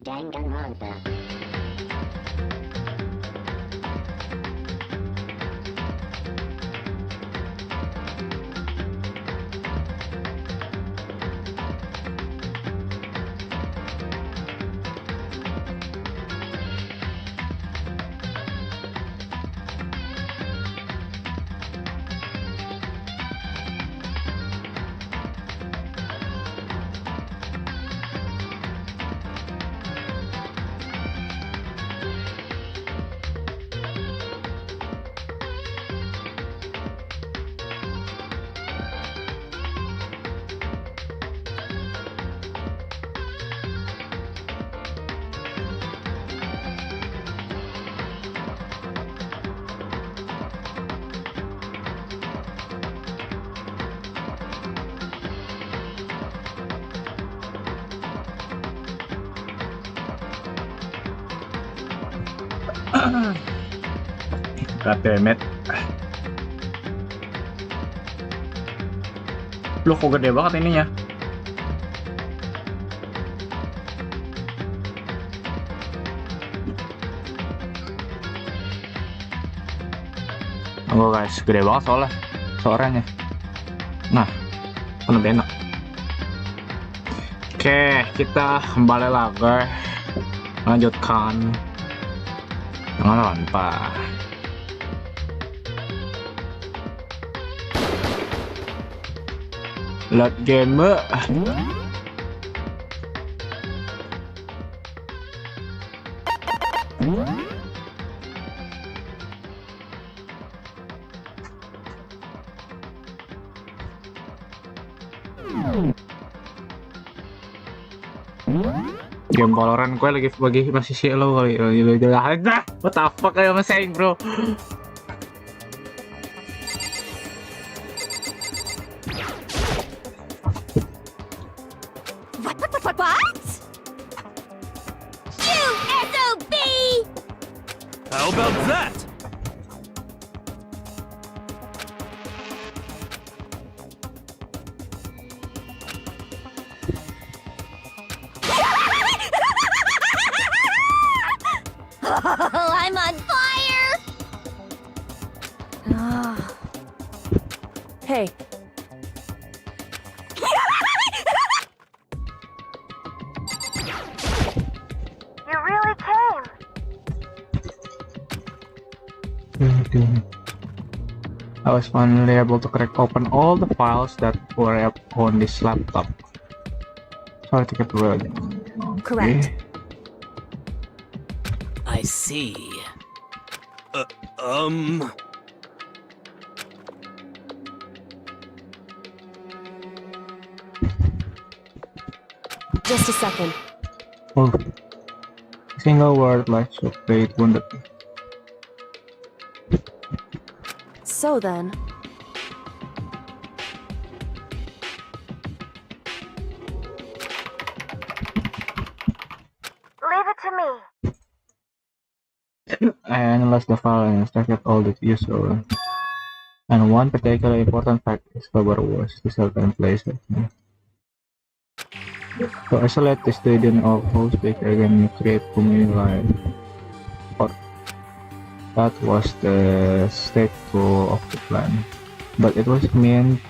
Danganronpa. God damn it. Loh, kok gede banget ininya. Oh guys, gede banget soalnya suaranya. Nah, lebih enak. Oke, kita kembali lagi lanjutkan Janganronpa. Load game. Game Valorant gue lagi masih slow kali. What the fuck are you saying, bro? What? You SOB! How about that? I'm on fire! Hey. You really came. I was finally able to crack open all the files that were up on this laptop. Sorry to get rude. Correct. Okay. I see. Just a second. Oh. Single word like so great wounded. So then. Leave it to me. I analyzed the file and extracted all the user. And one particularly important fact discovered was the certain place. To isolate the student of whole speaker again, create community line. That was the state goal of the plan, but it was meant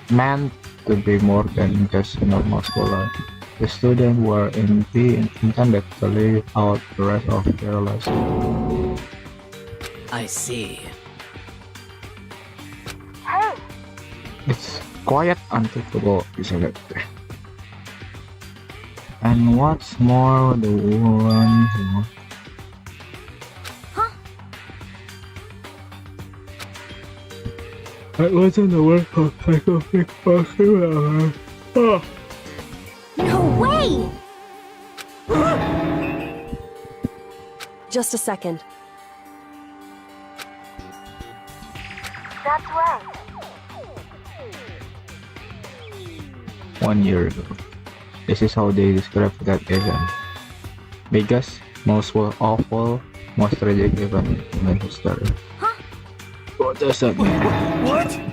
to be more than just a normal scholar. The students were intended to live out the rest of their lives. I see. Hey, It's quiet until the ball is alert. And what's more, the one who That wasn't the work of psychotic possible. Oh. No way! Just a second. 1 year ago. This is how they describe that event. Biggest, most awful, most tragic event in human history. Huh? What does that mean? What? You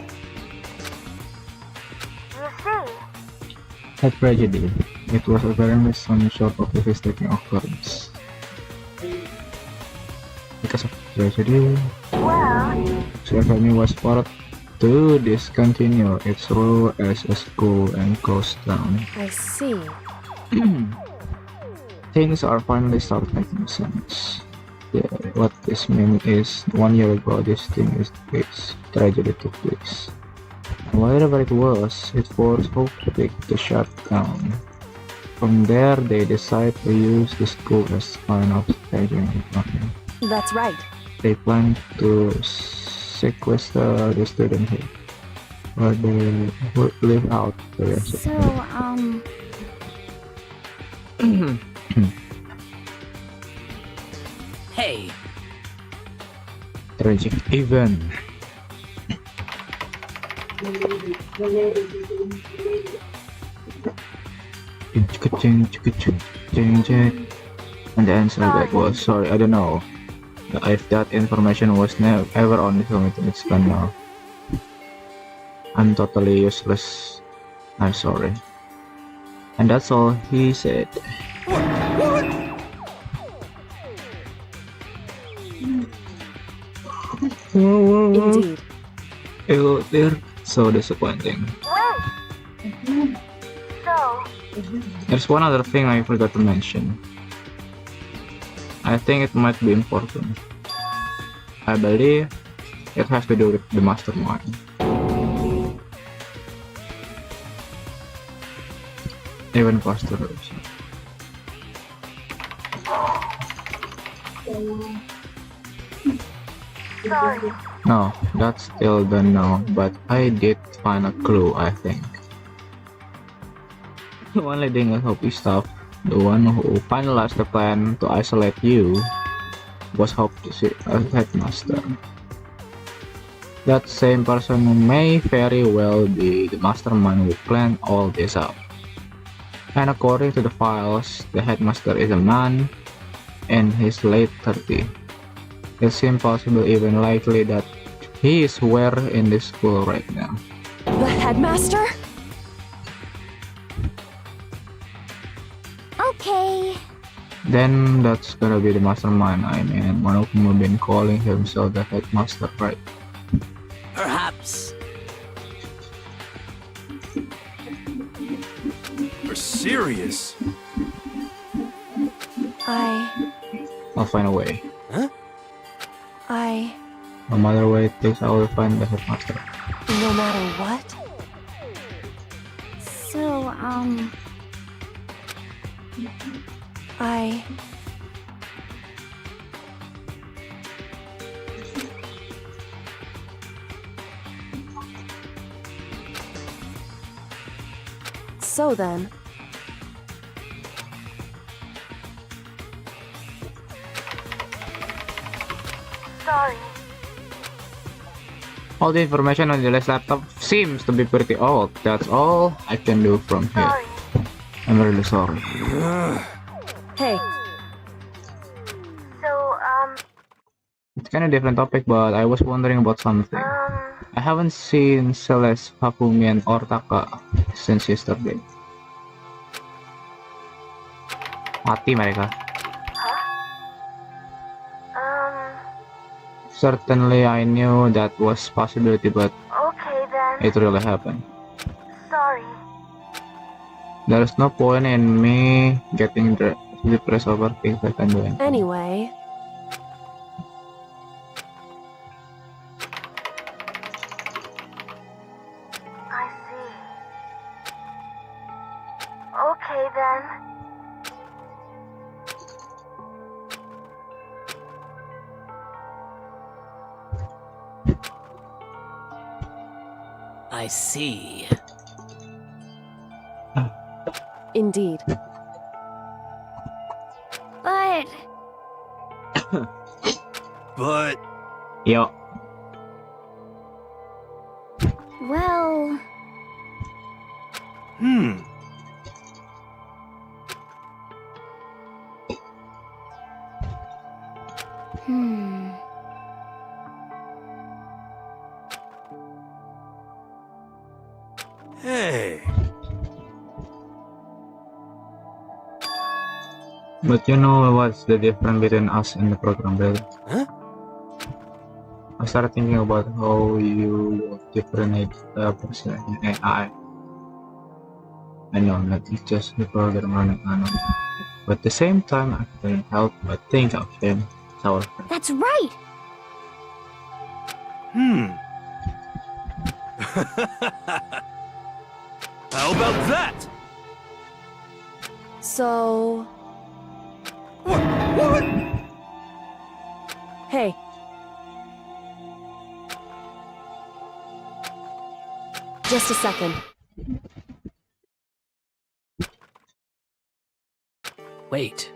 see, A tragedy. It was apparently some sort of devastating occurrence. Because of tragedy, well, Slavami was forced to discontinue its role as a school and close down. I see. Things are finally starting making sense. Yeah, what this means is 1 year ago this thing is this tragedy took place. Whatever it was, it forced Havoc to shut down. From there, they decide to use the school as kind of staging. That's right. They plan to sequester the student here, where they would live out the rest of So, Hey. tragic event. And the answer I got was sorry, I don't know. If that information was never ever on the film, it's gone now. I'm totally useless. I'm sorry. And that's all he said. indeed. Ew, they're so disappointing. wait. So, There's one other thing I forgot to mention. I think it might be important. I believe it has to do with the mastermind. Even faster. sorry. No, that's still don't know, but I did find a clue, I think. The one leading us Hope stuff, the one who finalized the plan to isolate you, was Hope as headmaster. That same person may very well be the mastermind who planned all this out. And according to the files, the headmaster is a man in his late 30s. It seems possible, even likely, that he is where in this school right now. The headmaster? Okay. Then that's gonna be the mastermind. I mean, one of them have been calling himself the headmaster, right? Perhaps. You're serious? I'll find a way. No matter where it takes, I will find the headmaster. No matter what? So, So then, Sorry. All the information on the last laptop seems to be pretty old. That's all I can do from here. Sorry. I'm really sorry. hey, So, It's kind of different topic, but I was wondering about something. I haven't seen Celeste, Hakumi, and Ortaka since yesterday. Mati mereka. Certainly I knew that was possibility, but okay then. it really happened. Sorry. There's no point in me getting depressed over things I can do. anyway, I see. Okay then. I see. indeed. But But Yo. Well, Hmm. hmm. Hey. But you know what's the difference between us and the program builder? Huh? I started thinking about how you differentiate a person and AI. I know that it's just the program running on it. But at the same time, I couldn't help but think of him as our friend. That's right! Hmm. How about that? So... What? Hey. Just a second. Wait.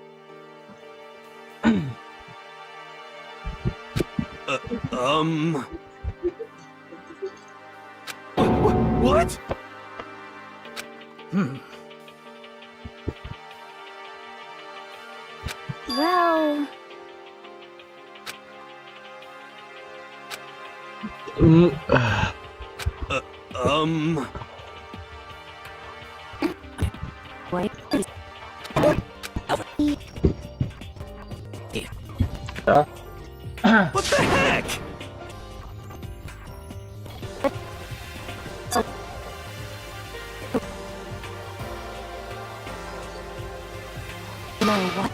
What? Hmm. Well... Wait. What the heck? No, what?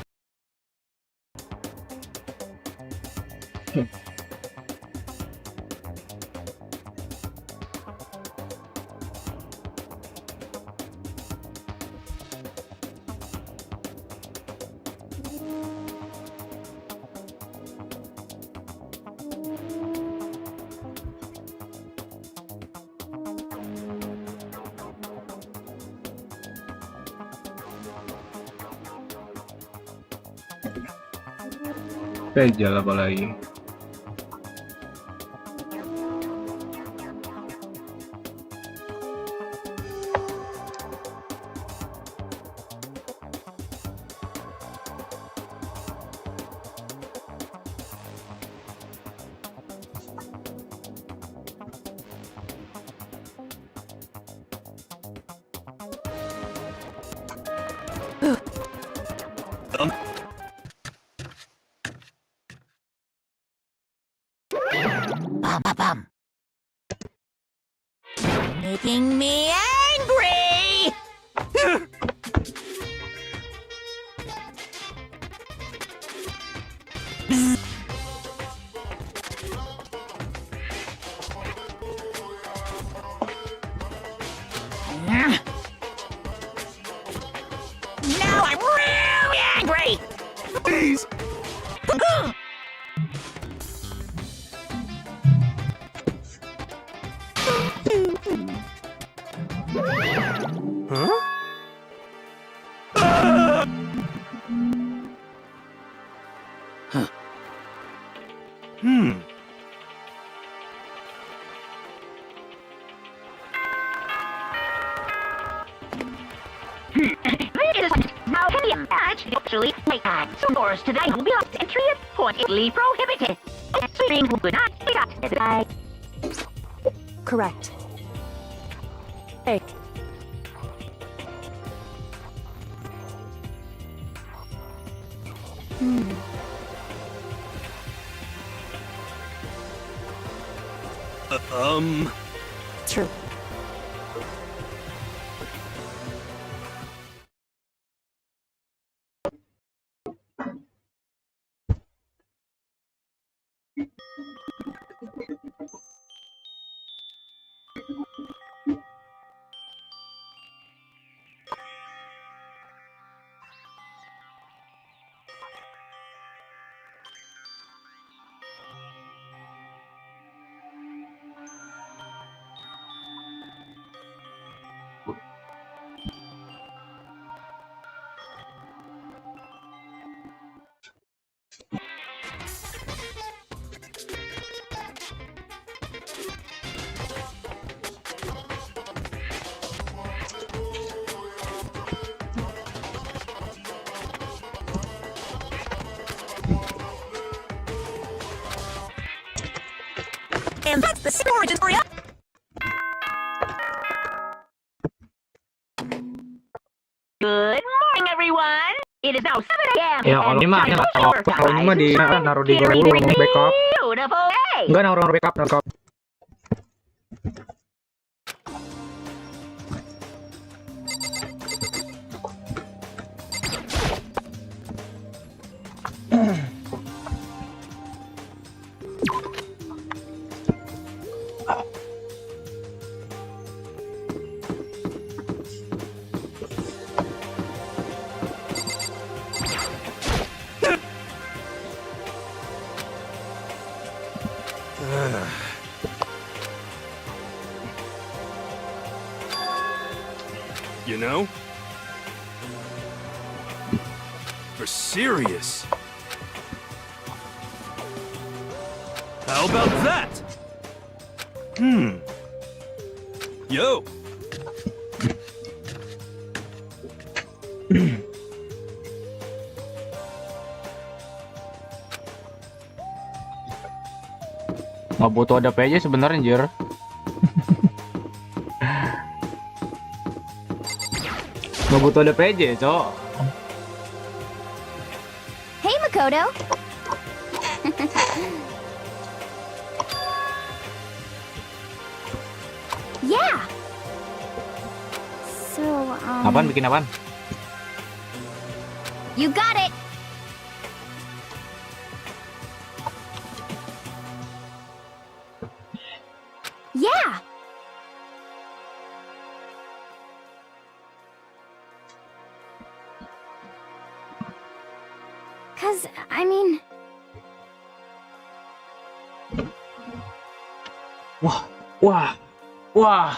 Spesial apalagi. Bum. Making me angry! Now I'm really angry! Please. Huh? Huh. Hmm. Now can you actually make some doors today will be locked entry at pointedly prohibited. Sweeping good night. Correct. Hey. Hmm. True. And that's the origin story. Good morning, everyone. It is now 7 a.m. Ya kalau ini mah and nggak time tahu. for Kalau ini mah di surprise. naruh di Get ready dulu to mau backup. beautiful day. Enggak naruh backup. You know? For serious. How about that? Yo. Nggak butuh ada PJ sebenarnya, anjir. Nggak butuh ada PJ, cok. Hey, Makoto. Yeah. So, Apaan bikin apaan? you got it. Yeah. Cause, I mean... Wah.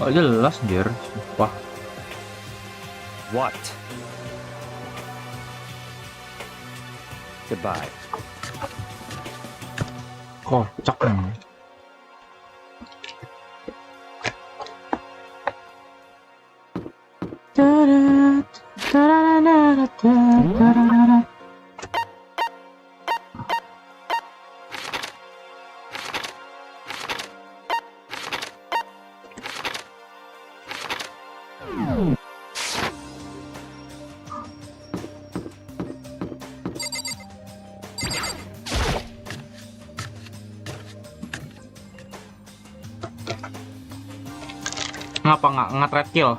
Oh jelas, anjir. Wah. What? Goodbye. Kocak nih. Ngapa nggak nge-red kill?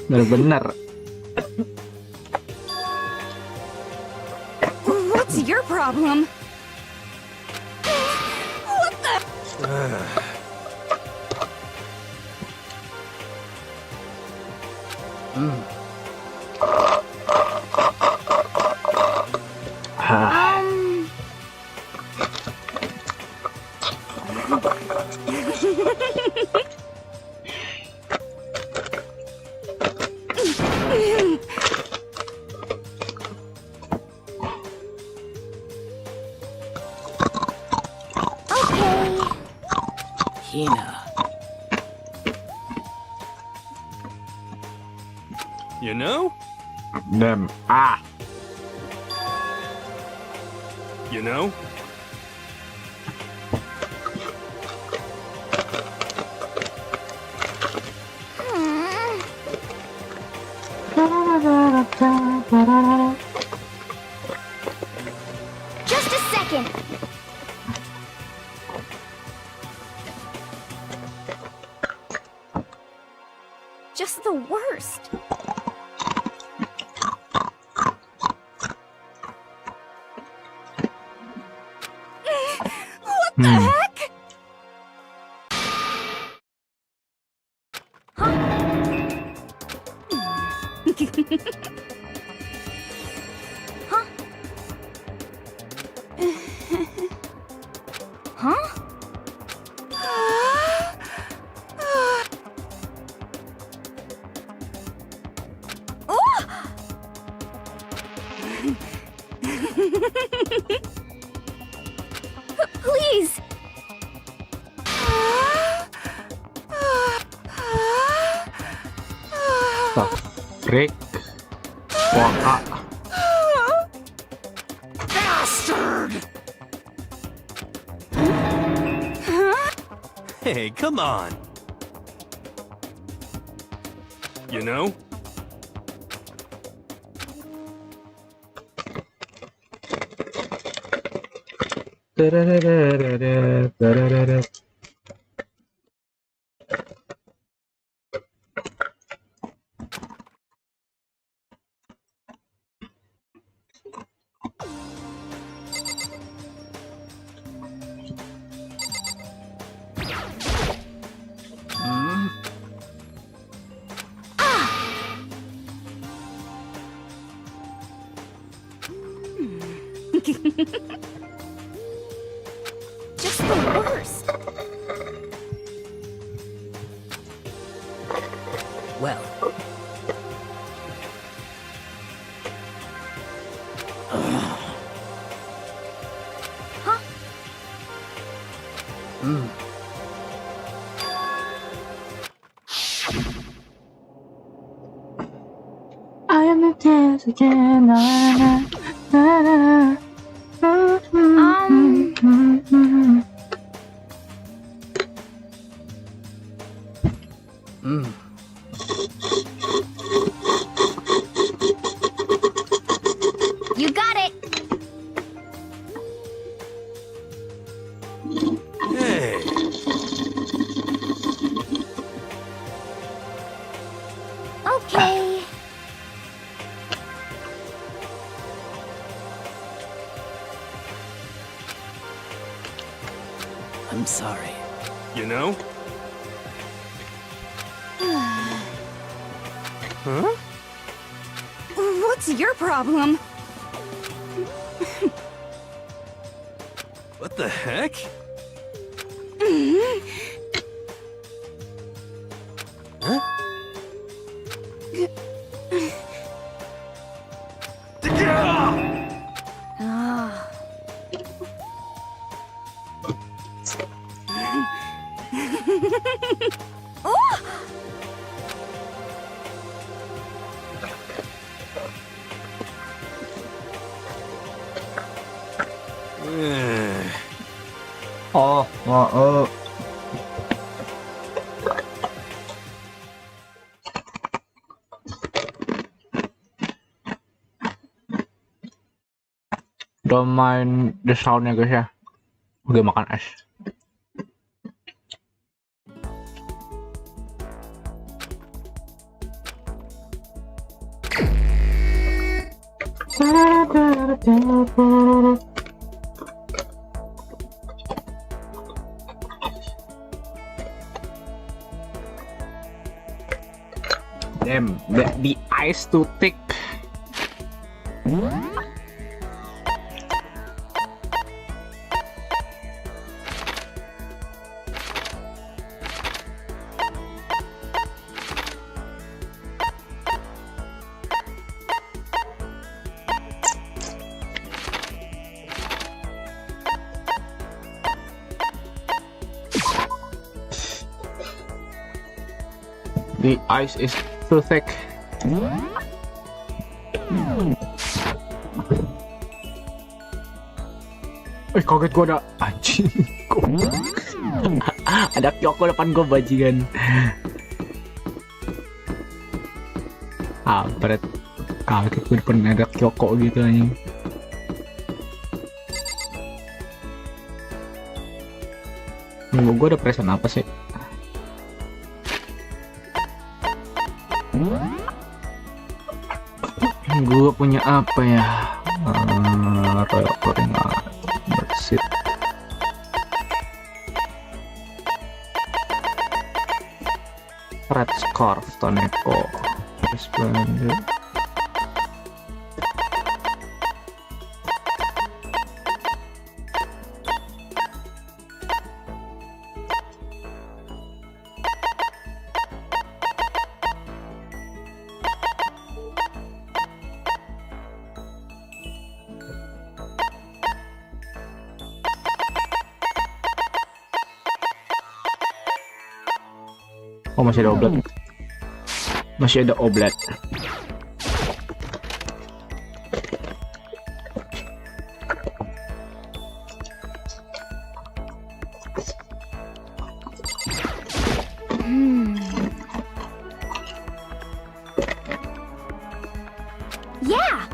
Bener-bener. What's your problem? Okay. Hina. You know? Them. You know? Just a second. Just the worst. What the heck? Huh? Huh? Please. Break. Wah. Bastard! Hey, come on. You know? Just the worst. Well. Huh? I am the dance again. You got it. Hey. Okay. I'm sorry. You know? Huh? What's your problem? What the heck? Huh? Ah. Oh! Don't mind the soundnya guys ya. Udah makan es. Damn, the ice too thick. The ice is too thick. Kaget gua ada anjing. Ada Kyoko depan gua bajingan. Berat. Kaget gua depan ada Kyoko gitu anjing. Gua ada perasaan apa sih? Gua punya apa ya? Bersih. Red Scarf Toneko. Splendid. Oh, masih ada oblat. Masih ada oblat. Yeah.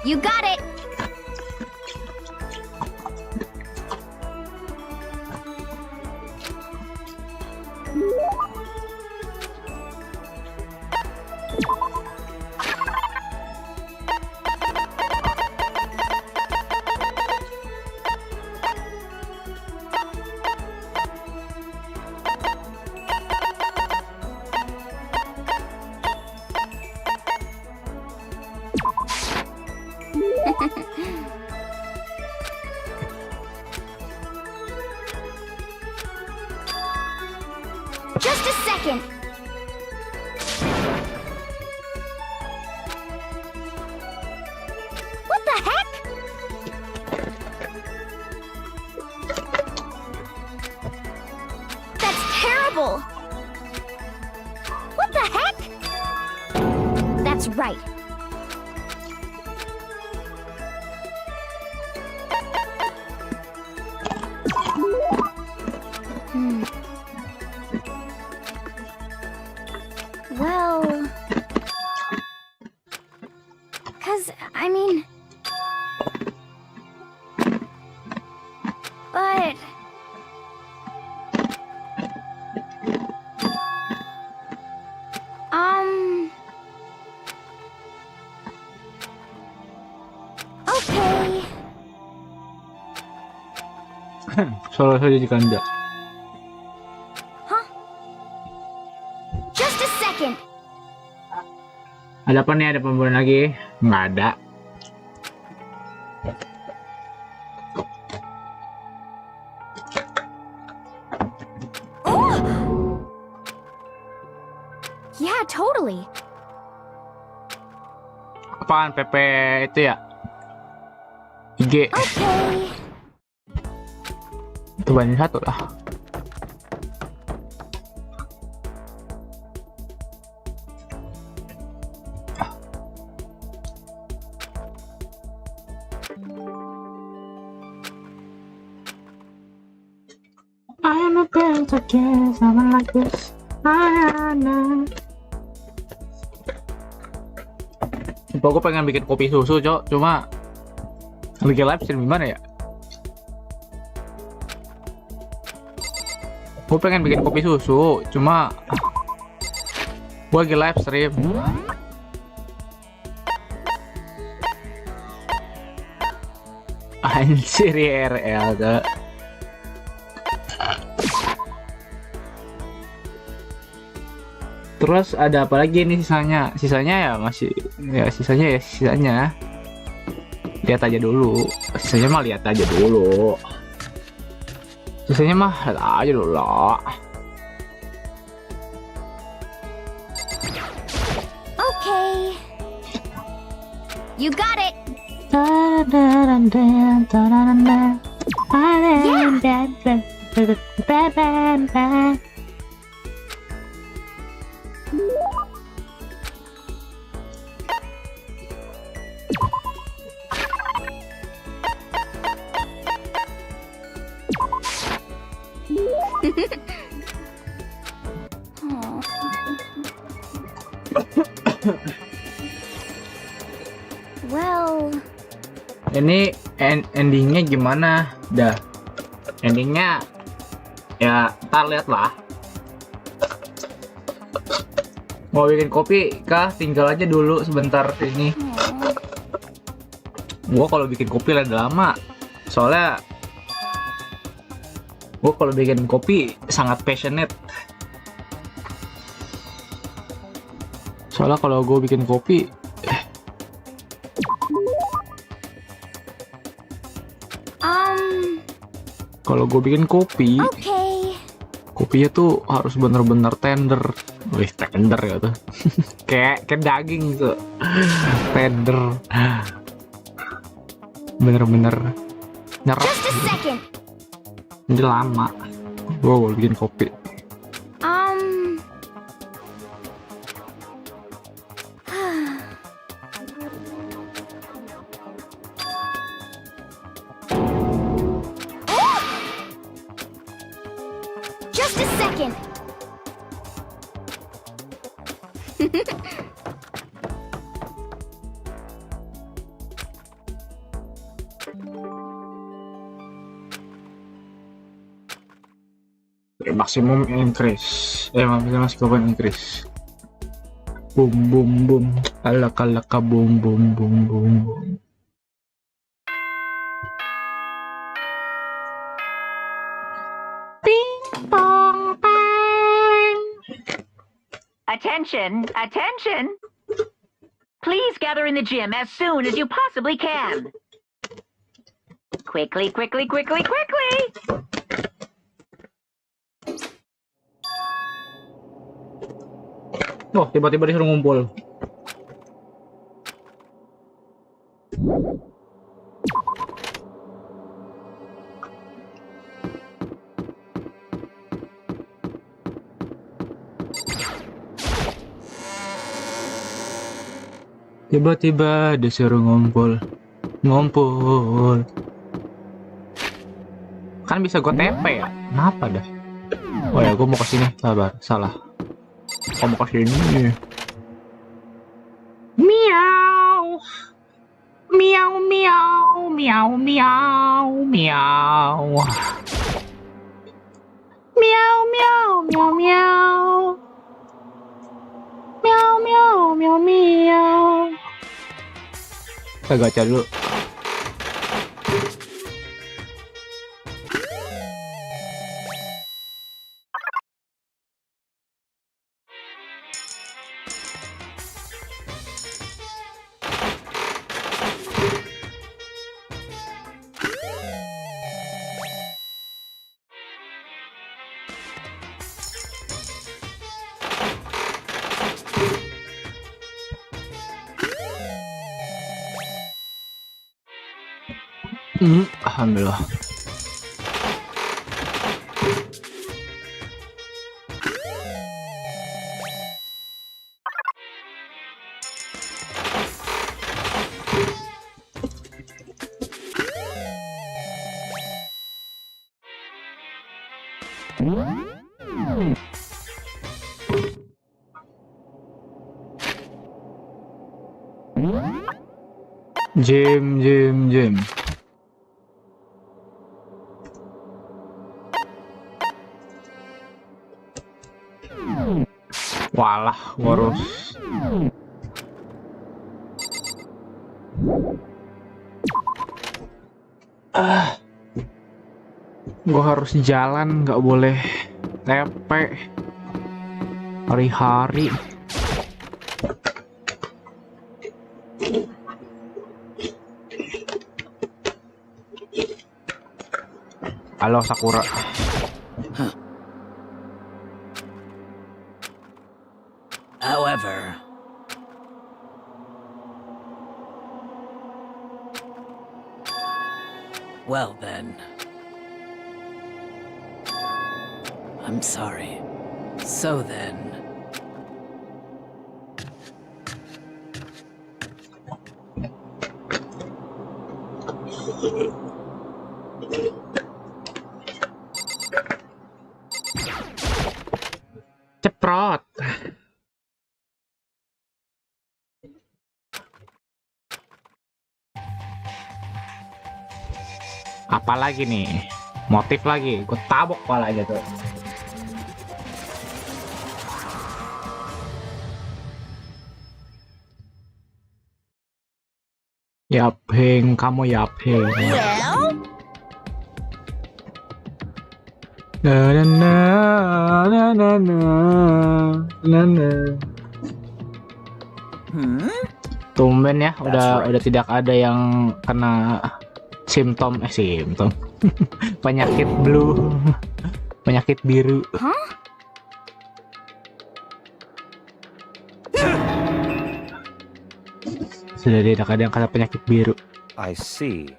You got it. Just a second. What the heck? That's terrible. What the heck? That's right. Well, I mean, but okay. Salah saja jika Anda. Just a second. Ada apa nih? Ada pembunuhan lagi? Nggak ada. Oh! Yeah, totally. Apaan PP itu ya? IG. Okay. Itu banding 1 lah. I am a girl to kiss someone like this. I know. Gue pengen bikin kopi susu, Cok. Cuma bikin live stream gimana ya? Gue pengen bikin kopi susu, cuma gue lagi live stream. Anjir RL Cok. Terus ada apa lagi nih sisanya? Sisanya ya masih ya sisanya. Lihat aja dulu. Sisanya mah lihat aja dulu. Okay. You got it. Aw. Well, Ini endingnya gimana? Dah. Endingnya ya ntar lihat lah. Mau bikin kopi kah? Tinggal aja dulu sebentar ini. aw. Gua kalau bikin kopi lama. Soalnya gua kalau bikin kopi sangat passionate. Soalnya kalau gue bikin kopi kalau gue bikin kopi, Okay. kopinya tuh harus bener-bener tender. Wih, tender ya tuh. kayak daging gitu. Tender. Bener-bener nyerap. Just a second. Ini lama. Gue bikin kopi. Just a second. Maximum increase. Maximum scope increase. Boom boom boom. Alaka boom boom boom boom boom. Attention, attention! Please gather in the gym as soon as you possibly can. Quickly, quickly, quickly, quickly! Oh, tiba-tiba disuruh ngumpul. Tiba-tiba disuruh ngumpul. Kan bisa gue TP ya? Kenapa dah? Oh ya, gue mau ke sini. Sabar, salah. Gue mau ke sini. Miau. Miau miau miau miau miau. Miau miau miau miau. Miau miau miau miau. Kita gacha dulu. Alhamdulillah. Jam. Walah, ngurus. Gue harus jalan, nggak boleh TP hari-hari. Halo Sakura. However, well then. I'm sorry. So then. Ceprot. Apa lagi nih? Motif lagi. Gue tabok pala aja tuh. Yapeng, kamu yapeng. Well? Na na na na na na na na. Tumben ya, udah tidak ada yang kena simptom penyakit blue, penyakit biru. Sudah tidak ada yang kena penyakit biru. I see.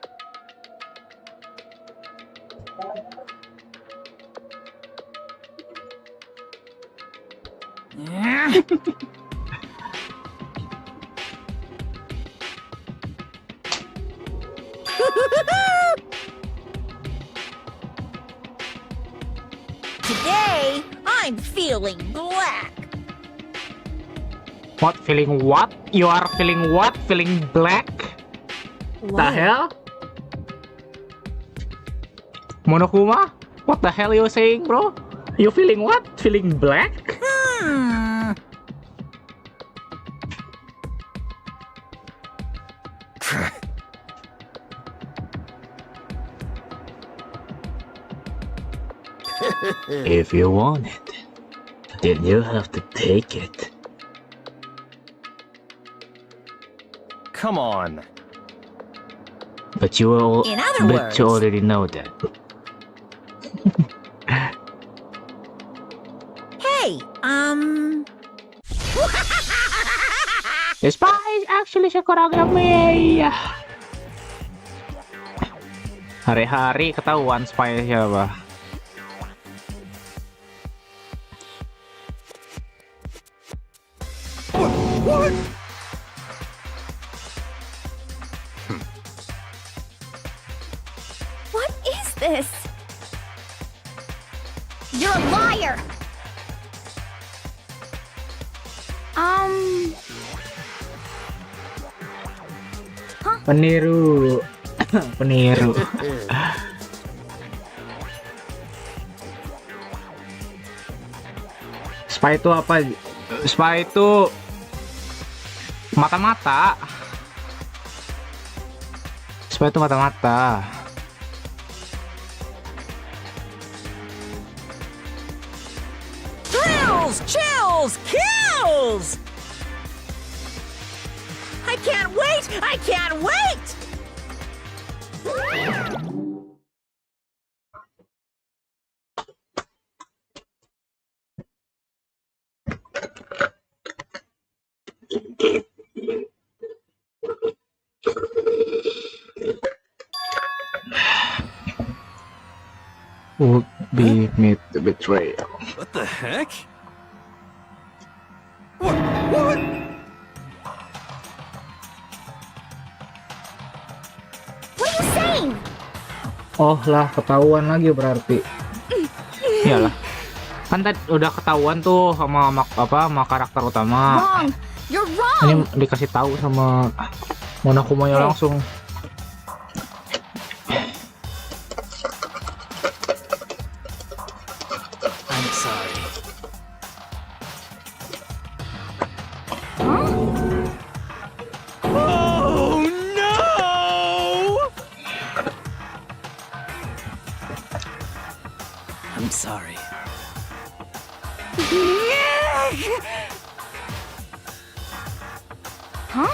Today, I'm feeling black. What? Feeling what? You are feeling what? Feeling black? The hell? Monokuma? What the hell you saying, bro? You feeling what? Feeling black? If you want it, then you have to take it. Come on. But you all, In other but you words- already know that. Hey, The spy is actually choreography. Hari-hari ketahuan spy siapa. What? what is this? You're a liar! Peniru. Peniru. Spy itu apa? Spy itu mata-mata. Spy itu mata-mata. Thrills, chills, kills! I can't wait! I can't wait! Would be made the betrayal. What the heck? What? What are you saying? Oh lah, ketahuan lagi berarti. Iyalah. Kan tadi udah ketahuan tuh sama karakter utama. Wrong! You're Ini wrong! dikasih tahu sama Monokumanya langsung. I'm sorry. Oh no! I'm sorry. Huh?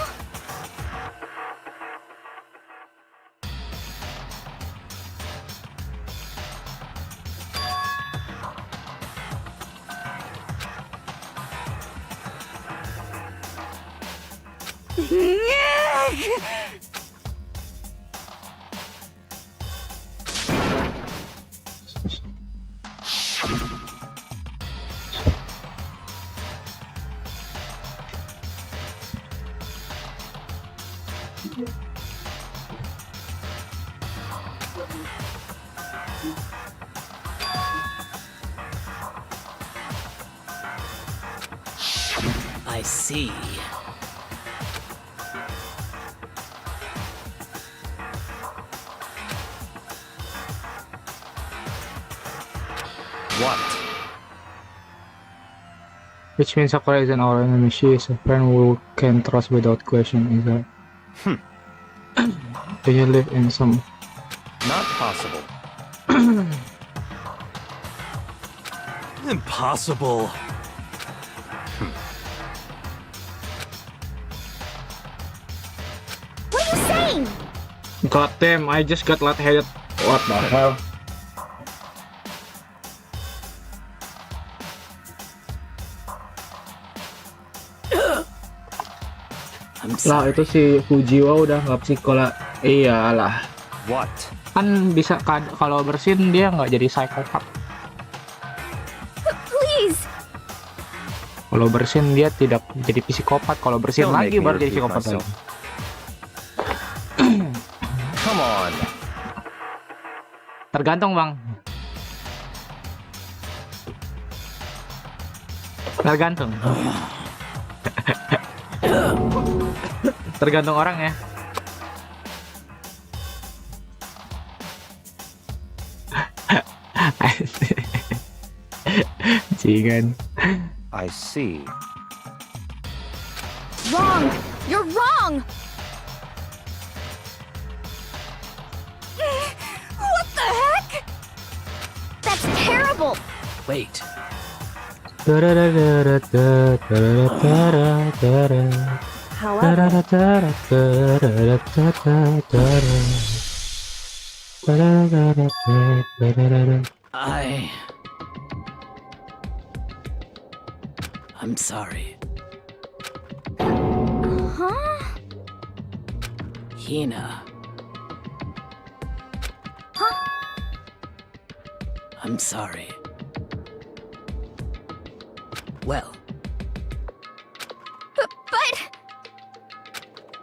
I see. What? Which means Sakura is an our enemy. She is a friend who can trust without question. Is that? Do you live in some? Not possible. Impossible. What are you saying? God damn! I just got lightheaded. What the hell? I'm Lah sorry. itu si Fujiwa udah nggak psikola. Iyalah. What? Kan bisa kalau bersin dia nggak jadi psikopat. Please. Kalau bersin dia tidak jadi psikopat. Kalau bersin Don't lagi make me baru jadi repeat psikopat myself. lagi. Come on. Tergantung bang. Tergantung. Tergantung orang ya. Jangan. I see. Wrong. You're wrong. What the heck? That's terrible. Wait. I'm sorry. Huh? Hina. Huh? I'm sorry. Well, But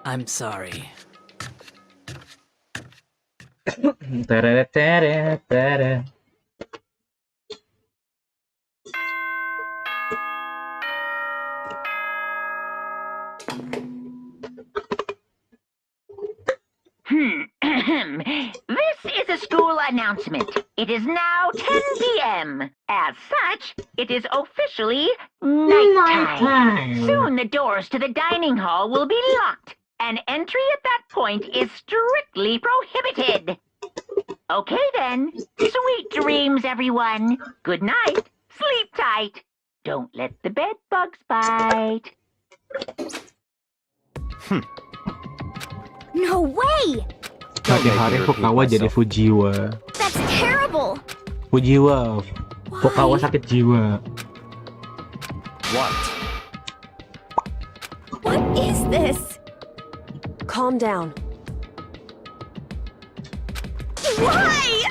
I'm sorry. This is a school announcement. It is now 10 p.m. As such, it is officially nighttime. Soon the doors to the dining hall will be locked, and entry at that point is strictly prohibited. Okay then. Sweet dreams, everyone. Good night. Sleep tight. Don't let the bed bugs bite. no way. Hari-hari Fukawa jadi Fujiwa. That's terrible. Fujiwa. Fukawa Why? sakit jiwa. What? What is this? Calm down. Why?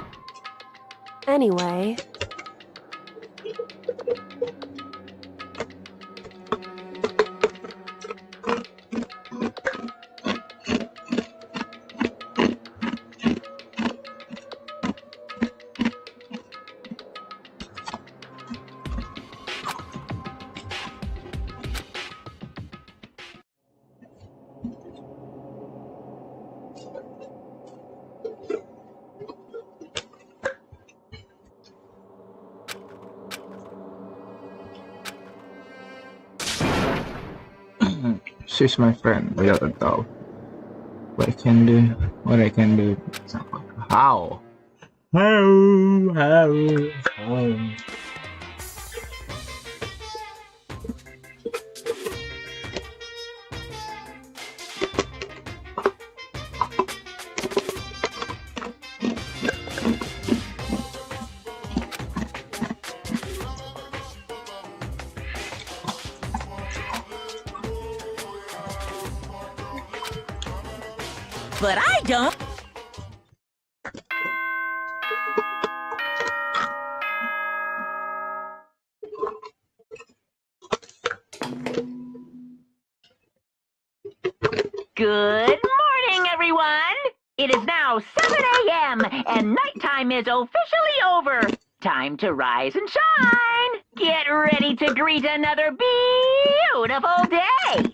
Anyway, She's my friend without a doubt. What I can do? How? How? But I don't. Good It is now 7 a.m. and nighttime is officially over. Time to rise and shine. Get ready to greet another beautiful day.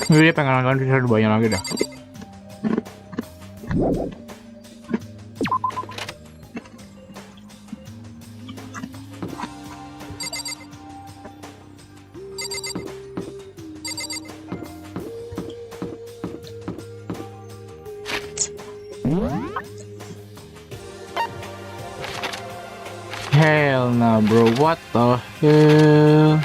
Ini pengen nonton episode banyak lagi dah. Hell nah bro, what the hell?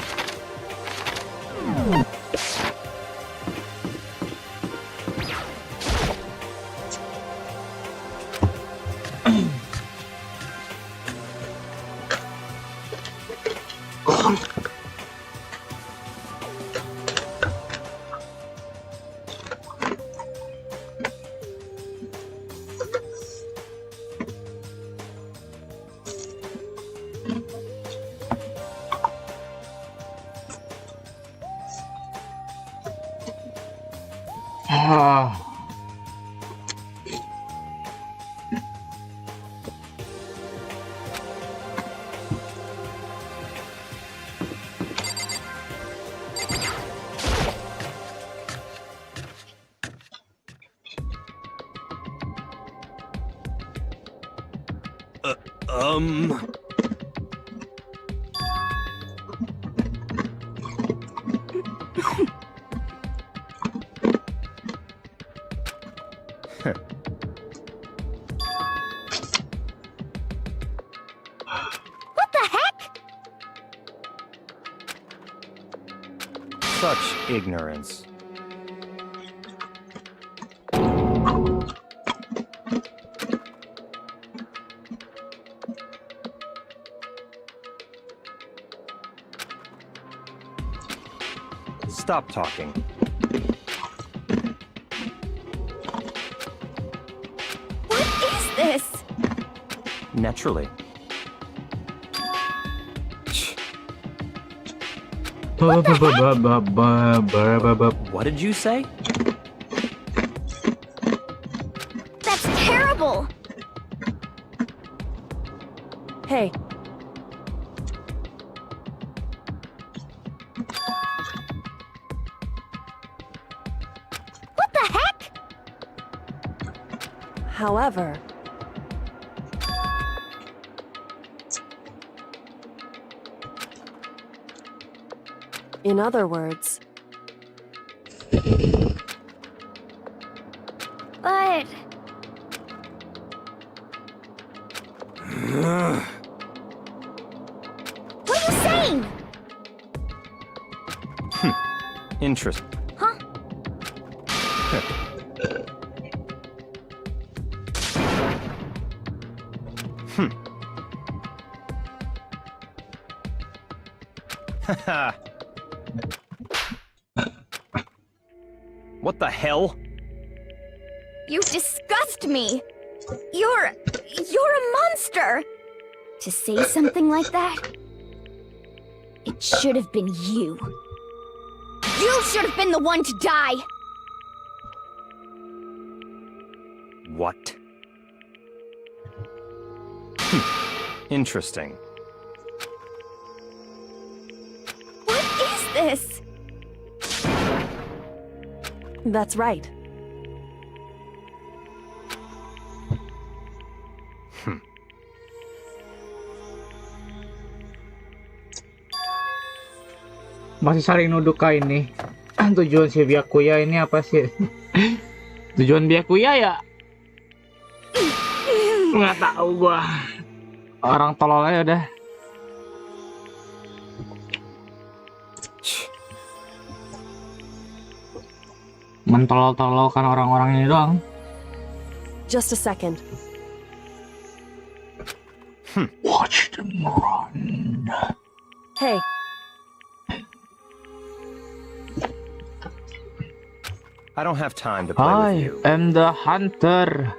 What the heck? Such ignorance. Stop talking. What is this? Naturally. What did you say? That's terrible. Hey, What the heck? however, in other words, But what are you saying? Interest. Huh? What the hell? You disgust me. You're a monster. To say something like that, it should have been you. You should have been the one to die. What? Interesting. What is this? that's right. Masih saling nuduh kain nih. Tujuan si Byakuya ini apa sih? Tujuan Byakuya ya? Nggak tahu gua. Orang tolol aja udah. Mentolol-tololkan orang-orang ini doang. Just a second. Watch them run. Hey, I don't have time to play with I you. am the hunter.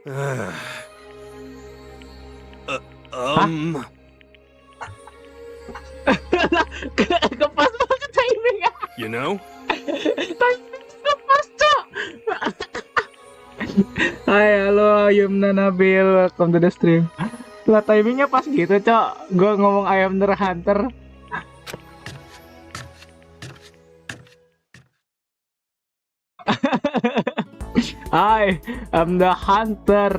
Hmm. 。 Hah? 。 Huh? Um. 。 Hah? Kepas banget timingnya. You know? Kepas, Cok. Hai, halo Yumna Nabil, welcome to the stream. Lah timingnya pas gitu, Cok. Gue ngomong I am the hunter. I am the hunter.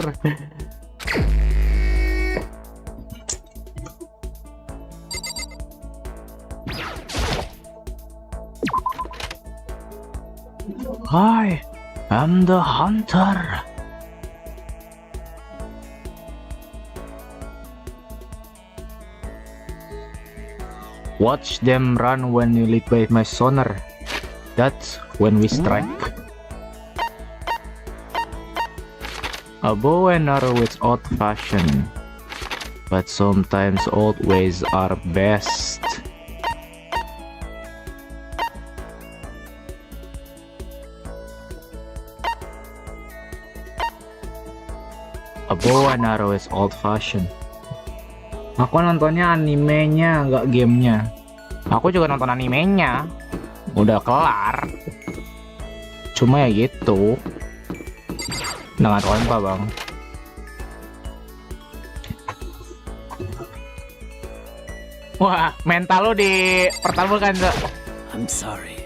I am the hunter. Watch them run when you lead by my sonar. That's when we strike. A bow and arrow is old-fashioned, but sometimes old ways are best. A bow and arrow is old-fashioned. Aku nontonnya animenya, nggak gamenya. Aku juga nonton animenya. Udah kelar. Cuma ya gitu. Danganronpa, Bang. Wah, mental lo dipertaruhkan, Cok. I'm sorry.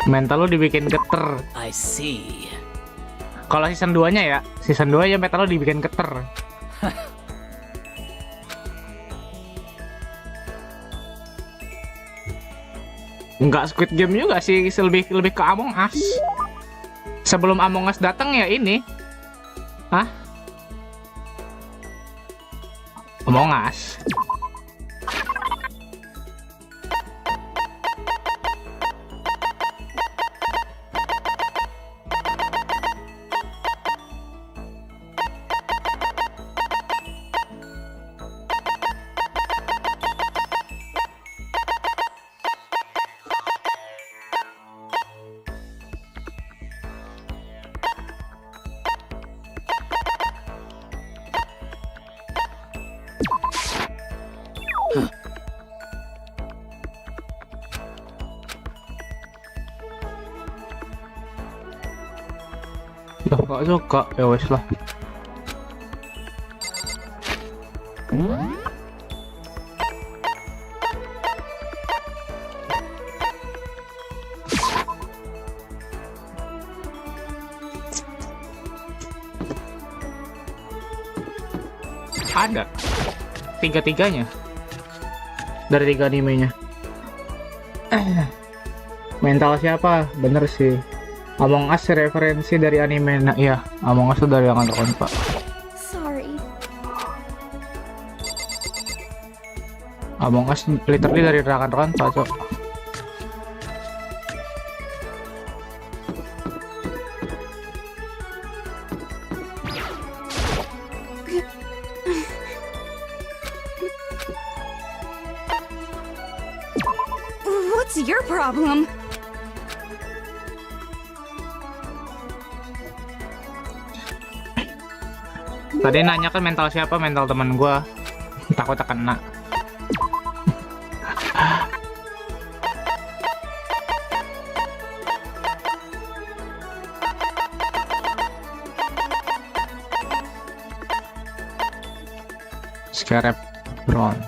Mental lo dibikin geter. I see. Kalau season 2-nya ya, season 2 ya mental lo dibikin geter. Enggak Squid Game juga sih, lebih ke Among Us. Sebelum Among Us datang ya ini. Hah? Among Us. Lah gak suka, ya wes lah. Ada tiga-tiganya dari 3 animenya. Mental siapa? Bener sih. Among Us referensi dari anime. Nah, iya, Among Us dari Danganronpa. Sorry. Among Us literally dari Danganronpa, Cok. What's your problem? Tadi nanya kan mental siapa? Mental teman gua. Takut kena. Scarab Brown.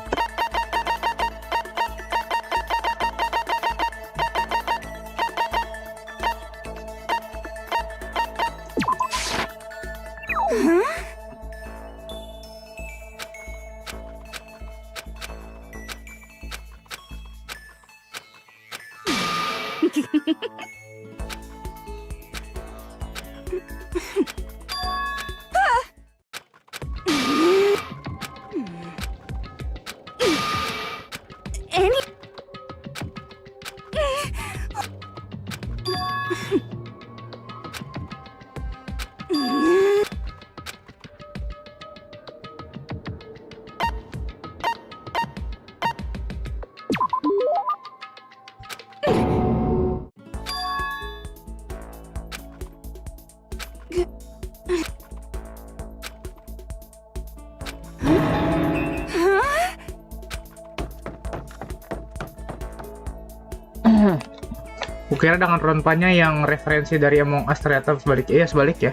Kukira Danganronpa-nya yang referensi dari Among Us, ternyata sebalik. Iya, sebalik ya.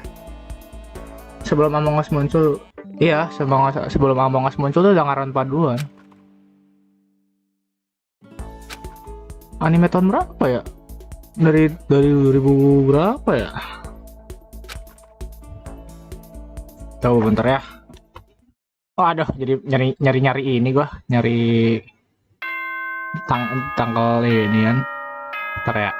Sebelum Among Us muncul, iya, sebelum Among Us muncul tuh Danganronpa duluan. Anime tahun berapa ya? Dari 2000 berapa ya? Coba bentar ya. Oh, aduh, jadi nyari ini gua, nyari tanggal ini kan. Bentar ya.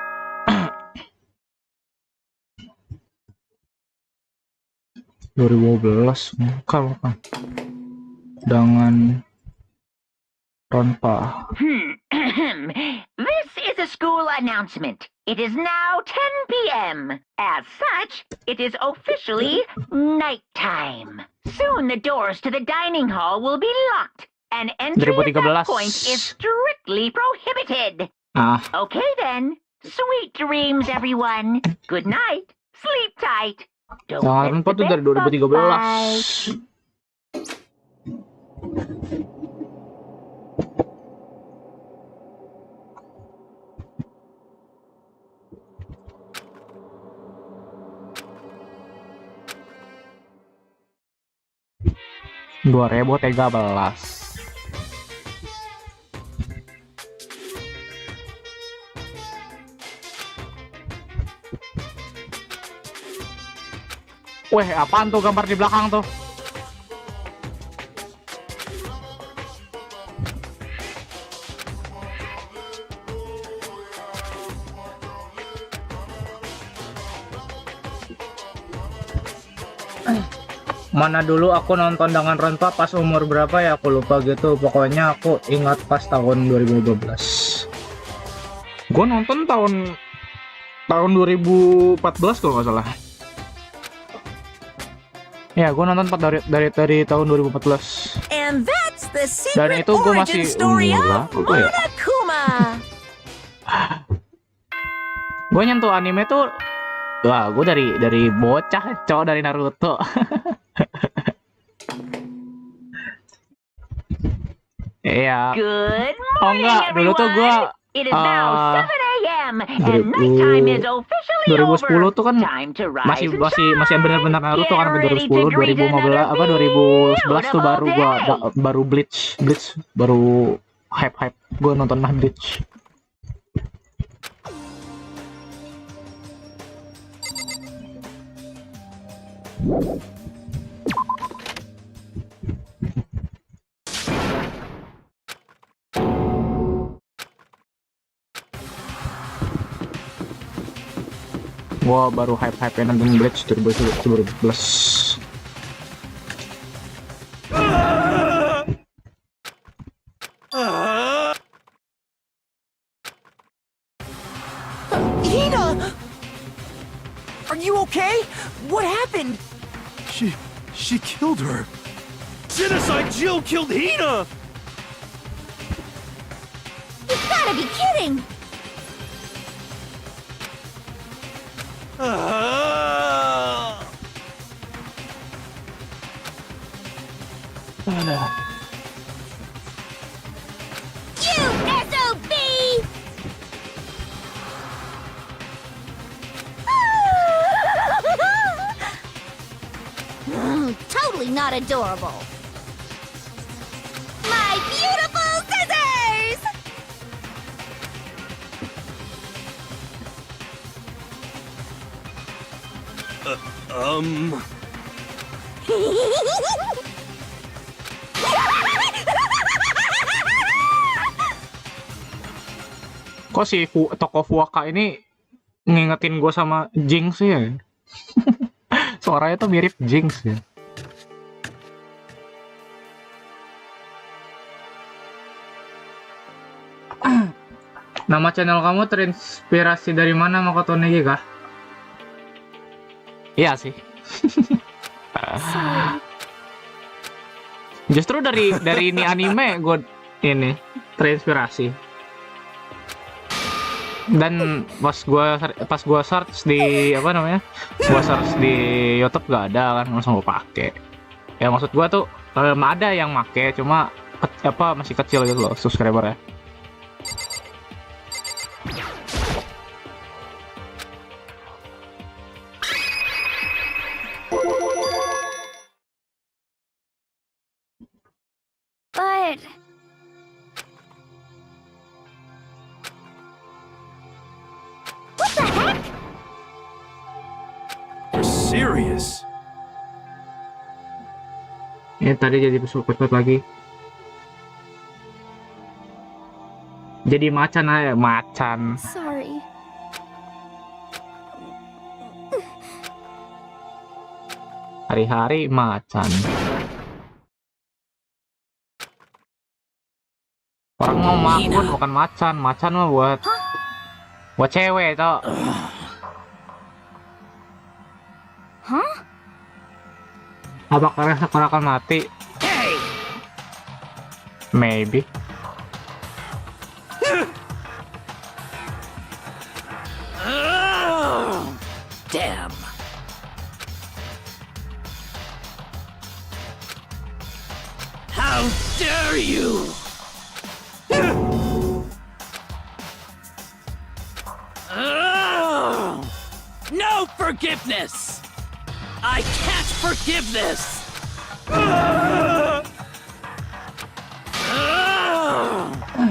bukan. Danganronpa. This is a school announcement. It is now 10 p.m. As such, it is officially nighttime. Soon the doors to the dining hall will be locked, and entry at that 2013. point is strictly prohibited. Ah, Okay then. Sweet dreams, everyone. Good night. Sleep tight. Don't miss Danganronpa the tuh dari big bucks. 2013. Bye. Dua 2013. Weh, apaan tuh gambar di belakang tuh? Mana dulu aku nonton Danganronpa pas umur berapa ya, aku lupa gitu. Pokoknya aku ingat pas tahun 2012. Gue nonton tahun 2014 kalau nggak salah. Ya, gue nonton dari tahun 2014. And that's the Dan secret itu gue masih origin story umur of berapa ya? Monokuma. Gue nyentuh anime tuh, wah, gue dari bocah, cowok dari Naruto. Iya. Good Oh morning, enggak, dulu tuh gue It is now 7 a.m. and nighttime is officially 2010 over. tuh kan Time to rise and masih shine. benar-benar Naruto kan, sampai Get ready to 2010, greet 2015 apa another 2011 tuh baru gua beautiful baru Bleach baru hype gua nonton mah Bleach. Gua baru hype nonton Bleach 2011. Hina! Are you okay? What happened? She killed her. Genocide Jill killed Hina! You gotta be kidding! You SOB! Totally not adorable. My beautiful scissors! Kok si toko Fuaka ini ngingetin gue sama Jinx ya? Suaranya tuh mirip Jinx ya. Nama channel kamu terinspirasi dari mana, Makoto Negi kah? Iya sih. Justru dari ini anime gue ini terinspirasi. Dan pas gua search di apa namanya? Gua search di YouTube gak ada kan, langsung gua pakai. Ya maksud gua tuh ada yang make, cuma masih kecil gitu loh subscribernya. But... What the heck? You're serious? Ini tadi jadi pesut-pesut lagi. Jadi macan aja, macan. Sorry. Hari-hari macan. Orang mau makun bukan macan. Macan mah buat cewek toh. Huh? Apa karena sekarang akan mati? Maybe. Damn. How dare you! No forgiveness! I can't forgive this!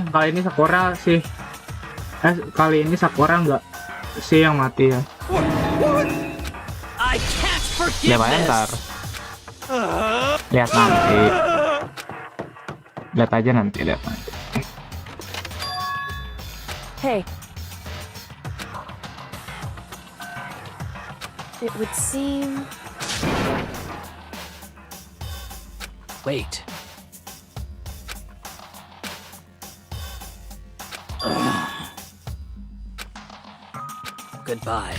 Kali ini Sakura sih. Kali ini Sakura nggak sih yang mati ya. I can't forgive Lihat aja ntar. this! Lihat nanti. Lihat aja nanti, lihat nanti. Hey. It would seem... Wait. Goodbye.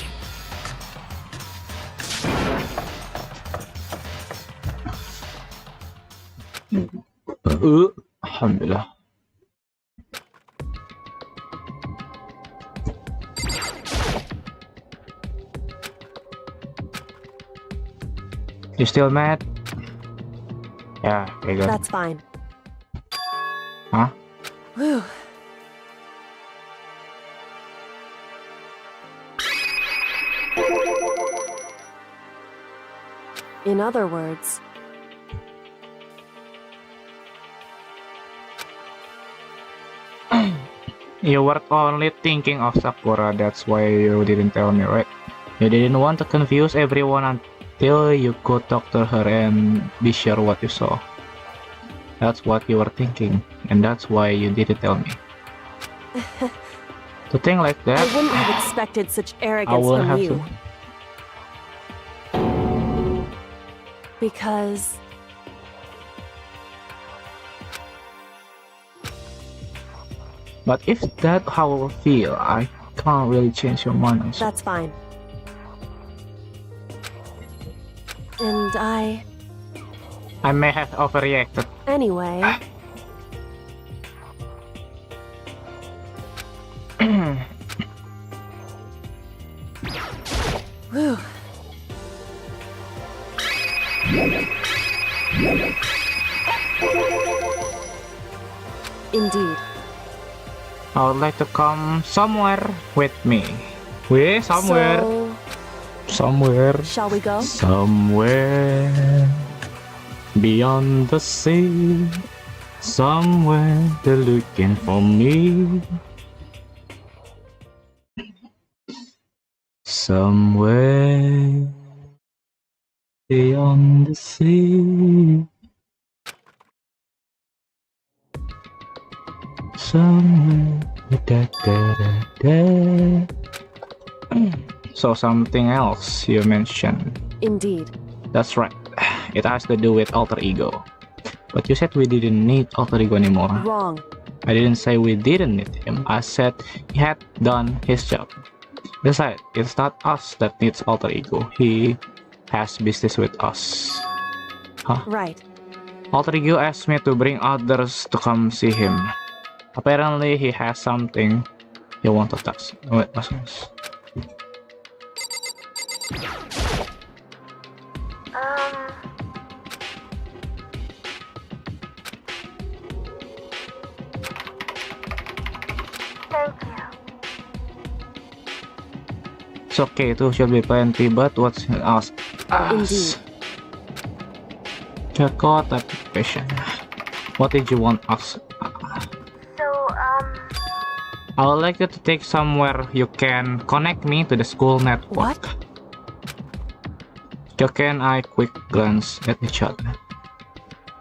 Alhamdulillah. You still mad? Yeah, very good. That's fine. Huh? Whew. In other words... You were only thinking of Sakura, that's why you didn't tell me, right? You didn't want to confuse everyone until you could talk to her and be sure what you saw. That's what you were thinking, and that's why you didn't tell me. To think like that, I wouldn't have expected such I arrogance will from have you. to. Because... But if that's how I feel, I can't really change your mind. Also. That's fine. And I... may have overreacted. Anyway... Whew. Indeed. I would like to come somewhere with me. We somewhere. So, Somewhere. shall we go? Somewhere beyond the sea. Somewhere they're looking for me. Somewhere beyond the sea. Somewhere. Da, da, da, da. So something else you mentioned. Indeed. That's right. It has to do with alter ego. But you said we didn't need alter ego anymore. Wrong. I didn't say we didn't need him. I said he had done his job. Besides, it's not us that needs alter ego. He has business with us. Huh? Right. Alter ego asked me to bring others to come see him. Apparently, he has something he wants to touch. Wait, what's this? Thank you. It's okay, it should be plenty, but what's us? Indeed. Check out application. What did you want us? So, I would like you to take somewhere you can connect me to the school network. What? Yoke and I quick glance at each other.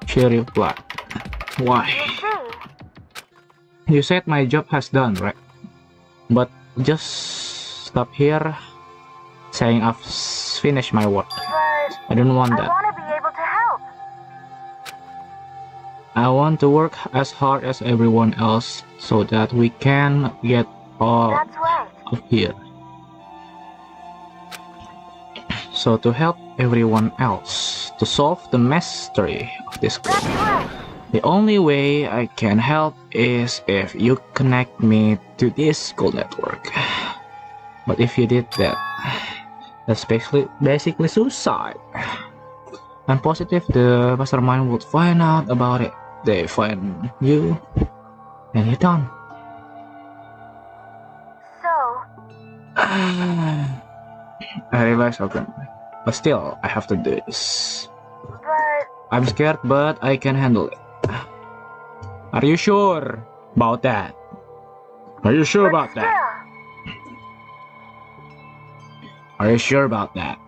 She replied, "Why? you see, You said my job has done, right? But just stop here saying I've finished my work. but I don't want I that. want to be able to help. I want to work as hard as everyone else so that we can get out That's right. of here. So to help everyone else to solve the mystery of this That's group, right. the only way I can help is if you connect me to this school network. But if you did that, that's basically suicide. I'm positive the mastermind would find out about it. They find you, and you're done. So, I realize okay, but still, I have to do this. but I'm scared, but I can handle it. Are you sure about that? Are you sure about that? still, Are you sure about that?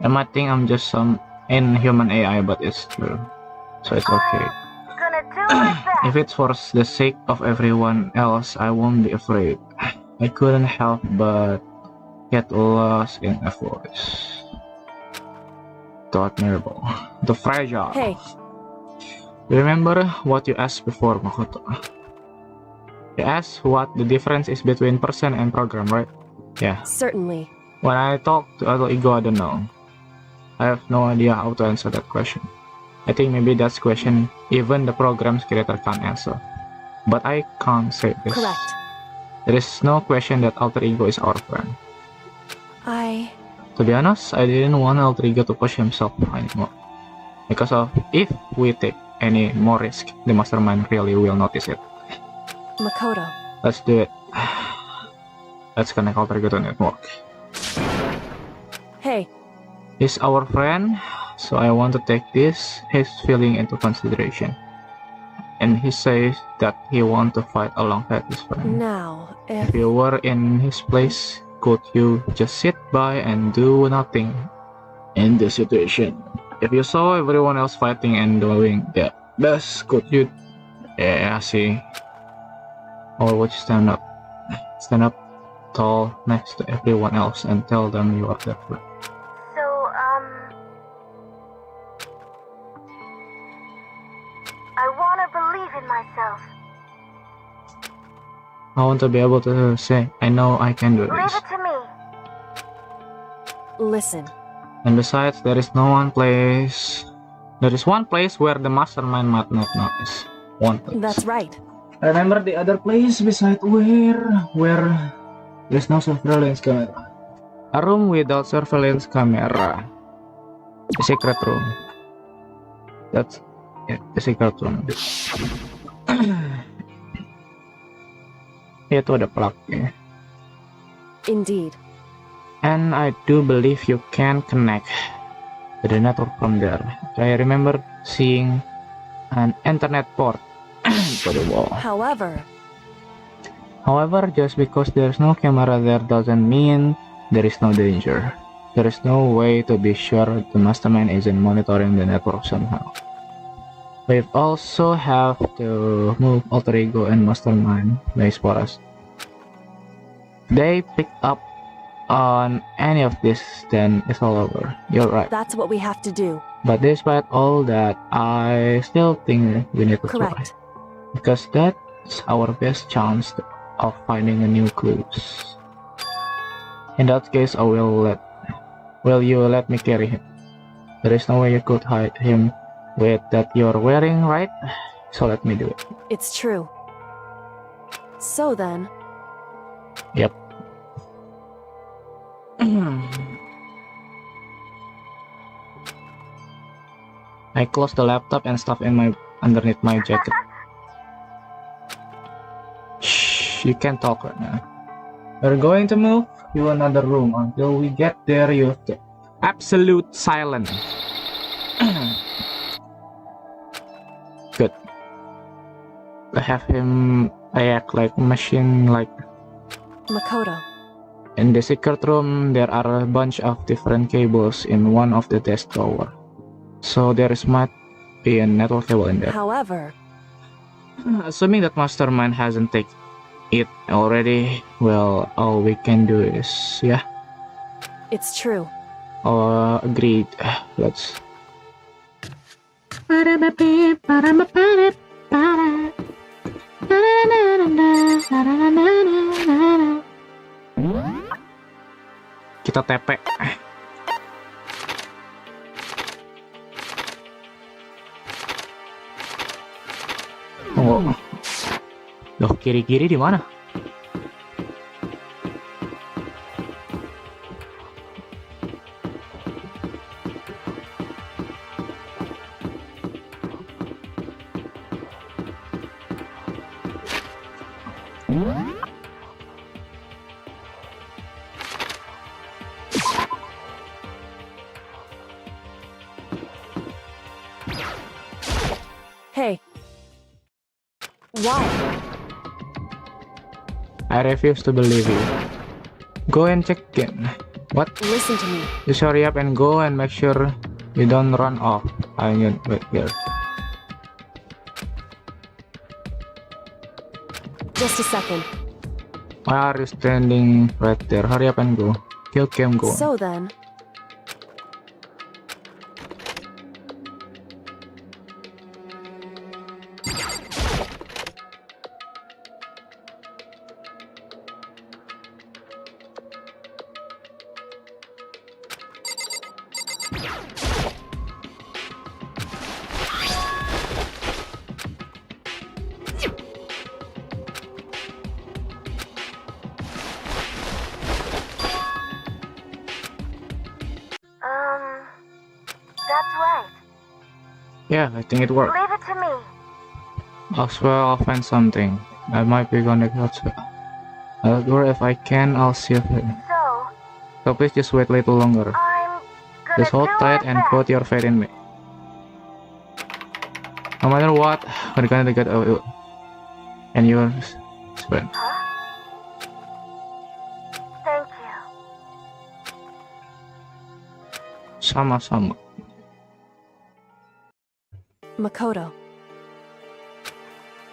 I might think I'm just some inhuman AI, but it's true. So it's okay. gonna do my best. If it's for the sake of everyone else, I won't be afraid. I couldn't help but get lost in a voice. Too admirable. Too fragile. Hey, Remember what you asked before, Makoto? You asked what the difference is between person and program, right? Yeah. certainly. When I talk to Alter Ego, I don't know. I have no idea how to answer that question. I think maybe that's question even the program's creator can't answer. But I can't say this. Correct. There is no question that Alter Ego is our friend. To be honest, I didn't want Alter Ego to push himself anymore. Because of if we take any more risk, the mastermind really will notice it. Makoto. Let's do it. Let's connect Alter Ego to network. Hey, He's our friend, so I want to take his feeling into consideration. And he says that he wants to fight alongside his friend. now, If you were in his place, could you just sit by and do nothing in this situation? If you saw everyone else fighting and doing their best, could you? Yeah, see. Or would you stand up? Stand up tall next to everyone else and tell them you are their friend. So, I want to believe in myself. I want to be able to say, I know I can do Leave this. it to me. listen. And besides, there is one place where the mastermind might not notice. One place. That's right. Remember the other place beside where there's no surveillance camera. A room without surveillance camera. A secret room. That's it, the secret room. Itu ada plugnya. Indeed. And I do believe you can connect to the network from there. I remember seeing an internet port to the wall. However, just because there's no camera there doesn't mean there is no danger. There is no way to be sure the mastermind isn't monitoring the network somehow. We also have to move Alter Ego and Mastermind base for us. They pick up on any of this, then it's all over. You're right. That's what we have to do. But despite all that, I still think we need to try. Correct. Because that's our best chance of finding a new clues. In that case, will you let me carry him? There is no way you could hide him with that you're wearing, right? So let me do it. It's true. So then, Yep. I close the laptop and stuff underneath my jacket. Shh, you can't talk right now. We're going to move to another room. Until we get there, you have to absolute silence. Good. I have him act like machine like. Makoto. In the secret room, there are a bunch of different cables in one of the desk drawer. So might be a network cable in there. However, Assuming that Mastermind hasn't taken it already, well, all we can do is, yeah. it's true. Agreed. Let's. Kita tepe. Oh. Loh, kiri-kiri di mana? Hey. Why? I refuse to believe you. Go and check in. What? Listen to me. Just hurry up and go and make sure you don't run off. I need wait here. Just a second. Why are you standing right there? Hurry up and go. Kill Kim, go. So then, That's right. Yeah, I think it worked. Leave it to me. I swear I'll find something. I might be gonna catch it. I'll go if I can. I'll see it. So please just wait a little longer. I'm gonna Just hold do tight my and best. put your faith in me. No matter what, we're gonna get out. And yours, friend. Huh? Thank you. Sama-sama. Makoto.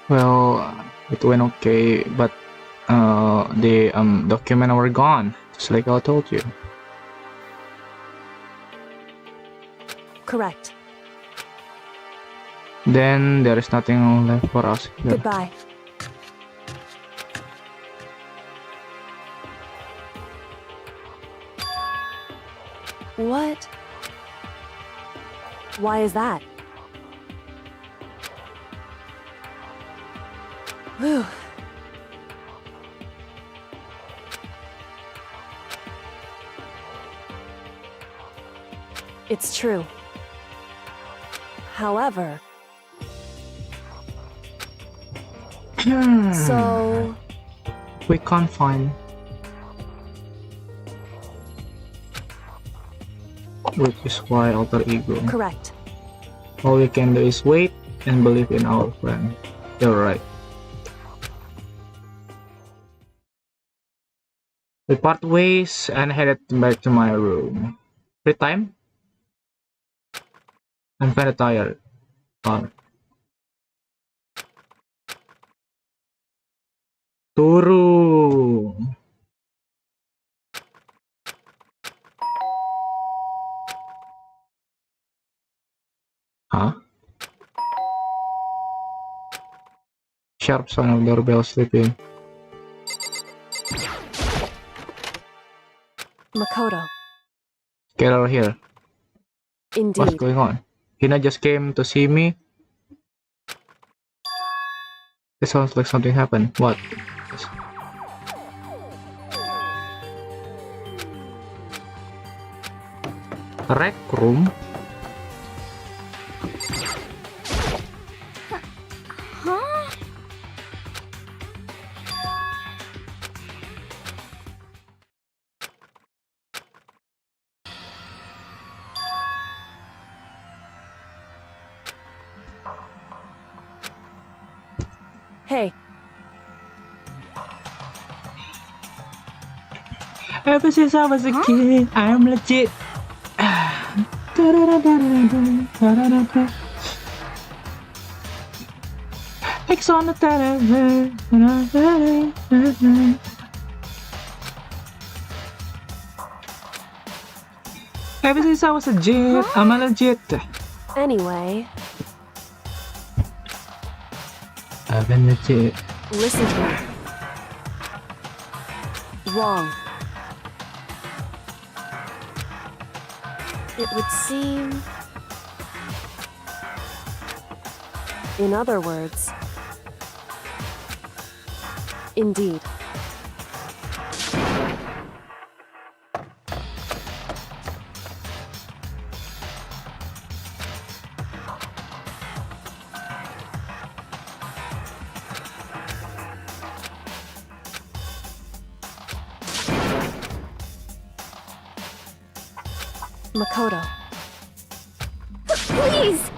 Well, it went okay, but the document were gone, just like I told you. Correct. Then there is nothing left for us here. Goodbye. What? Why is that? Whew. It's true. However, so We can't find. Which is why alter ego. correct. All we can do is wait and believe in our friend. You're right. We part ways and headed back to my room. Free time? I'm kinda tired. Turu. Huh? Sharp sound of doorbell sleeping. Makoto. Get out of here. What's Indeed. going on? Hina just came to see me. It sounds like something happened. What? Rec room? Huh? Hey, Ever since I was a kid, I'm legit. X on the television. Ever since I was a kid, I'm a legit. anyway, I've been legit. listen to me. Wrong. It would seem... In other words... Indeed. Makoto. Please!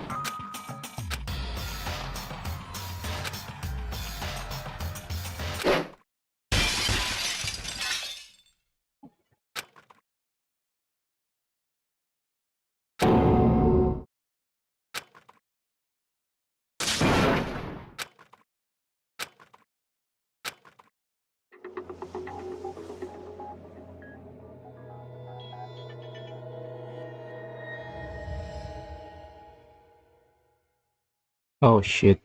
Oh shit.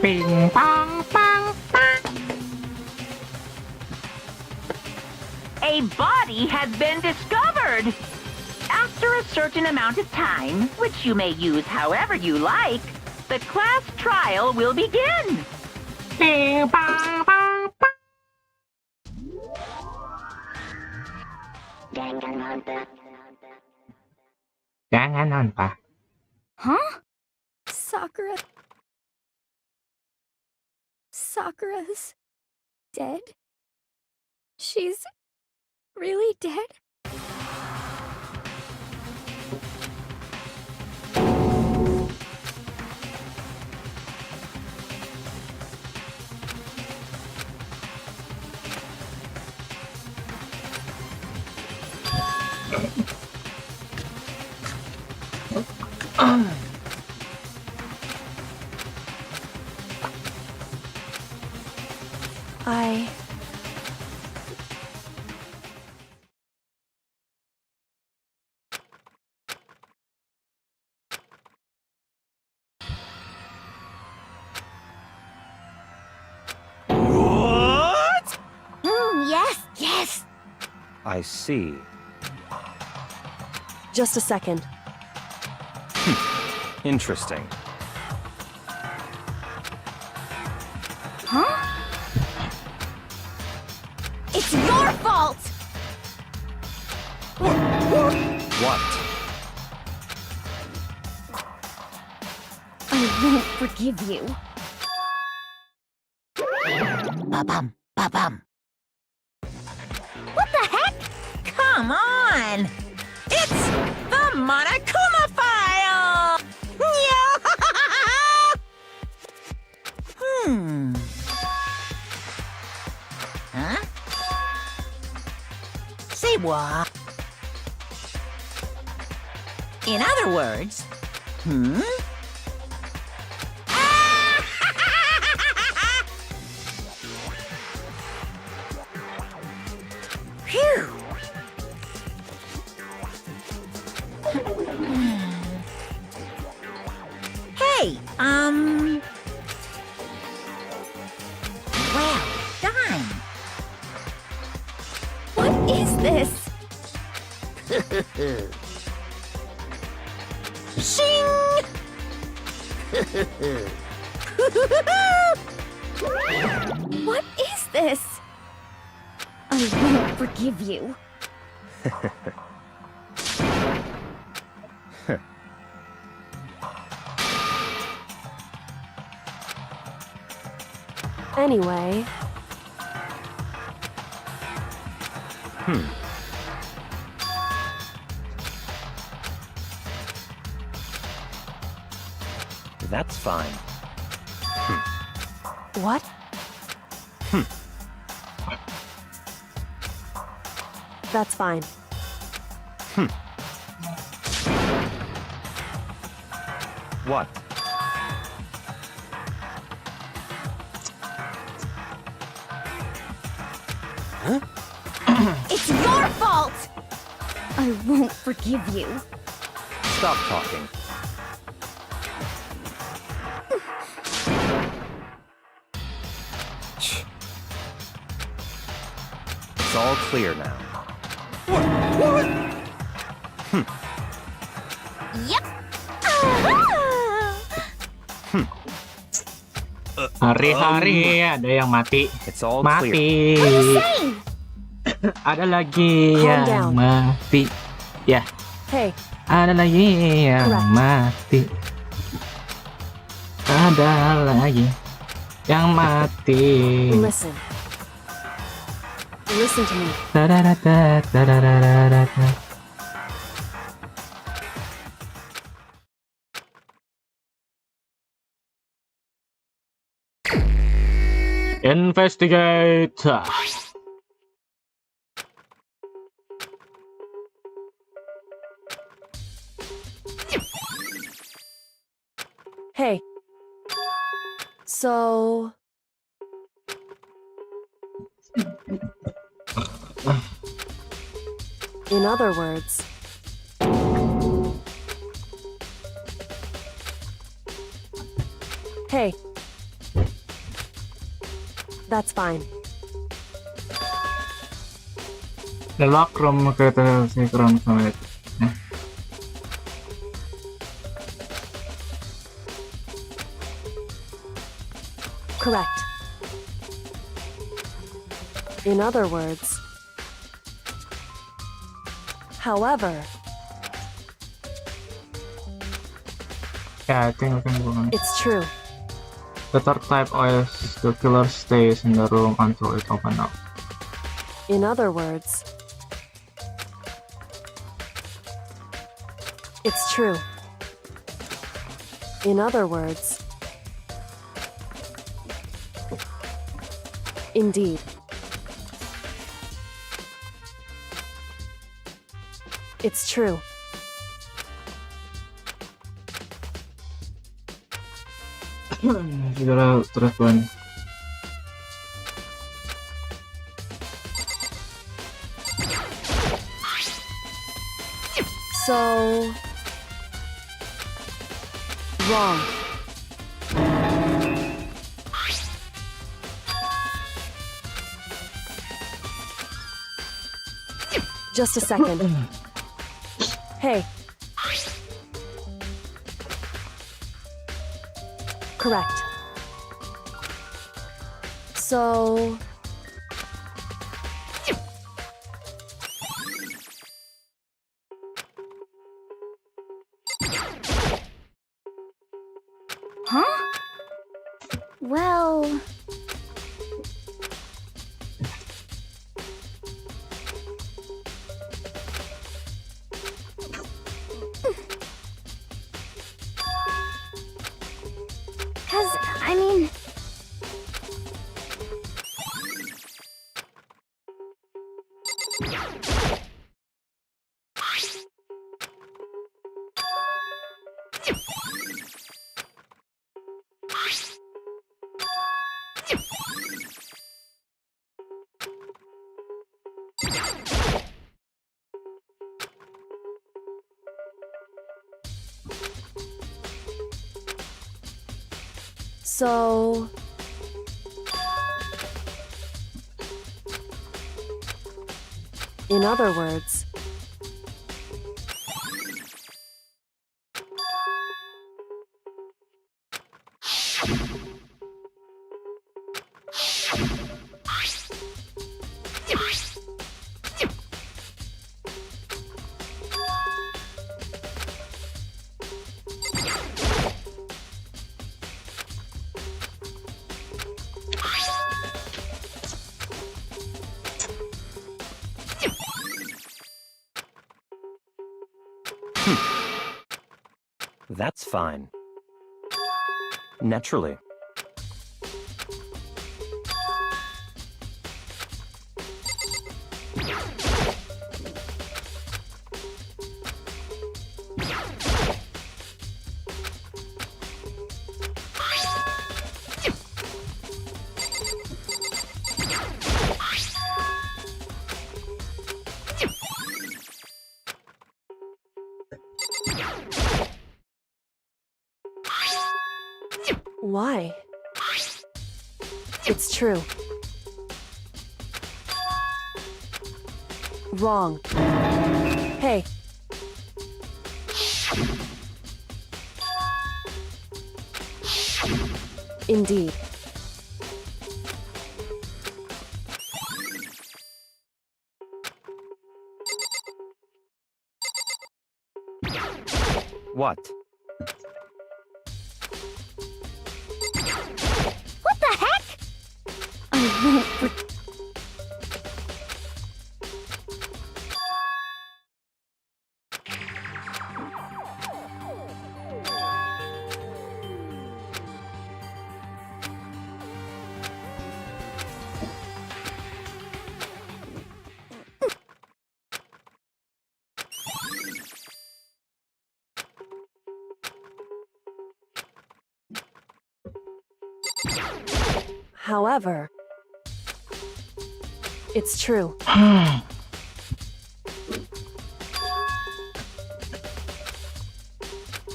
Ping pong pong pong. A body has been discovered. After a certain amount of time, which you may use however you like, the class trial will begin. Ping pong pong pong. Danganronpa. Huh? Sakura's dead? She's really dead? What? Yes! I see. Just a second. Interesting. Huh? It's your fault! What? I won't forgive you. Ba-bum, ba-bum. What the heck? Come on! It's the Monokuma file! Huh? Say what? In other words, Phew! Hey, well done. What is this? Shing! What is this? I won't forgive you. Anyway, That's fine. What? That's fine. What? It's your fault! I won't forgive you. Stop talking. It's all clear now. Yep. Aha! Hari-hari ada yang mati. It's all clear. Mati. Say! Ada lagi Calm yang down. mati. Ya, Hey, ada lagi yang Correct. mati. Ada lagi yang mati. listen. Listen to me. Tadadada, tadadadada. Investigate. Hey. So... In other words... Hey. That's fine. The lock room kereta sinkron sama itu. Correct. In other words... However, Yeah, I think we can go on. it's true. The third type is the killer stays in the room until it opens up. In other words... It's true. In other words... Indeed. It's true. Segera terus Bang. So... Wrong. Just a second. Hey. Correct. So... Huh? Well... I mean... So... In other words... That's fine. Naturally. Why? It's true. Wrong. Hey. Indeed. What? What the heck? I won't However, it's true.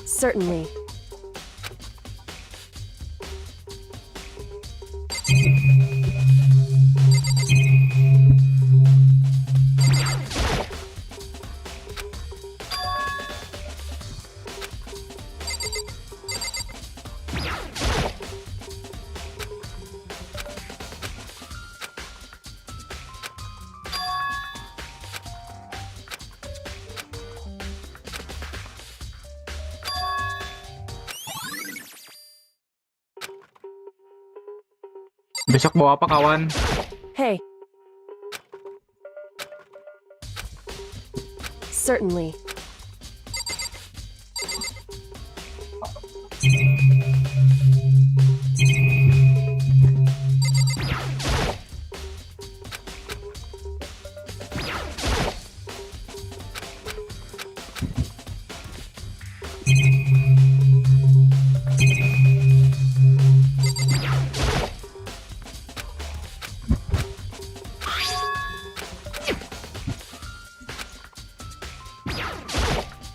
Certainly. Besok bawa apa kawan? Hey. Certainly.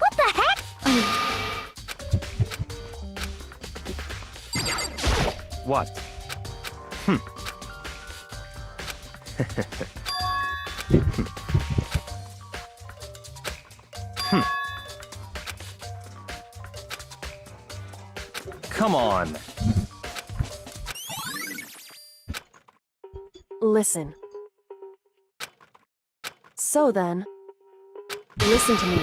What the heck? What? Come on. Listen. So then, listen to me.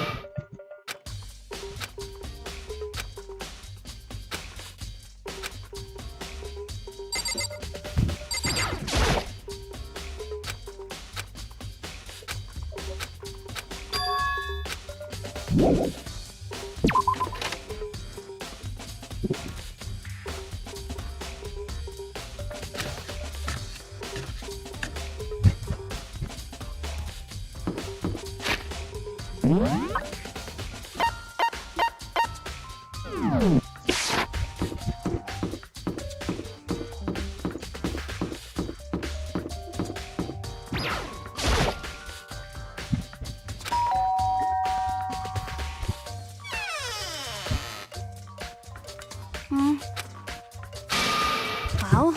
Well,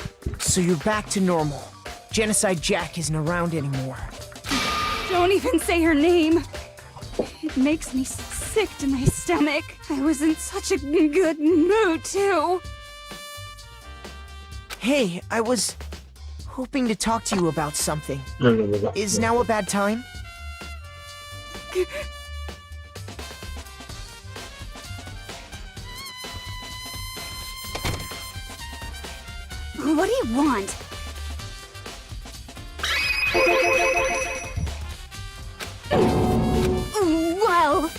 So you're back to normal. Genocide Jack isn't around anymore. Don't even say her name. It makes me sick to my stomach. I was in such a good mood, too. Hey, I was hoping to talk to you about something. Is now a bad time? What do you want? Well...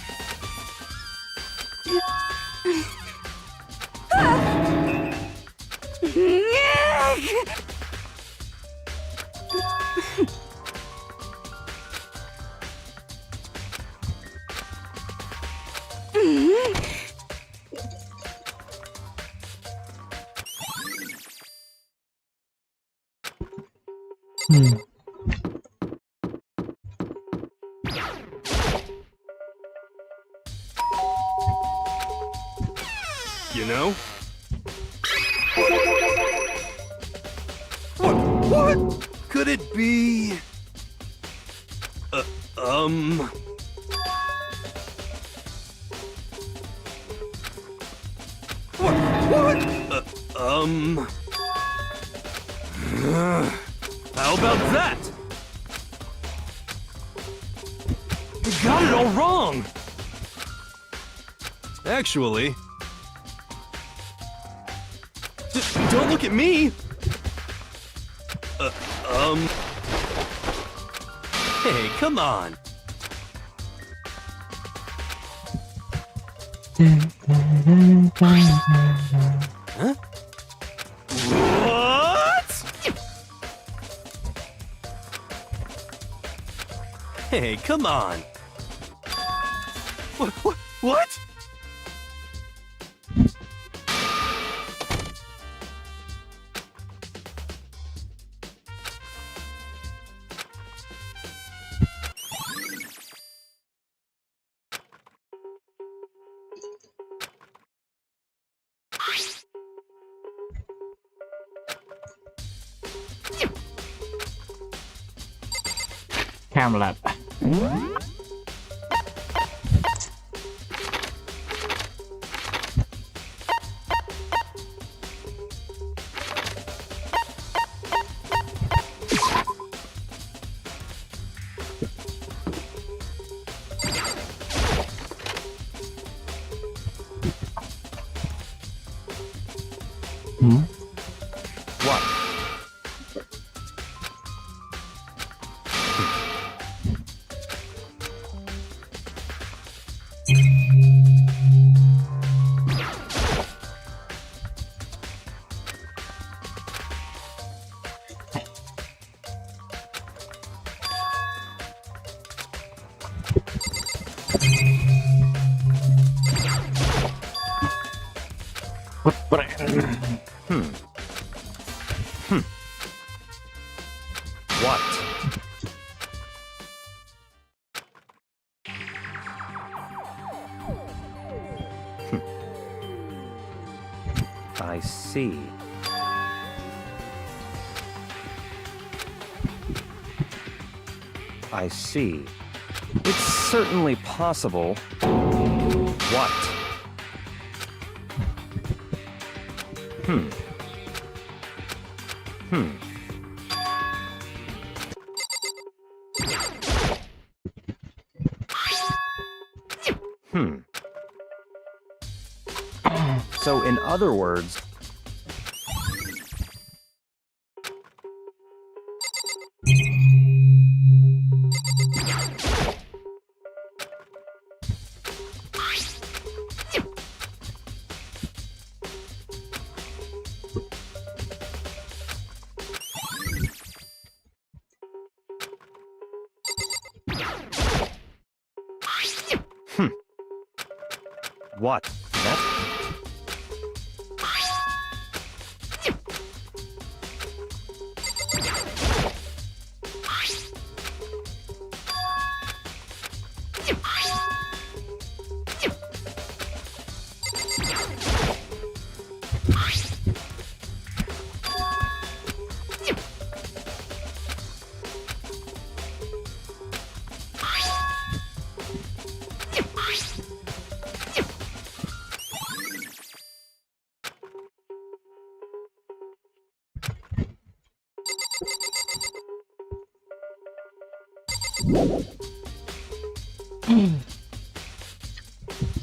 you know? What? Could it be... How about that? You got it all wrong! Actually... Don't look at me! Hey, come on! Huh? What? Hey, come on! What? Camlab. What? What? I see. I see. It's certainly possible. What? Hmm. So, in other words, what?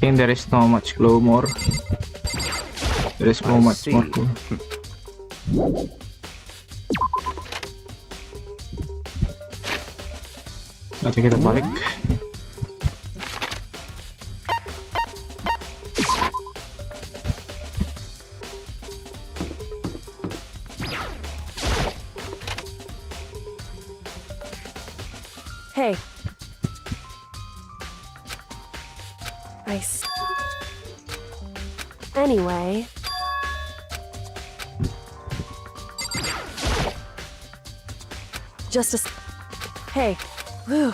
I think there is no much glow more. There is no much more glow. Nanti kita balik. Hey. Anyway. Just a Hey. Whew.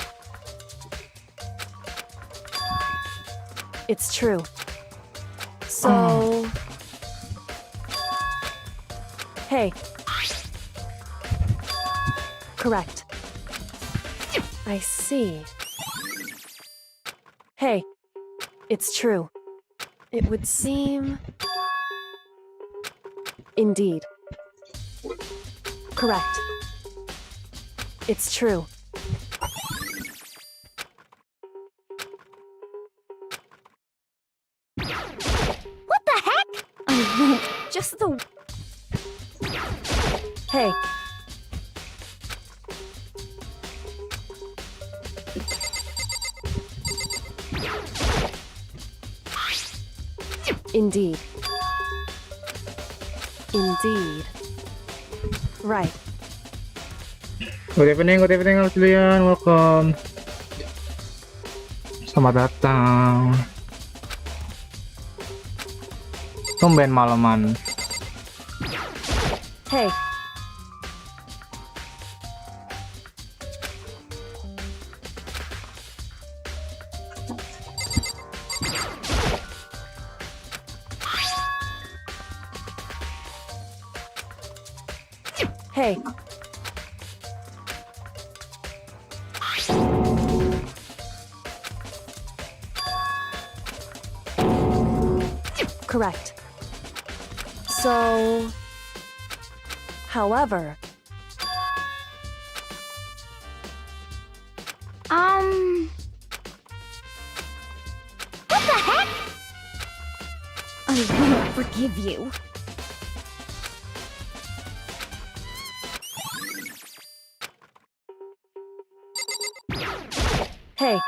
It's true. So... Hey. Correct. I see. Hey. It's true. It would seem... Indeed. Correct. It's true. What the heck? I won't. Just the... Hey. Indeed. Indeed. Right. Good evening Mas Julian, welcome. Selamat datang. Tumben malaman. Hey. Hey. Correct. So, however, What the heck? I won't forgive you. hey.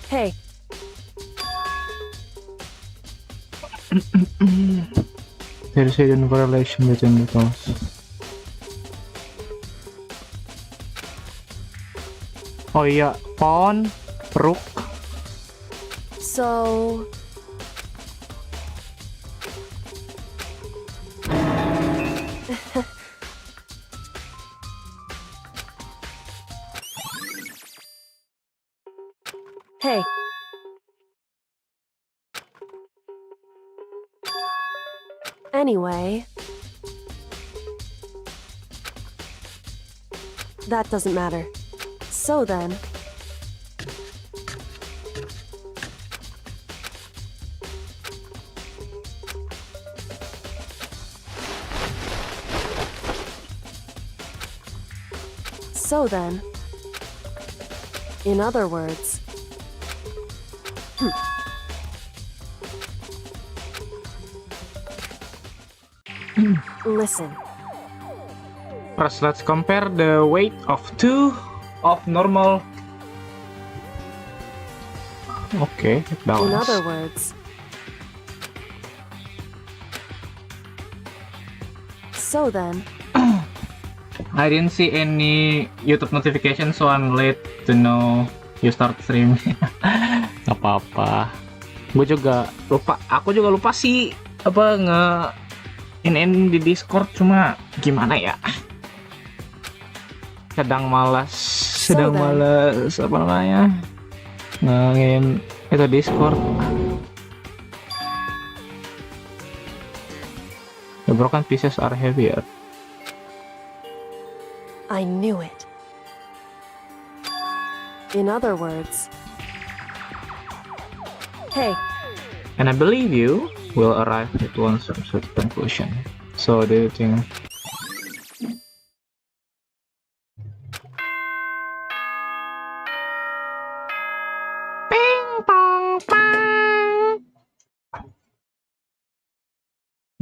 Hey. There is hidden correlation between the tools. Oh iya, pawn, rook. So, hey. Anyway, that doesn't matter. So then, in other words, listen. First, let's compare the weight of two of normal. Okay, balance. In other words, so then, I didn't see any YouTube notification, so I'm late to know you start stream. Gak apa-apa. Gue juga lupa. Aku juga lupa sih apa in di Discord, cuma gimana ya? Sedang malas apa namanya? Ngin itu Discord. The broken pieces are heavier. I knew it. In other words, hey. And I believe you will arrive at one certain conclusion. So do you think? Ping pong pang.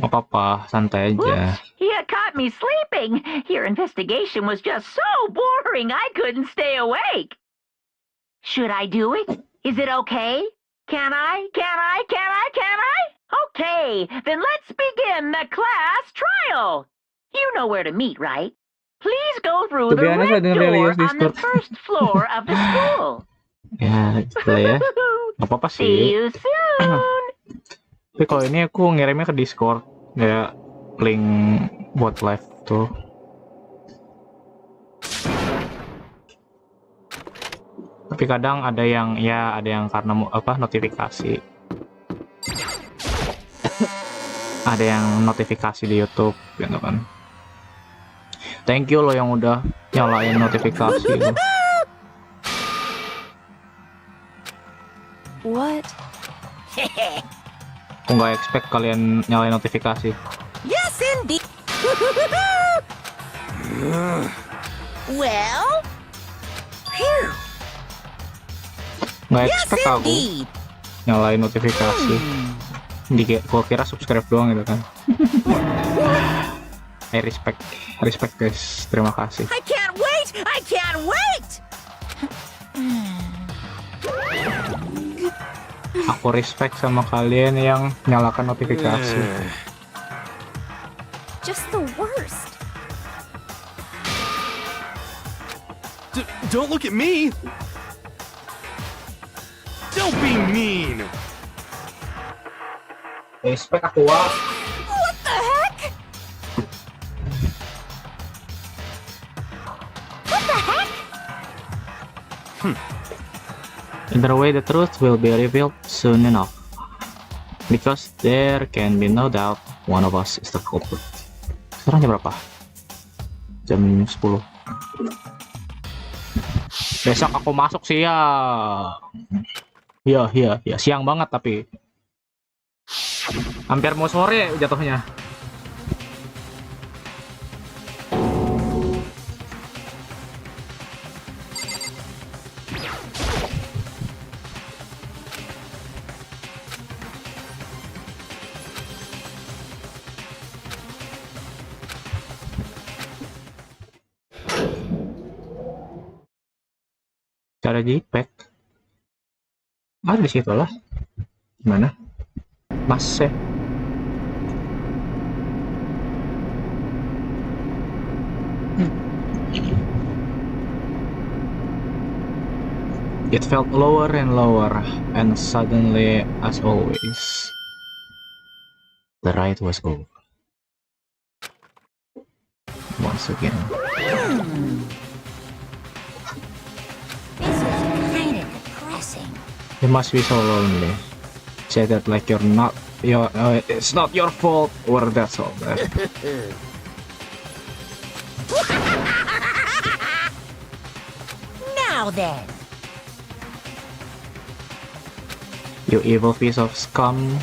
Gak apa-apa, santai aja. You caught me sleeping. Your investigation was just so boring I couldn't stay awake. Should I do it? Is it okay? Can I? Okay, then let's begin the class trial. You know where to meet, right? Please go through the red door on the first floor of the school. Ya, gitu ya. Gak apa-apa sih. See you soon. Tapi kalau ini aku ngirimnya ke Discord, ya link buat live tuh. Tapi kadang ada yang karena notifikasi. Ada yang notifikasi di YouTube gitu kan. Thank you lo yang udah nyalain notifikasi lo. What? Aku nggak expect kalian nyalain notifikasi. Yes, indeed. Well, phew. Nggak Yes, expect aku indeed. nyalain notifikasi. Gua kira subscribe doang gitu kan. Respect guys, terima kasih. I can't wait! I can't wait! Aku respect sama kalian yang nyalakan notifikasi. Just the worst. Don't look at me! Don't be mean! Respect aku wah. What the heck? What the heck? Either way, the truth will be revealed soon enough. Because there can be no doubt one of us is the culprit. Sekarang jam berapa? Jam 10. Besok aku masuk siang. Iya, siang banget tapi. Hampir mau sore jatuhnya. Cara JPEG ada di situ lah. Gimana? Masih. It felt lower and lower, and suddenly, as always, the ride was over. Once again. This is kind of depressing. You must be so lonely. Say that like it's not your fault, or that's all that. Now then. You evil piece of scum.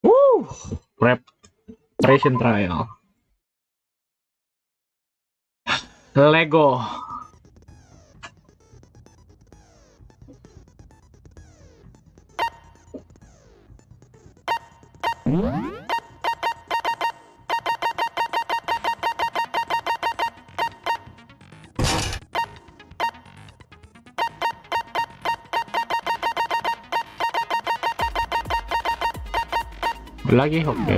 Woo! Preparation trial. Lego. Lagi oke.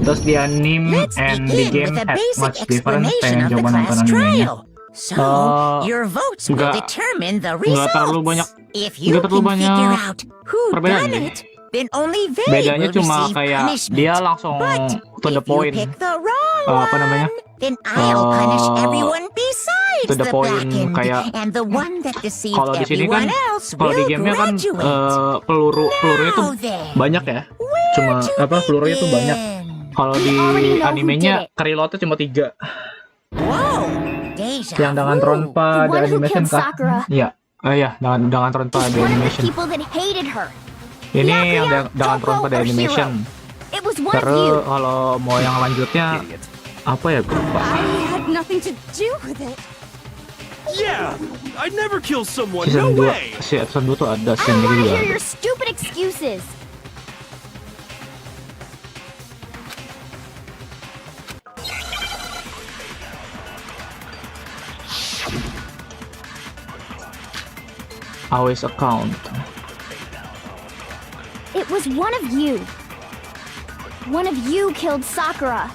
Does the anime and the game have much difference? Pengen coba nonton animenya. So, your votes will nggak- determine the nggak terlalu banyak- results. If you nggak terlalu can banyak figure out who perbedaan done deh. it, then only they Bedanya will cuma receive kayak punishment. dia langsung But to the if point. you pick the wrong Apa namanya? one, then I'll punish Uh, everyone besides to the the point blackened, kayak and the one that deceived Kalau di sini kan, everyone else kalau di will gamenya kan graduate. pelurunya tuh Now then, banyak ya. Cuma to pelurunya tuh banyak. begin? Kalau We di already know who animenya did it. reloadnya cuma 3. Oh, Whoa, deja Yang Danganronpa The di one who animation killed kan? Sakura. Iya. Iya, Danganronpa di One of the animation. people that hated her. Ini Yakuya, yang Danganronpa di Toko, or animation. It was one of you. Terus kalau mau yang lanjutnya apa ya, gue lupa. I had nothing to do with it. Yeah! I'd never kill someone, Season no 2, way! season 2 tuh ada, I season 3 don't want to juga hear ada. your stupid excuses. Always account. It was one of you. One of you killed Sakura.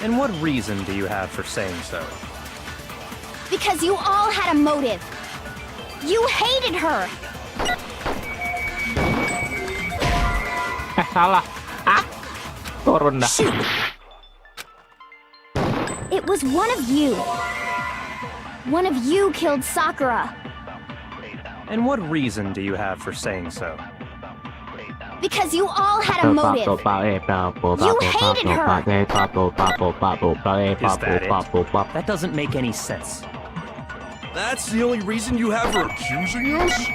And what reason do you have for saying so? Because you all had a motive. You hated her! Salah. Turun dah. It was one of you. One of you killed Sakura. And what reason do you have for saying so? Because you all had a motive. You hated her. Is that it? That doesn't make any sense. That's the only reason you have her accusing us?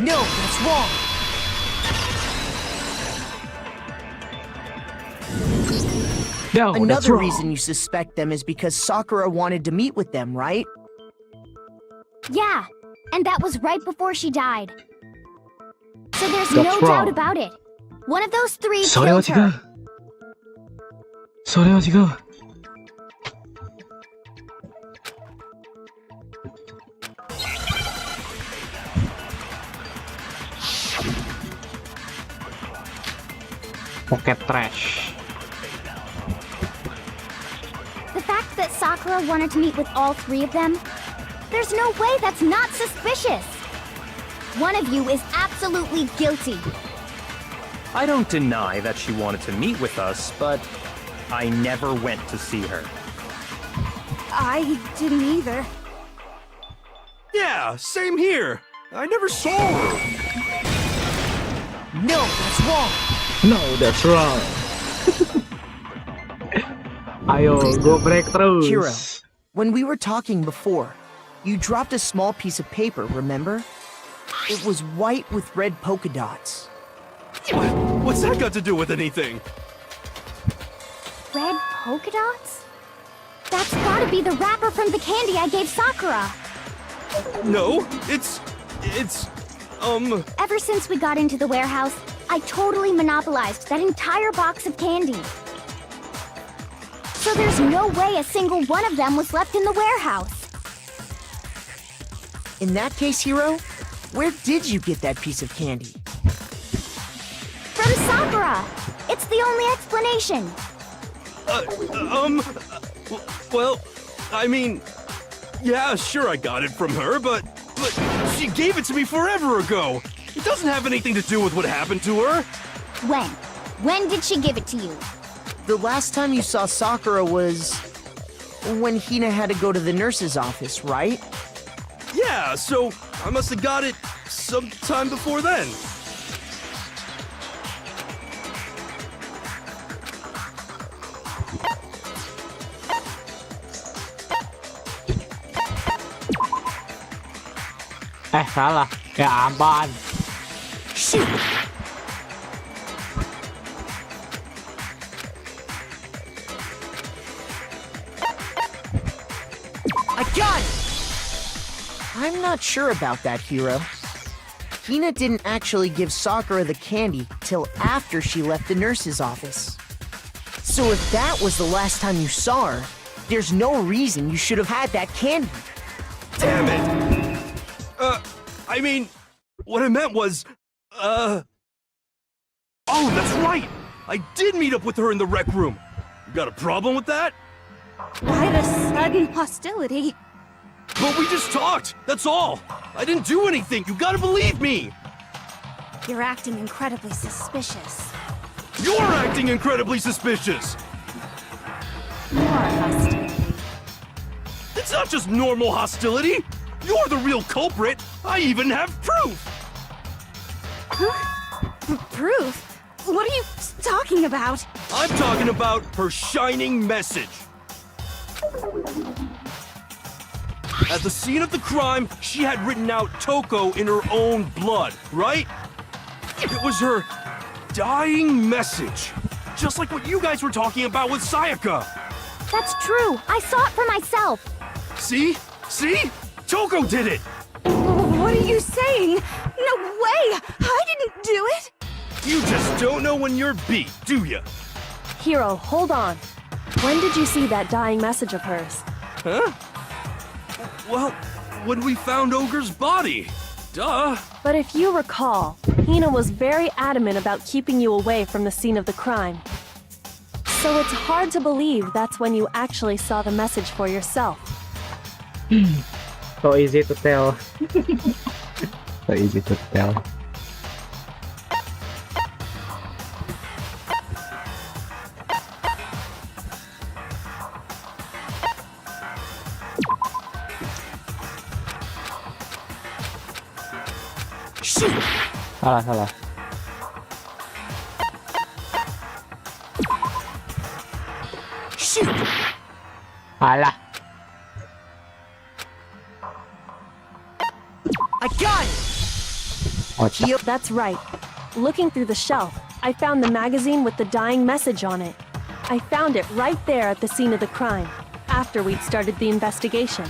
No, that's wrong. No, that's Another wrong. reason you suspect them is because Sakura wanted to meet with them, right? Yeah, and that was right before she died. So there's That's no wrong. doubt about it. One of those three Sorry, killed her. Pocket trash. The fact that Sakura wanted to meet with all three of them, there's no way that's not suspicious. One of you is absolutely guilty. I don't deny that she wanted to meet with us, but I never went to see her. I didn't either. Yeah, same here. I never saw her. No, that's wrong. No, that's wrong. Ayo, go break terus. Hiro, when we were talking before, you dropped a small piece of paper, remember? It was white with red polka dots. What's that got to do with anything? Red polka dots? That's gotta be the wrapper from the candy I gave Sakura. No, it's, Ever since we got into the warehouse, I totally monopolized that entire box of candy. So there's no way a single one of them was left in the warehouse. In that case, Hiro, where did you get that piece of candy? From Sakura! It's the only explanation. well, I mean, yeah, sure I got it from her, but she gave it to me forever ago. It doesn't have anything to do with what happened to her. When? When did she give it to you? The last time you saw Sakura was when Hina had to go to the nurse's office, right? Yeah, so I must have got it sometime before then. Salah. Ya ampun. Shoot! I got it! I'm not sure about that, Hiro. Hina didn't actually give Sakura the candy till after she left the nurse's office. So if that was the last time you saw her, there's no reason you should have had that candy. Damn it! I mean, what I meant was, oh, that's right! I did meet up with her in the rec room. You got a problem with that? Why the sudden hostility? But we just talked, that's all. I didn't do anything, you gotta believe me! You're acting incredibly suspicious. You're acting incredibly suspicious! More hostility. It's not just normal hostility! You're the real culprit! I even have proof! Huh? Proof? What are you talking about? I'm talking about her shining message. At the scene of the crime, she had written out Toko in her own blood, right? It was her dying message. Just like what you guys were talking about with Sayaka. That's true. I saw it for myself. See? See? Toko did it! What are you saying? No way! I didn't do it! You just don't know when you're beat, do ya? Hiro, hold on. When did you see that dying message of hers? Huh? Well, when we found Ogre's body. Duh. But if you recall, Hina was very adamant about keeping you away from the scene of the crime. So it's hard to believe that's when you actually saw the message for yourself. So easy to tell. So easy to tell. Salah. Alah. I got it! Otak. That's right. Looking through the shelf, I found the magazine with the dying message on it. I found it right there at the scene of the crime, after we'd started the investigation.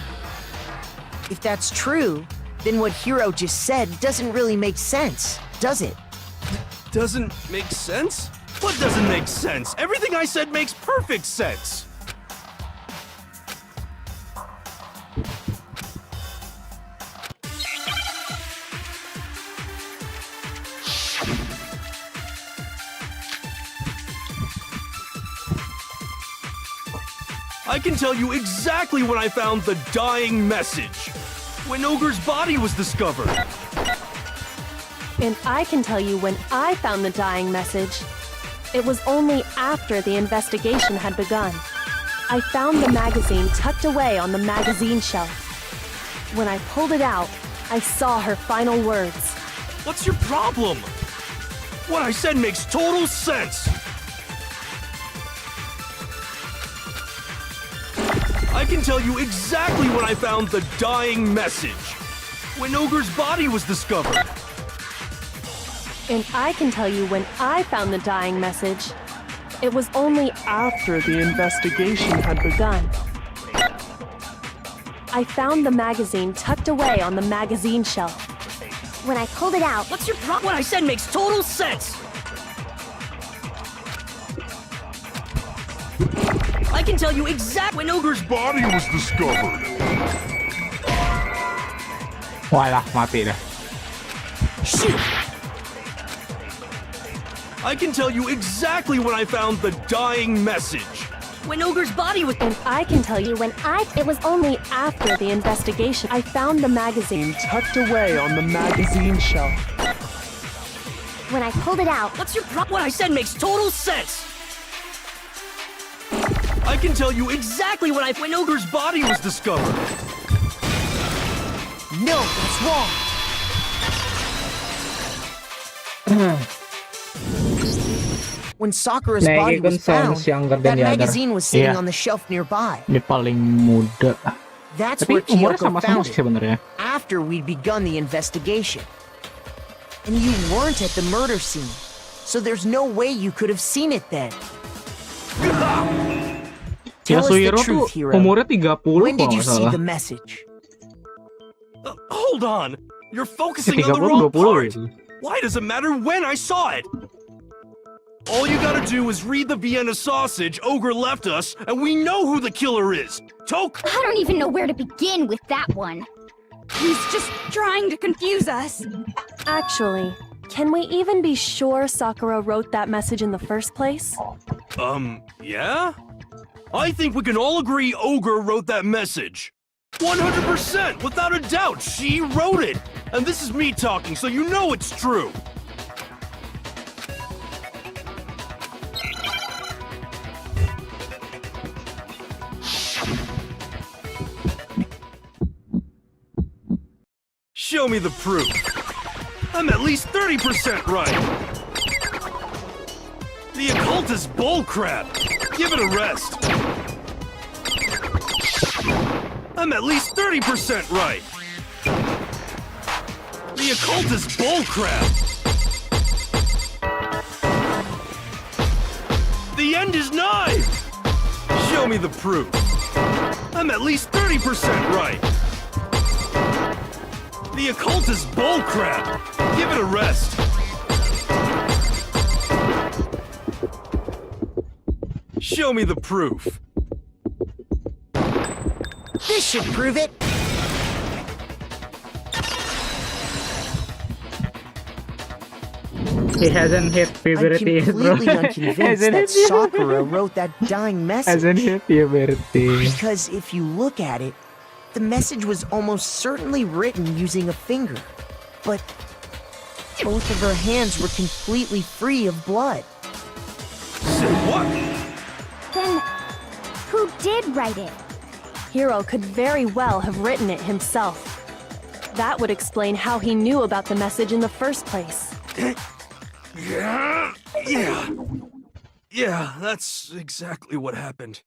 If that's true, then what Hiro just said doesn't really make sense, does it? Doesn't make sense? What doesn't make sense? Everything I said makes perfect sense. I can tell you exactly when I found the dying message. When Ogre's body was discovered. And I can tell you when I found the dying message. It was only after the investigation had begun. I found the magazine tucked away on the magazine shelf. When I pulled it out, I saw her final words. What's your problem? What I said makes total sense. I can tell you exactly when I found the dying message. When Ogre's body was discovered. And I can tell you when I found the dying message. It was only after the investigation had begun. I found the magazine tucked away on the magazine shelf. When I pulled it out, What's your problem? What I said makes total sense. I can tell you exactly when Ogre's Body was discovered. Walah, mati dah. shoot. I can tell you exactly when I found the dying message. When Ogre's body was. And I can tell you when it was only after the investigation. I found the magazine Tucked away on the magazine shelf. when I pulled it out, What's your problem? What I said makes total sense. I can tell you exactly when Ogre's body was discovered. No, that's wrong. When Sakura's body was found, younger that than the other. magazine was sitting Iya. on the shelf nearby. Dia paling muda. That's Tapi where umurnya Kyoko sama-sama found sih it, sebenarnya. after we'd begun the investigation. And you weren't at the murder scene, so there's no way you could have seen it then. Tell us the Yasuhiro tuh truth, Hiro. umurnya 30 When did kalau you nggak see salah. the message? Hold on. You're focusing on the 30, wrong 20 part. gitu. Why does it matter when I saw it? All you gotta do is read the Vienna sausage Ogre left us, and we know who the killer is. Toke! I don't even know where to begin with that one. He's just trying to confuse us. Actually, can we even be sure Sakura wrote that message in the first place? Yeah? I think we can all agree Ogre wrote that message. 100%, without a doubt, she wrote it. And this is me talking, so you know it's true. Show me the proof. I'm at least 30% right. The occult is bullcrap. Give it a rest. I'm at least 30% right. The occult is bullcrap. The end is nigh. Show me the proof. I'm at least 30% right. The occult is bullcrap. Give it a rest. Show me the proof. This should prove it. He hasn't hit I'm puberty yet, bro. completely unconvinced that Sakura wrote that dying message. Hasn't hit puberty. Because if you look at it, the message was almost certainly written using a finger, but both of her hands were completely free of blood. Say what? Then, who did write it? Hiro could very well have written it himself. That would explain how he knew about the message in the first place. Yeah, that's exactly what happened.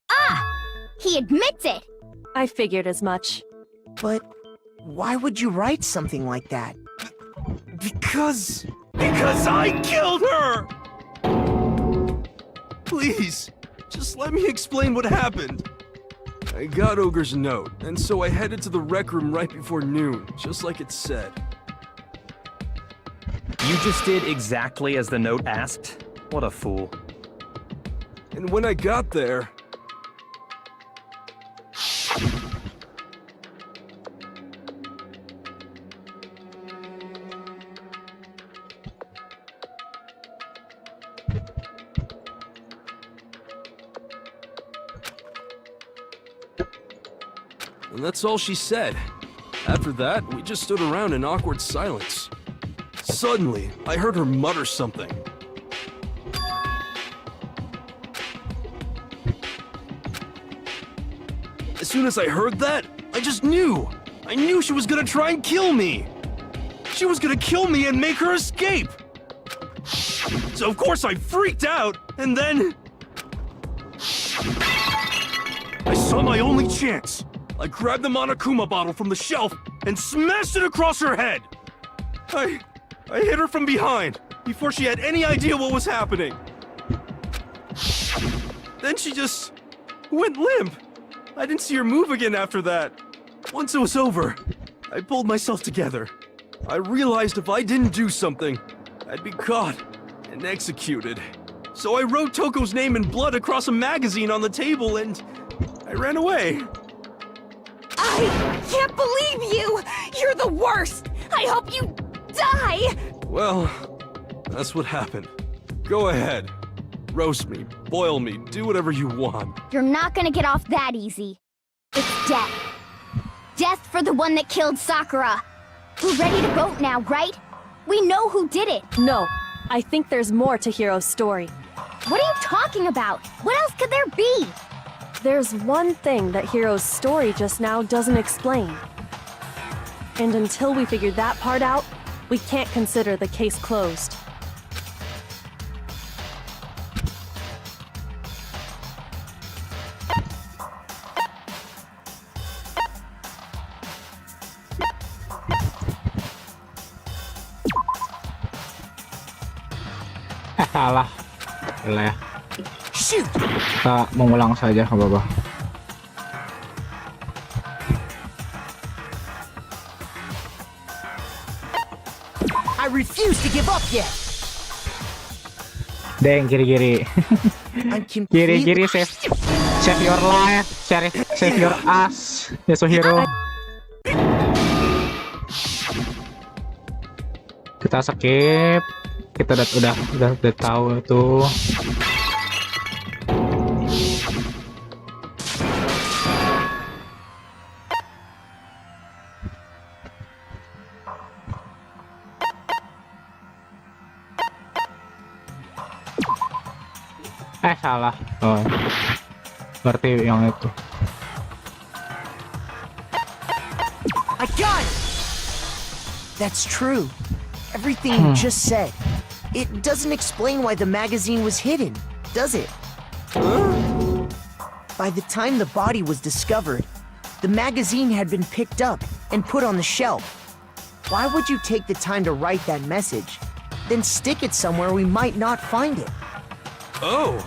He admits it! I figured as much. But why would you write something like that? Because I killed her! Please, just let me explain what happened. I got Ogre's note, and so I headed to the rec room right before noon, just like it said. You just did exactly as the note asked? What a fool. And when I got there... And that's all she said. After that, we just stood around in awkward silence. Suddenly, I heard her mutter something. As soon as I heard that, I just knew! I knew she was gonna try and kill me! She was gonna kill me and make her escape! So of course I freaked out, and then... I saw my only chance! I grabbed the Monokuma bottle from the shelf and smashed it across her head! I hit her from behind, before she had any idea what was happening. Then she just went limp. I didn't see her move again after that. Once it was over, I pulled myself together. I realized if I didn't do something, I'd be caught and executed. So I wrote Toko's name in blood across a magazine on the table and I ran away. I can't believe you! You're the worst! I hope you die! Well, that's what happened. Go ahead. Roast me, boil me, do whatever you want. You're not gonna get off that easy. It's death. Death for the one that killed Sakura. We're ready to vote now, right? We know who did it. No, I think there's more to Hiro's story. What are you talking about? What else could there be? There's one thing that Hiro's story just now doesn't explain. And until we figure that part out, we can't consider the case closed. Salah. Boleh ya. Shoot! Kita mengulang saja ke bawah. I refuse to give up yet! Deng, kiri-kiri. I'm completely... Kiri-kiri, save your life, save your ass, Yasuhiro. Kita skip. Kita udah tahu tuh. Salah. Oh. Berarti yang itu. I got it! That's true. Everything you just said. It doesn't explain why the magazine was hidden, does it? By the time the body was discovered, the magazine had been picked up and put on the shelf. Why would you take the time to write that message, then stick it somewhere we might not find it? Oh,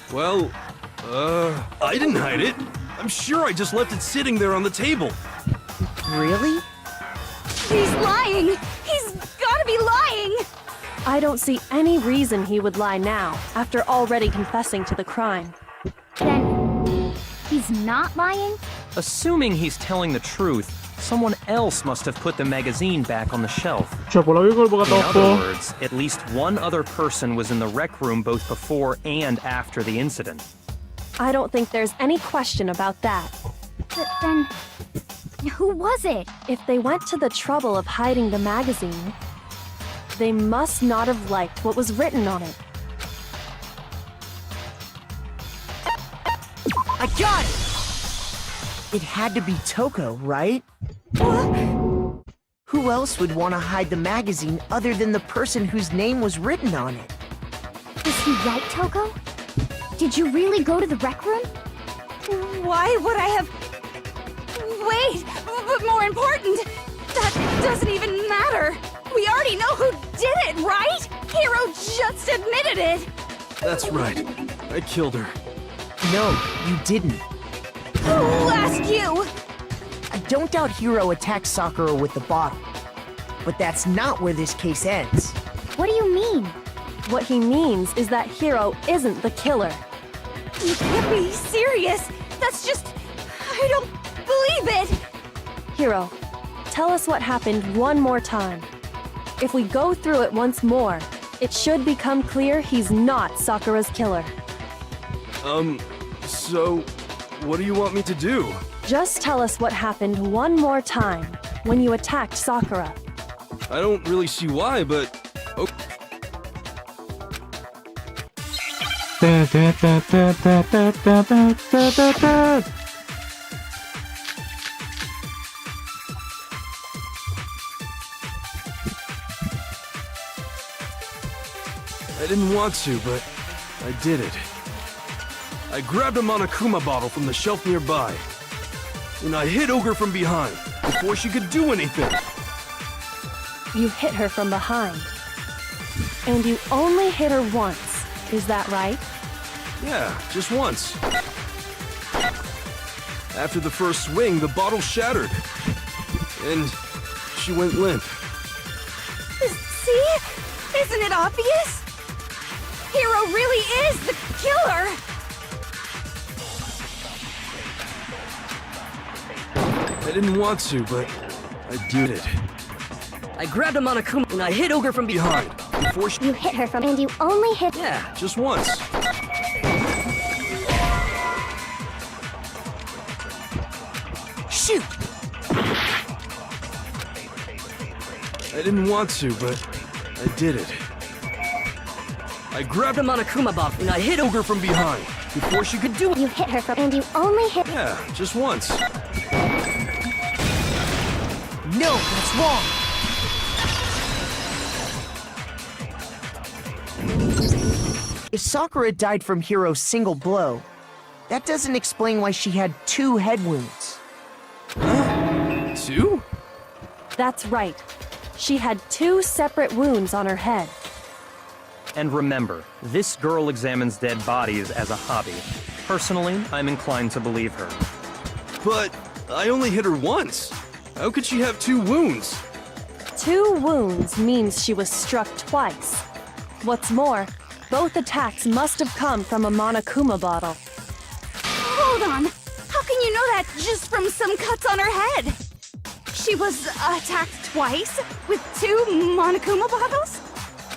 well, I didn't hide it. I'm sure I just left it sitting there on the table. Really? He's lying! He's gotta be lying! I don't see any reason he would lie now, after already confessing to the crime. Then, he's not lying? Assuming he's telling the truth, someone else must have put the magazine back on the shelf. Siapa lagi kalau bukan In toko? other words, at least one other person was in the rec room both before and after the incident. I don't think there's any question about that. But then, Who was it? If they went to the trouble of hiding the magazine, they must not have liked what was written on it. I got it! It had to be Toko, right? Who else would want to hide the magazine other than the person whose name was written on it? Is he right, Toko? Did you really go to the rec room? Why would I have... Wait, but more important, that doesn't even matter. We already know who did it, right? Hiro just admitted it. That's right. I killed her. No, you didn't. Who asked you? I don't doubt Hiro attacked Sakura with the bottle. But that's not where this case ends. What do you mean? What he means is that Hiro isn't the killer. You can't be serious. That's just... I don't believe it. Hiro, tell us what happened one more time. If we go through it once more, it should become clear he's not Sakura's killer. So, what do you want me to do? Just tell us what happened one more time when you attacked Sakura. I don't really see why, but... Oh, I didn't want to, but I did it. I grabbed a Monokuma bottle from the shelf nearby, and I hit Ogre from behind before she could do anything. You hit her from behind. And you only hit her once, is that right? Yeah, just once. After the first swing, the bottle shattered, and she went limp. See? Isn't it obvious? Hiro really is the killer. I didn't want to, but I did it. I grabbed a Monokuma and I hit Ogre from behind. Before she... You hit her from... And you only hit... Yeah, just once. Shoot! I didn't want to, but I did it. I grabbed A Monokuma bottle and I hit Ogre from behind. before she could do it. You hit her from... And you only hit... Yeah, just once. No, that's wrong! If Sakura died from Hiro's single blow, that doesn't explain why she had 2 head wounds. Two? That's right. She had 2 separate wounds on her head. And remember, this girl examines dead bodies as a hobby. Personally, I'm inclined to believe her. But I only hit her once. How could she have 2 wounds? 2 wounds means she was struck twice. What's more, both attacks must have come from a Monokuma bottle. Hold on. How can you know that just from some cuts on her head? She was attacked twice with 2 Monokuma bottles?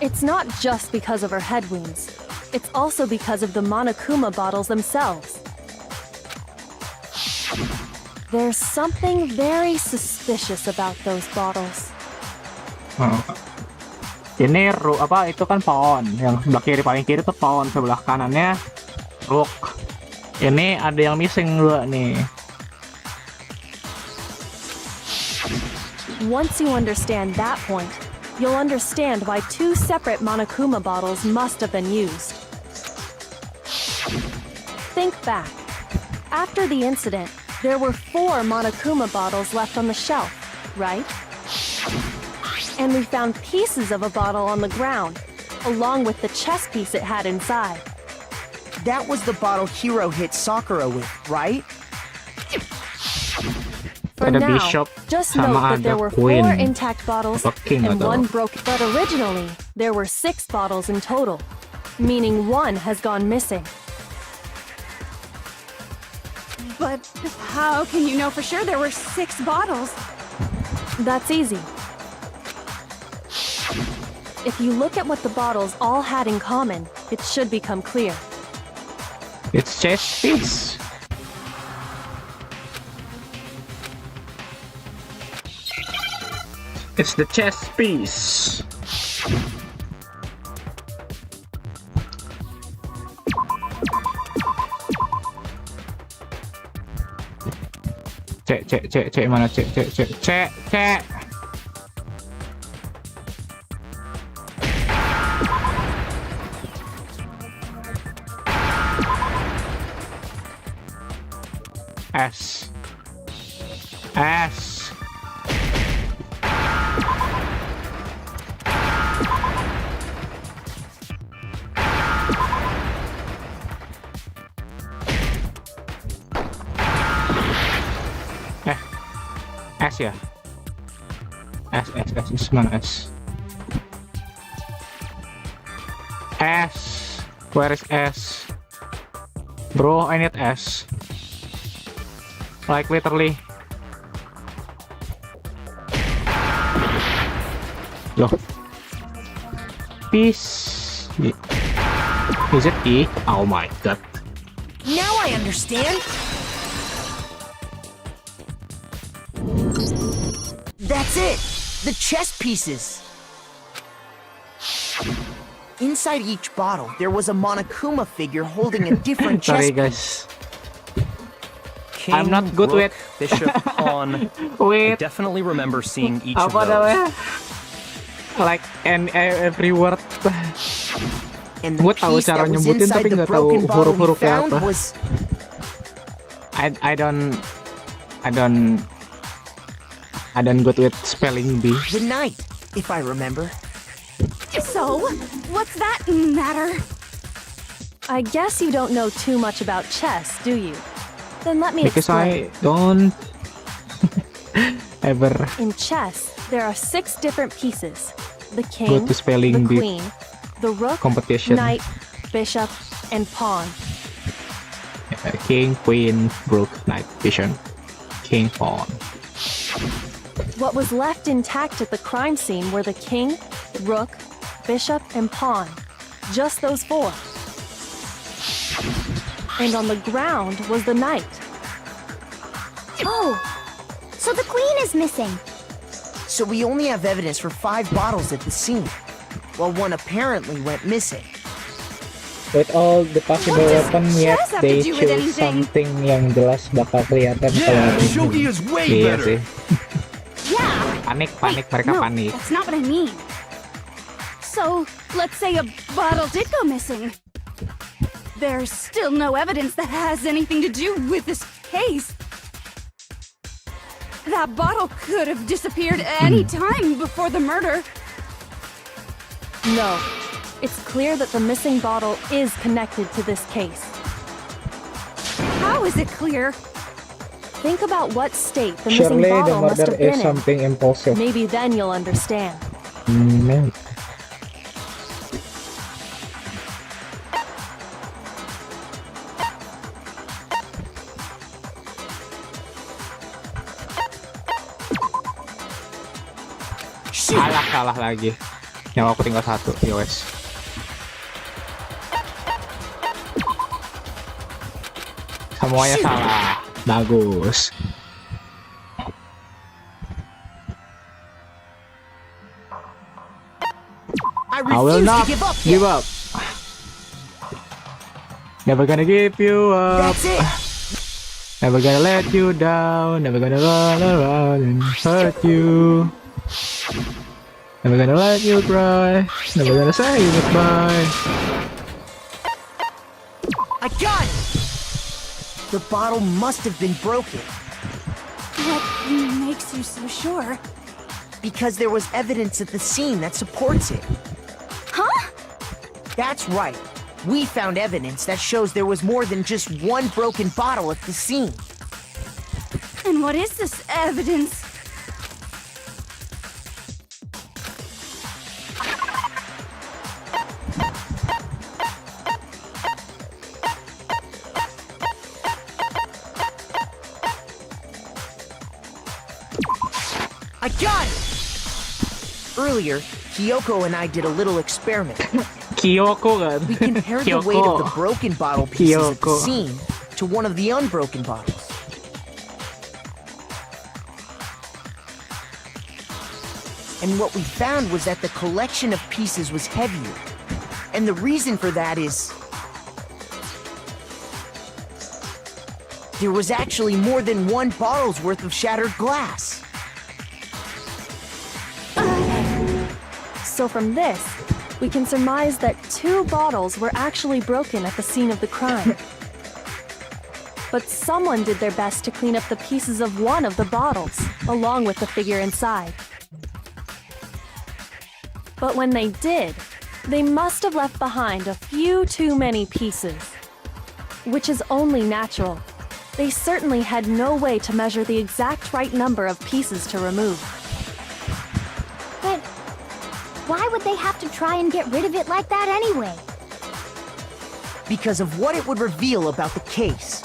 It's not just because of her head wounds. It's also because of the Monokuma bottles themselves. There's something very suspicious about those bottles. Ini itu kan pohon yang sebelah kiri, paling kiri tuh pohon, sebelah kanannya rook. Ini ada yang missing dua nih. Once you understand that point, you'll understand why 2 separate Monokuma bottles must have been used. Think back. After the incident, there were 4 Monokuma bottles left on the shelf, right? And we found pieces of a bottle on the ground, along with the chess piece it had inside. That was the bottle Hiro hit Sakura with, right? For Ada now, bishop just sama note that ada there were 4 queen. intact bottles Apa king and atau- 1 broken. But originally, there were 6 bottles in total, meaning 1 has gone missing. But how can you know for sure there were 6 bottles? That's easy. If you look at what the bottles all had in common, it should become clear. It's chess piece. It's the chess piece. Cek mana cek. S. S ya? S mana S? Where is S? Bro, I need S. Like literally. Loh. Pisz. Is it E? Oh my god. Now I understand. That's it! The chess pieces! Inside each bottle, there was a Monokuma figure holding a different chess Sorry guys. King, I'm not good rook, with bishop, pawn. I Wait, definitely remember seeing each of apa those. namanya? Like every word. And the Gue tahu piece cara that was nyebutin inside tapi the nggak tahu broken bottle we huruf-hurufnya found apa. was... I don't good with spelling bee. the knight, if I remember. So, what's that matter? I guess you don't know too much about chess, do you? Then let me Because explain. I don't ever In chess, there are 6 different pieces. The go king, to spelling the bee queen, the rook, competition. knight, bishop, and pawn. King, queen, rook, knight, bishop, king, pawn. What was left intact at the crime scene were the king, rook, bishop, and pawn. Just those 4. And on the ground was the knight. Oh, so the queen is missing. So we only have evidence for 5 bottles at the scene, while one apparently went missing. With all the possible What does weapon yet chess have they to do with choose anything? something yang jelas bakal kelihatan kalau Yeah, ini. Shogi is way Iya better. sih. Yeah. Panik, Wait, mereka no, panik. that's not what I mean. So, let's say a bottle did go missing. There's still no evidence that has anything to do with this case. That bottle could have disappeared any time before the murder. No. It's clear that the missing bottle is connected to this case. How is it clear? Think about what state the missing Surely the bottle must murder have been is in. something impulsive. Maybe then you'll understand. Maybe. Salah lagi. Nyawa aku tinggal 1, ya wes. Semuanya salah. Bagus. I I will refuse not to give up give yet. up. Never gonna give you up. That's it. Never gonna let you down. Never gonna run around and hurt you. Never gonna let you cry. Never gonna say goodbye. I got it! The bottle must have been broken, What makes you so sure? because there was evidence at the scene that supports it. Huh? That's right. We found evidence that shows there was more than just one broken bottle at the scene. And what is this evidence? I got it! Earlier, Kyoko and I did a little experiment. Kyoko kan? We compared the weight of the Kyoko. broken bottle pieces at the Kyoko. scene to one of the unbroken bottles. And what we found was that the collection of pieces was heavier. And the reason for that is... there was actually more than one bottle's worth of shattered glass. So from this, we can surmise that 2 bottles were actually broken at the scene of the crime. But someone did their best to clean up the pieces of one of the bottles, along with the figure inside. But when they did, they must have left behind a few too many pieces. Which is only natural. They certainly had no way to measure the exact right number of pieces to remove. But why would they have to try and get rid of it like that anyway? Because of what it would reveal about the case.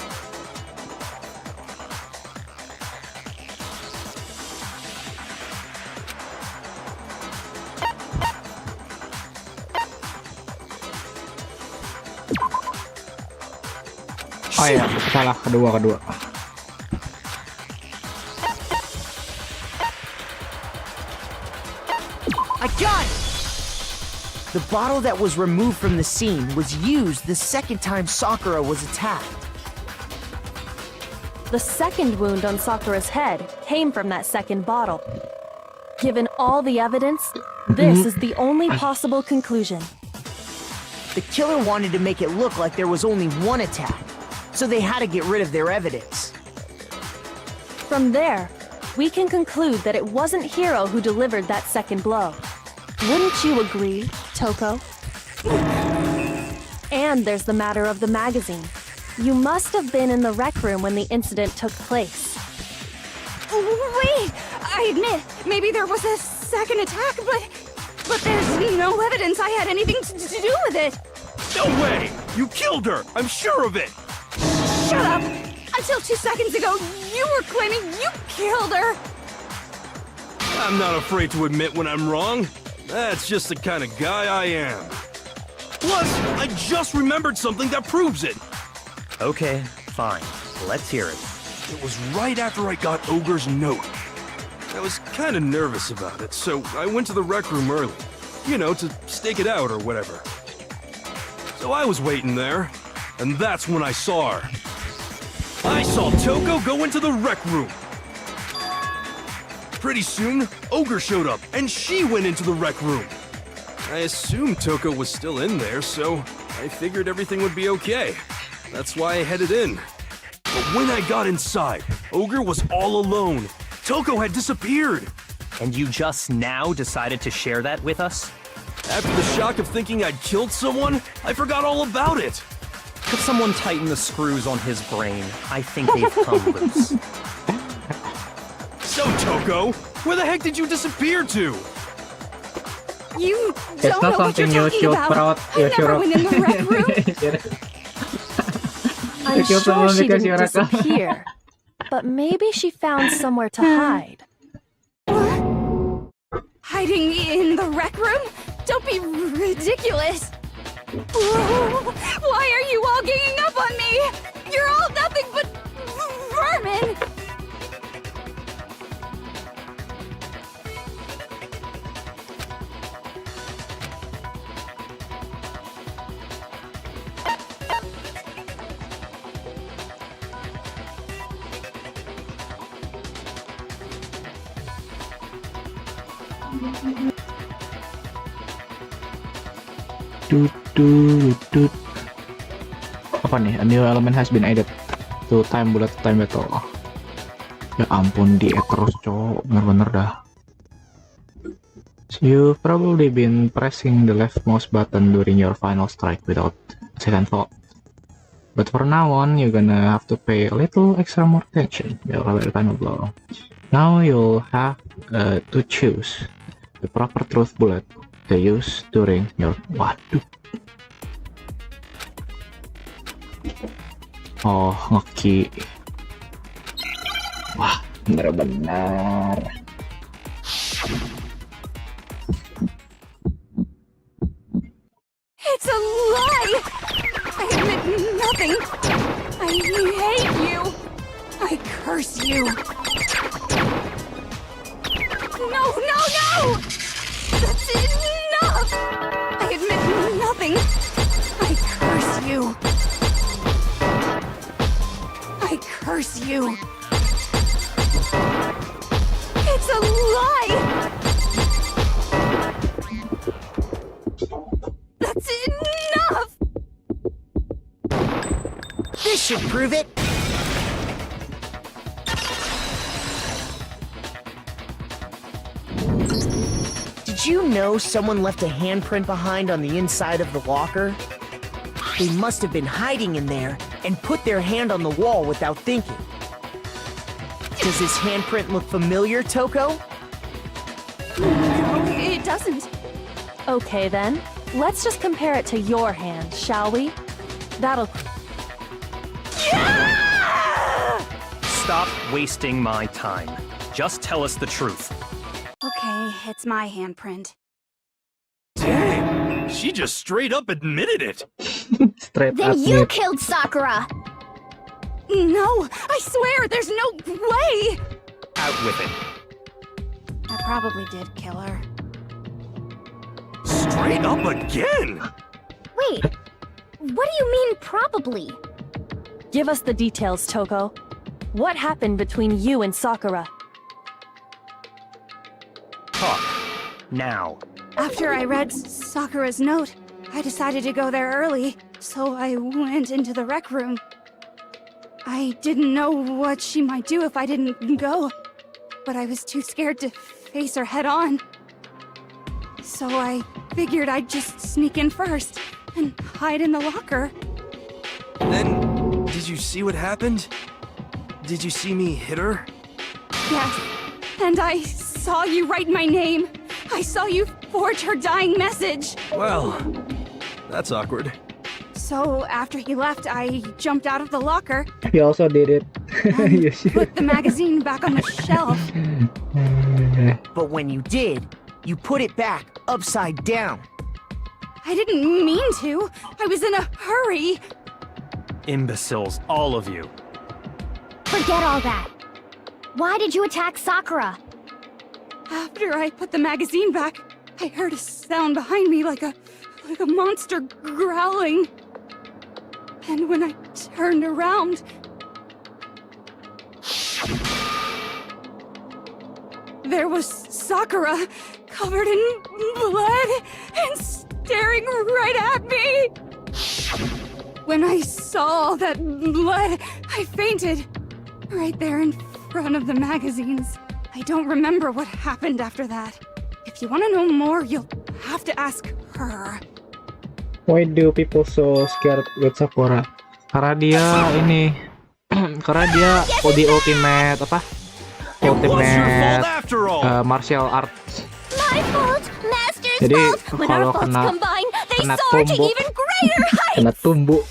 Oh ya, salah kedua. I got it! The bottle that was removed from the scene was used the second time Sakura was attacked. The second wound on Sakura's head came from that second bottle. Given all the evidence, this is the only possible conclusion. The killer wanted to make it look like there was only one attack, so they had to get rid of their evidence. From there, we can conclude that it wasn't Hiro who delivered that second blow. Wouldn't you agree, Toko? And there's the matter of the magazine. You must have been in the rec room when the incident took place. Wait! I admit, maybe there was a second attack, but there's no evidence I had anything to do with it. No way! You killed her! I'm sure of it! Shut up! Until 2 seconds ago, you were claiming you killed her! I'm not afraid to admit when I'm wrong. That's just the kind of guy I am. Plus, I just remembered something that proves it. Okay, fine. Let's hear it. It was right after I got Ogre's note. I was kind of nervous about it, so I went to the rec room early. You know, to stake it out or whatever. So I was waiting there, and that's when I saw her. I saw Toko go into the rec room. Pretty soon, Ogre showed up, and she went into the rec room. I assumed Toko was still in there, so I figured everything would be okay. That's why I headed in. But when I got inside, Ogre was all alone. Toko had disappeared. And you just now decided to share that with us? After the shock of thinking I'd killed someone, I forgot all about it. Could someone tighten the screws on his brain? I think they've come loose. So, Toko, where the heck did you disappear to? You It's don't not know what you're something you talking should about. proud. I never went in the rec room. I'm You killed sure someone she because didn't you're a cop. disappear. But maybe she found somewhere to hide. Hiding in the rec room? Don't be ridiculous. Why are you all ganging up on me? You're all nothing but vermin. Apa nih? A new element has been added to time bullet time battle. Ya ampun, di terus cowok, bener-bener dah. So you've probably been pressing the left mouse button during your final strike without second thought. But for now on, you're gonna have to pay a little extra more attention. Your final blow. Now you'll have to choose the proper truth bullet to use during your... Waduh. Oh, ngeki. Wah, bener-bener. It's a lie! I admit nothing. I hate you. I curse you. No, no, no! That's enough! I admit nothing. I curse you. I curse you. It's a lie! That's enough! This should prove it. Did you know someone left a handprint behind on the inside of the locker? They must have been hiding in there and put their hand on the wall without thinking. Does this handprint look familiar, Toko? No, it doesn't. Okay then, let's just compare it to your hand, shall we? That'll... Stop wasting my time. Just tell us the truth. Okay, it's my handprint. Dang, she just straight up admitted it. Straight Then up you mute. killed Sakura! No, I swear, there's no way! Out with it. I probably did kill her. Straight up again. Wait, what do you mean probably? Give us the details, Toko. What happened between you and Sakura? Talk. Now. After I read Sakura's note, I decided to go there early, so I went into the rec room. I didn't know what she might do if I didn't go, but I was too scared to face her head on. So I figured I'd just sneak in first and hide in the locker. Then, did you see what happened? Did you see me hit her? Yes, and I saw you write my name. I saw you forge her dying message. Well, that's awkward. So after he left, I jumped out of the locker You also did it. You and should. put the magazine back on the shelf. But when you did, you put it back upside down. I didn't mean to. I was in a hurry. Imbeciles, all of you. Forget all that. Why did you attack Sakura? After I put the magazine back, I heard a sound behind me like a monster growling. And when I turned around, there was Sakura, covered in blood and staring right at me. When I saw all that blood, I fainted. Right there in front of the magazines. I don't remember what happened after that. If you want to know more, you'll have to ask her. Why do people so scared with Sakura? Karena dia ini, karena dia the ultimate apa? It was your fault Ultimate after all. martial arts. My fault, Master's Jadi fault. When our kalau faults kena combine, they kena soar to tumbuk. even greater heights. kena tumbuk,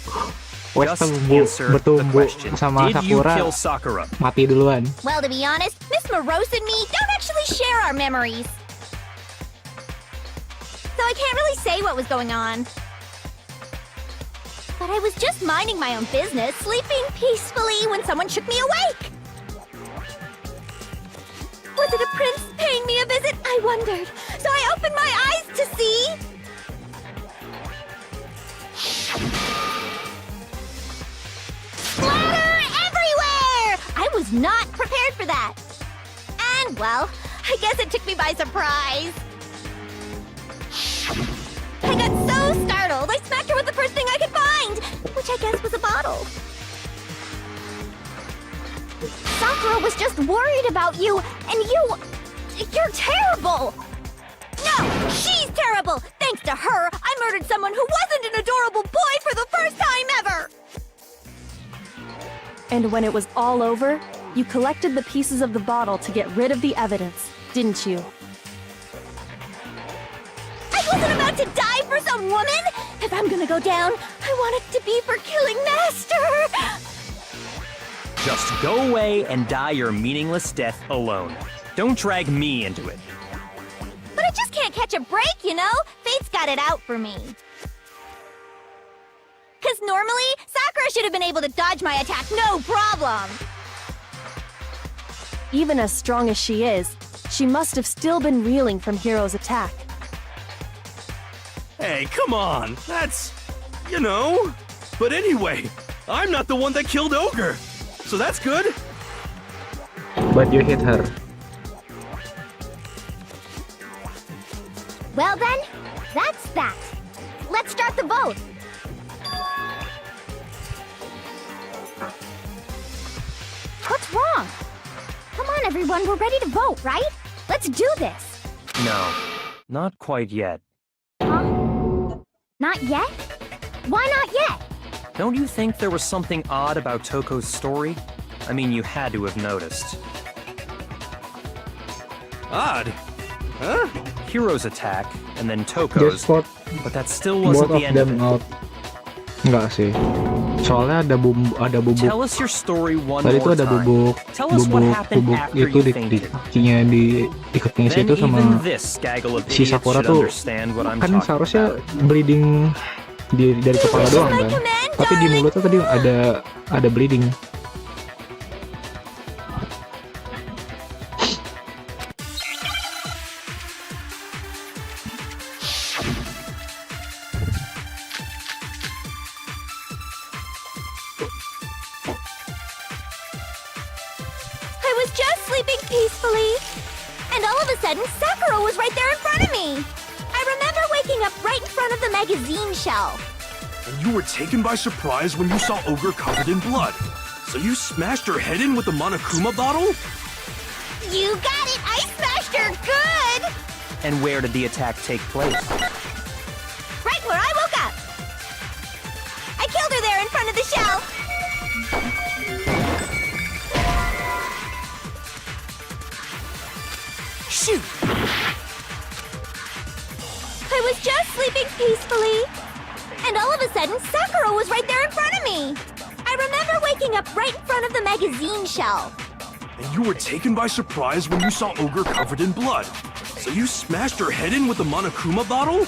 wes Just tumbuh answer the bertumbuh question. sama Did you Sakura kill Sakura? mati duluan. Well, to be honest, Miss Morose and me don't actually share our memories. So I can't really say what was going on. But I was just minding my own business, sleeping peacefully when someone shook me awake. Was it a prince paying me a visit? I wondered. So I opened my eyes to see... Splatter everywhere! I was not prepared for that. And, well, I guess it took me by surprise. I got so startled, I smacked her with the first thing I could find, which I guess was a bottle. Sakura was just worried about you, and you're terrible! No, she's terrible! Thanks to her, I murdered someone who wasn't an adorable boy for the first time ever! And when it was all over, you collected the pieces of the bottle to get rid of the evidence, didn't you? I wasn't about to die for some woman! If I'm gonna go down, I want it to be for killing Master! Just go away and die your meaningless death alone. Don't drag me into it. But I just can't catch a break, you know? Fate's got it out for me. Cause normally, Sakura should have been able to dodge my attack no problem! Even as strong as she is, She must have still been reeling from Hiro's attack. Hey, come on. That's, you know. But anyway, I'm not the one that killed Ogre. So that's good. But you hit her. Well then, that's that. Let's start the vote. What's wrong? Come on, everyone, we're ready to vote, right? Let's do this. No, not quite yet. Huh? Not yet? Why not yet? Don't you think there was something odd about Toko's story? I mean, you had to have noticed. Odd? Huh? Hiro's attack, and then Just Toko's, vote but that still both wasn't of the end of them it. out. Enggak sih. Soalnya ada bubuk. Tell us your story one Tadi more tuh ada time. Tell us what happened after itu you di fainted. kakinya diikatnya Then situ sama even this gaggle of si idiots Sakura should tuh understand what I'm kan talking seharusnya about. bleeding dari kepala doang kan. Tapi di mulutnya tadi ada bleeding. I was just sleeping peacefully. And all of a sudden, Sakura was right there in front of me. I remember waking up right in front of the magazine shelf. And you were taken by surprise when you saw Ogre covered in blood. So you smashed her head in with the Monokuma bottle? You got it! I smashed her good! And where did the attack take place? Right where I woke up. I killed her there in front of the shelf. Shoot! I was just sleeping peacefully. And all of a sudden, Sakura was right there in front of me. I remember waking up right in front of the magazine shelf. And you were taken by surprise when you saw Ogre covered in blood. So you smashed her head in with the Monokuma bottle?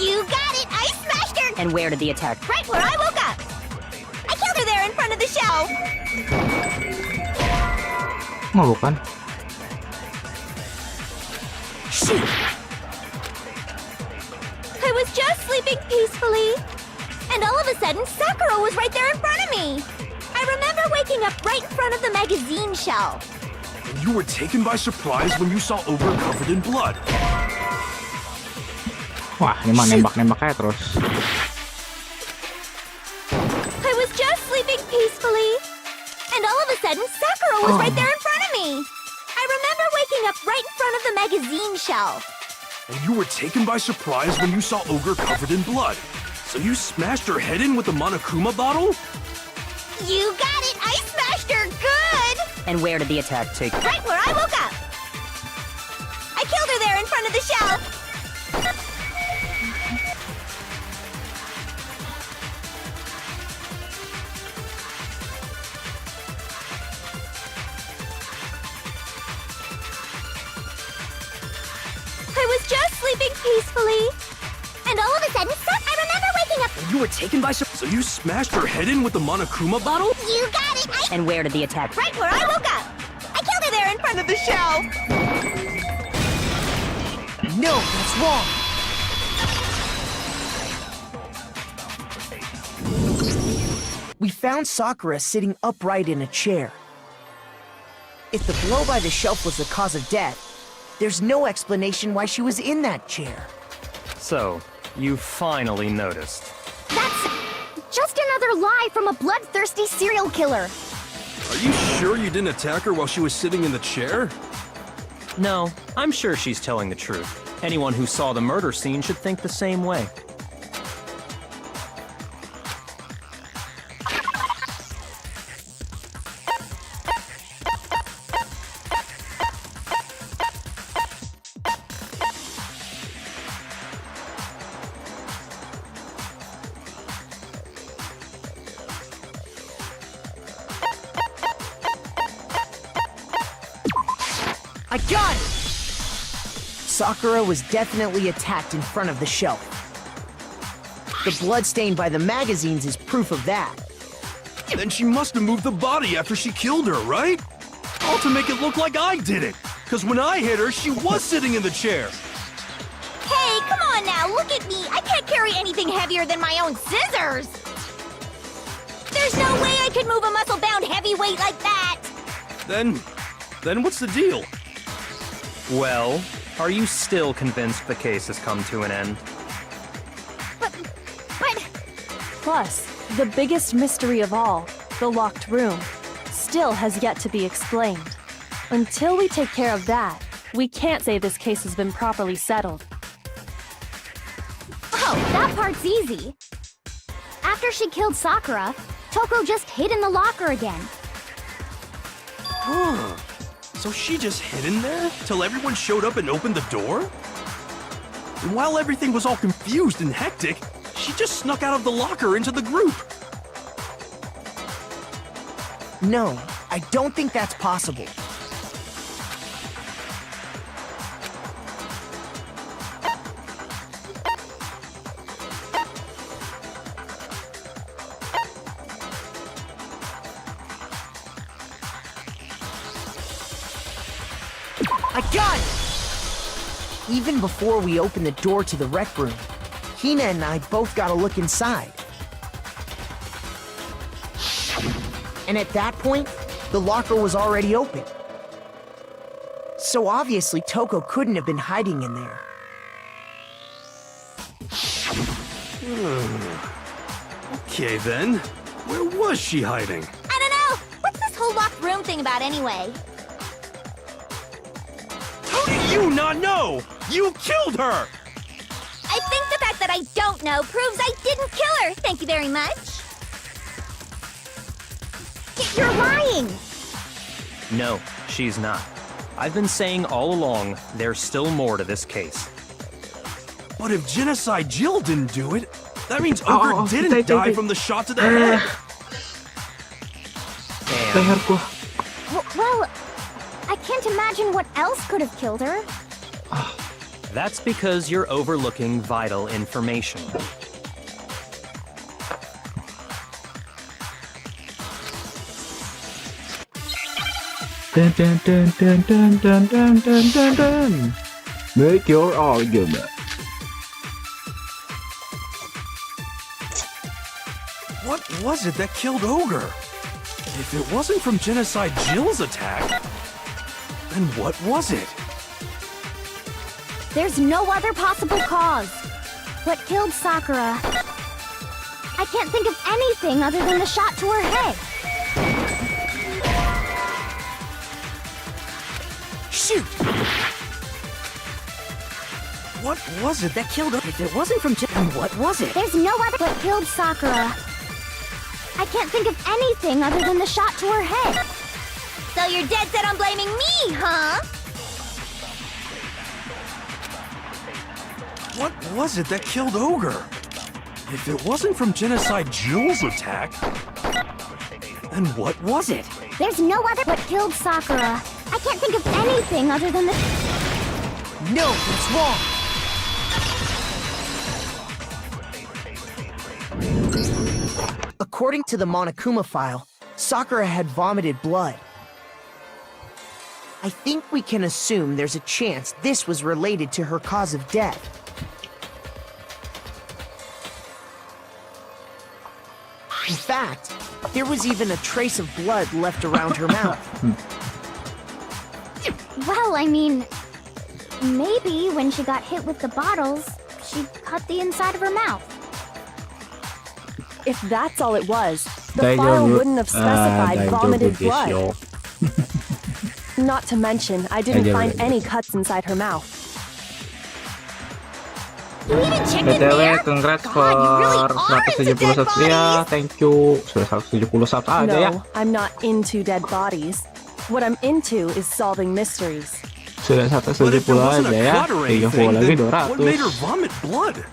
You got it! I smashed her! And where did the attack? Right where I woke up. I killed her there in front of the shelf. Oh, bukan. Shoot! I was just sleeping peacefully. And all of a sudden, Sakura was right there in front of me. I remember waking up right in front of the magazine shelf. And you were taken by surprise when you saw Ogre covered in blood. Wah, ini mah nembak-nembak aja terus. I was just sleeping peacefully. And all of a sudden, Sakura was right there in front of me. I remember waking up right in front of the magazine shelf. And you were taken by surprise when you saw Ogre covered in blood. So you smashed her head in with the Monokuma bottle? You got it! I smashed her good! And where did the attack take? Right where I woke up. I killed her there in front of the shelf. I was just sleeping peacefully. And all of a sudden, I remember waking up. And you were taken by surprise. So you smashed her head in with the Monokuma bottle? You got it! And where did the attack? Right where I woke up. I killed her there in front of the shelf. No, that's wrong. We found Sakura sitting upright in a chair. If the blow by the shelf was the cause of death, there's no explanation why she was in that chair. So, you finally noticed. That's just another lie from a bloodthirsty serial killer. Are you sure you didn't attack her while she was sitting in the chair? No, I'm sure she's telling the truth. Anyone who saw the murder scene should think the same way. I got it! Sakura was definitely attacked in front of the shelf. The blood stain by the magazines is proof of that. Then she must have moved the body after she killed her, right? All to make it look like I did it. Because when I hit her, she was sitting in the chair. Hey, come on now, look at me. I can't carry anything heavier than my own scissors. There's no way I could move a muscle-bound heavyweight like that. Then what's the deal? Well, are you still convinced the case has come to an end? But... Plus, the biggest mystery of all, the locked room, still has yet to be explained. Until we take care of that, we can't say this case has been properly settled. Oh, that part's easy. After she killed Sakura, Toko just hid in the locker again. Huh. So she just hid in there till everyone showed up and opened the door? And while everything was all confused and hectic, she just snuck out of the locker into the group. No, I don't think that's possible. I got it! Even before we open the door to the rec room, Hina and I both got a look inside. And at that point, the locker was already open. So obviously Toko couldn't have been hiding in there. Okay then, where was she hiding? I don't know. What's this whole locked room thing about anyway? How do you not know? You killed her! I think the fact that I don't know proves I didn't kill her. Thank you very much. You're lying! No, she's not. I've been saying all along, there's still more to this case. But if Genocide Jill didn't do it, that means Ogre didn't die from the shot to the head. Well, I can't imagine what else could have killed her. That's because you're overlooking vital information. Dun, dun, dun, dun, dun, dun, dun, dun, dun, dun. Make your argument. What was it that killed Ogre? If it wasn't from Genocide Jill's attack, then what was it? There's no other possible cause. What killed Sakura? I can't think of anything other than the shot to her head. Shoot! What was it that killed her? If it wasn't from Jangan, what was it? There's no other what killed Sakura. I can't think of anything other than the shot to her head. So you're dead set on blaming me, huh? What was it that killed Ogre? If it wasn't from Genocide Jill's attack, then what was it? There's no other what killed Sakura. I can't think of anything other than the... No, that's wrong! According to the Monokuma file, Sakura had vomited blood. I think we can assume there's a chance this was related to her cause of death. In fact, there was even a trace of blood left around her mouth. Well, I mean... maybe when she got hit with the bottles, she cut the inside of her mouth. If that's all it was, the file wouldn't have specified vomited blood. Not to mention, I didn't find any cuts inside her mouth. You even checked in BTW, there? congrats God, for you really are into 170 dead subs ya. bodies. Thank you. Sudah 170 subs aja ya. No, I'm not into dead bodies. What I'm into is solving mysteries. Sudah 170 aja ya. 30 lagi 200. What made her vomit blood?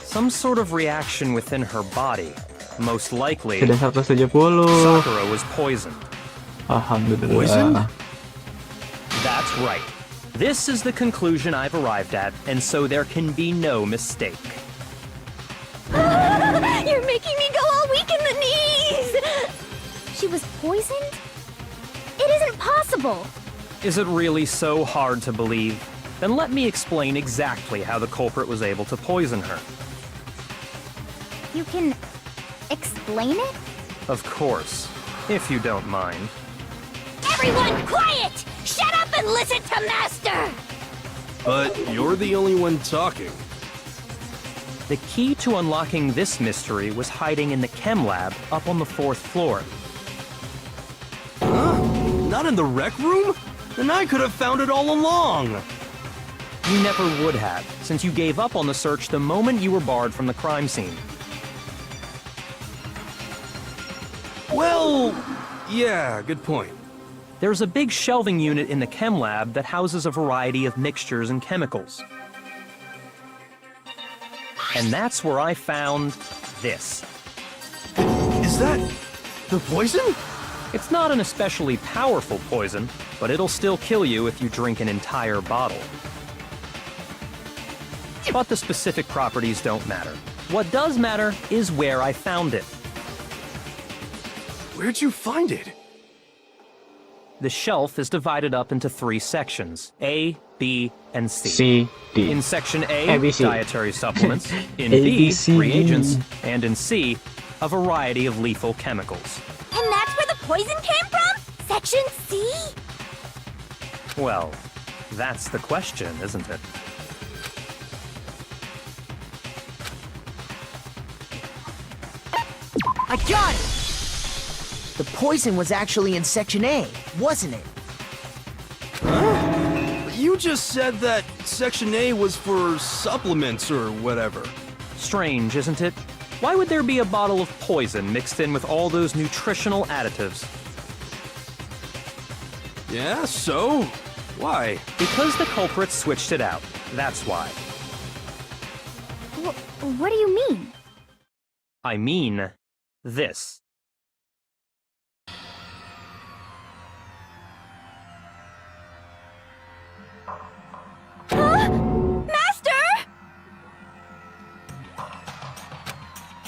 Some sort of reaction within her body. Most likely, Sudah 170. Sakura was poisoned. Alhamdulillah. Poisoned? That's right. This is the conclusion I've arrived at, and so there can be no mistake. You're making me go all weak in the knees! She was poisoned? It isn't possible! Is it really so hard to believe? Then let me explain exactly how the culprit was able to poison her. You can explain it? Of course, if you don't mind. Everyone quiet! Shut up and listen to Master! But you're the only one talking. The key to unlocking this mystery was hiding in the chem lab up on the 4th floor. Huh? Not in the rec room? Then I could have found it all along. You never would have, since you gave up on the search the moment you were barred from the crime scene. Well, yeah, good point. There's a big shelving unit in the chem lab that houses a variety of mixtures and chemicals. And that's where I found this. Is that the poison? It's not an especially powerful poison, but it'll still kill you if you drink an entire bottle. But the specific properties don't matter. What does matter is where I found it. Where'd you find it? The shelf is divided up into 3 sections, A, B, and C. C, D. In section A, ABC. dietary supplements. In A, B, B, C, D. reagents. And in C, a variety of lethal chemicals. And that's where the poison came from? Section C? Well, that's the question, isn't it? I got it! The poison was actually in Section A, wasn't it? Huh? You just said that Section A was for supplements or whatever. Strange, isn't it? Why would there be a bottle of poison mixed in with all those nutritional additives? Yeah, so? Why? Because the culprit switched it out. That's why. What do you mean? I mean this. Huh? Master!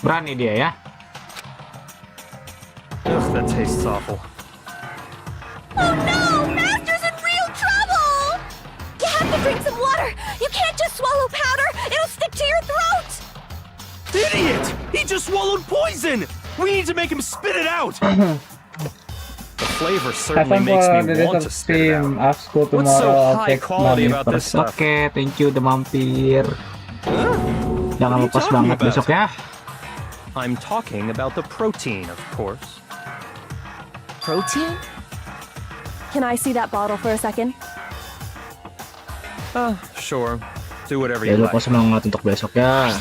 Berani dia ya. Ugh, that tastes awful. Oh no! Master's in real trouble! You have to drink some water! You can't just swallow powder! It'll stick to your throat! Idiot! He just swallowed poison! We need to make him spit it out! The flavor Have certainly fun makes for me the want rest to of spit it stream. out. After school What's so tomorrow, I'll high text quality money about this first. stuff? Oke, thank you the mampir. Jangan What are you lupa talking semangat about? besok ya. I'm talking about the protein, of course. Protein? Can I see that bottle for a second? Sure. Do whatever you Jangan lupa like. semangat untuk besok ya.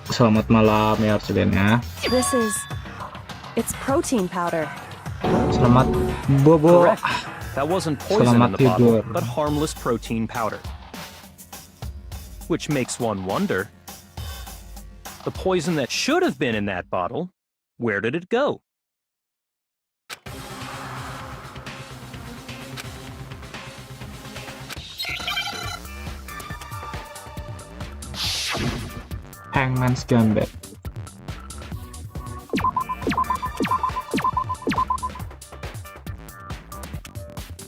Selamat malam ya Arcelian ya. It's protein powder. Selamat bobo. Correct. That wasn't poison Selamat in the bottle, tidur. but harmless protein powder. Which makes one wonder, the poison that should have been in that bottle, where did it go? Hangman's Gambit.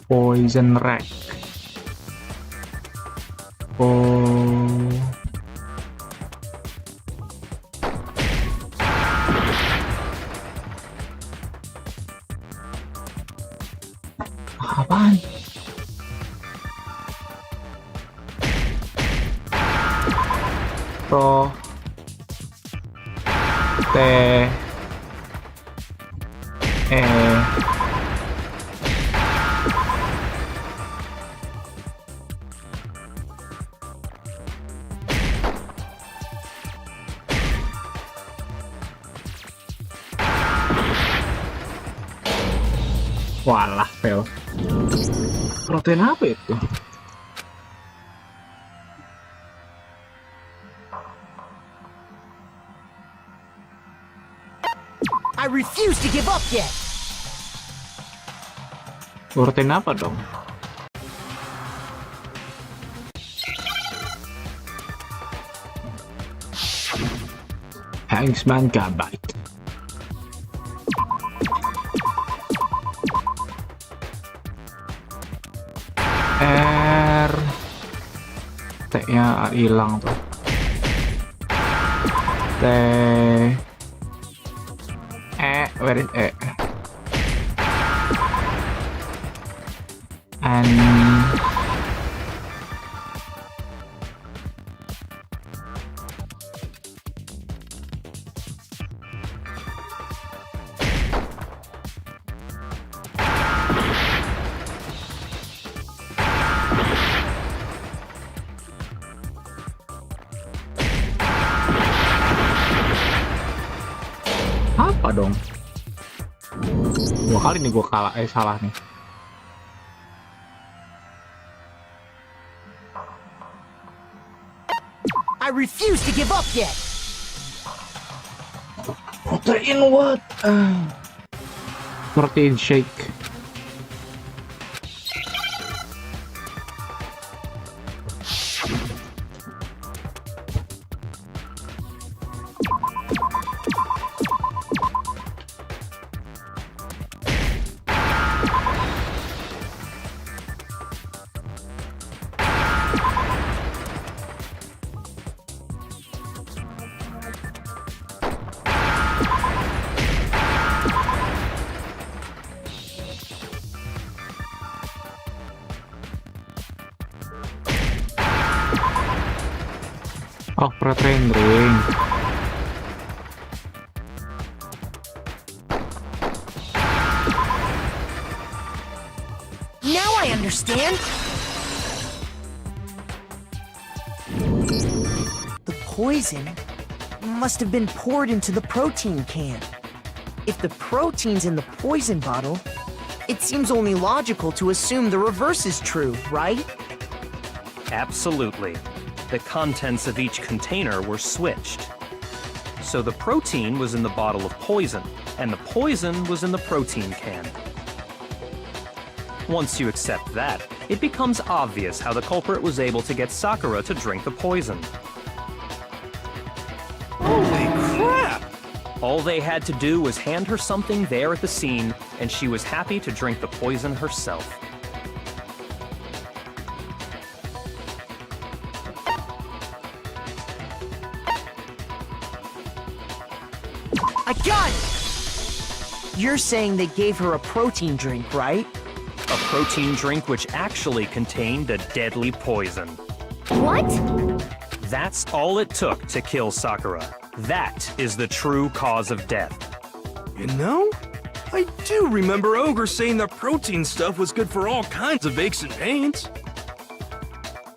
Poison Rack. Oh. Apaan? Pro T E Walah, fail. Protein apa itu? I refuse to give up yet! Protein apa dong? Hangsman Gambit. R. T-nya hilang tuh. T. E. Where is E? N. Apa dong? 2 kali nih gue salah nih. I refuse to give up yet. Protein what? Protein shake. Oh, protein drink. Now I understand. The poison must have been poured into the protein can. If the protein's in the poison bottle, it seems only logical to assume the reverse is true, right? Absolutely. The contents of each container were switched. So the protein was in the bottle of poison, and the poison was in the protein can. Once you accept that, it becomes obvious how the culprit was able to get Sakura to drink the poison. Holy crap! All they had to do was hand her something there at the scene, and she was happy to drink the poison herself. I got it! You're saying they gave her a protein drink, right? A protein drink which actually contained a deadly poison. What? That's all it took to kill Sakura. That is the true cause of death. You know, I do remember Ogre saying that protein stuff was good for all kinds of aches and pains.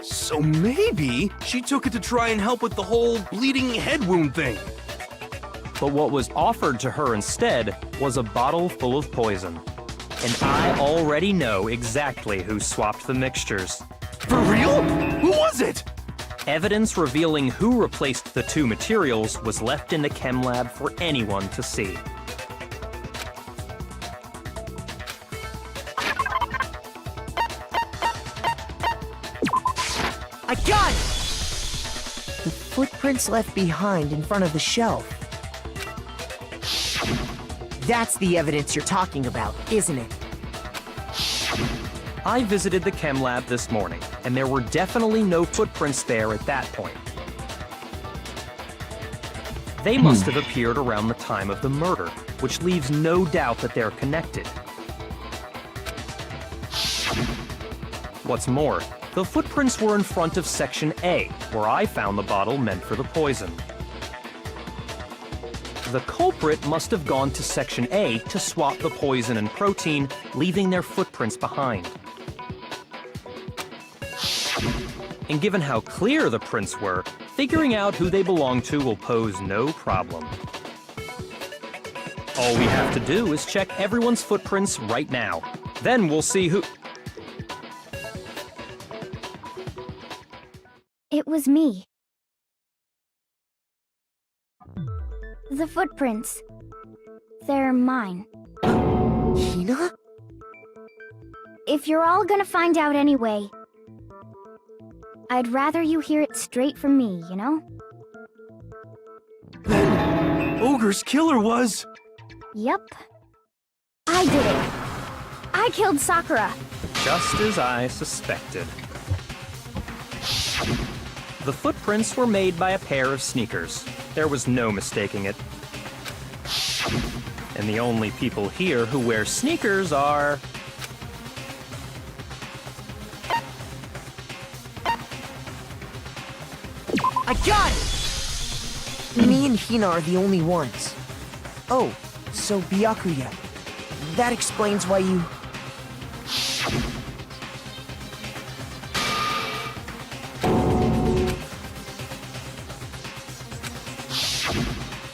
So maybe she took it to try and help with the whole bleeding head wound thing. But what was offered to her instead was a bottle full of poison. And I already know exactly who swapped the mixtures. For real? Who was it? Evidence revealing who replaced the two materials was left in the chem lab for anyone to see. I got it! The footprints left behind in front of the shelf. That's the evidence you're talking about, isn't it? I visited the chem lab this morning, and there were definitely no footprints there at that point. They must have appeared around the time of the murder, which leaves no doubt that they're connected. What's more, the footprints were in front of Section A, where I found the bottle meant for the poison. The culprit must have gone to Section A to swap the poison and protein, leaving their footprints behind. And given how clear the prints were, figuring out who they belong to will pose no problem. All we have to do is check everyone's footprints right now. Then we'll see who... It was me. The footprints. They're mine. Hina? If you're all gonna find out anyway, I'd rather you hear it straight from me, you know? Then Ogre's killer was... Yep. I did it. I killed Sakura. Just as I suspected. The footprints were made by a pair of sneakers. There was no mistaking it. And the only people here who wear sneakers are... I got it! Me and Hina are the only ones. Oh, so Byakuya. That explains why you...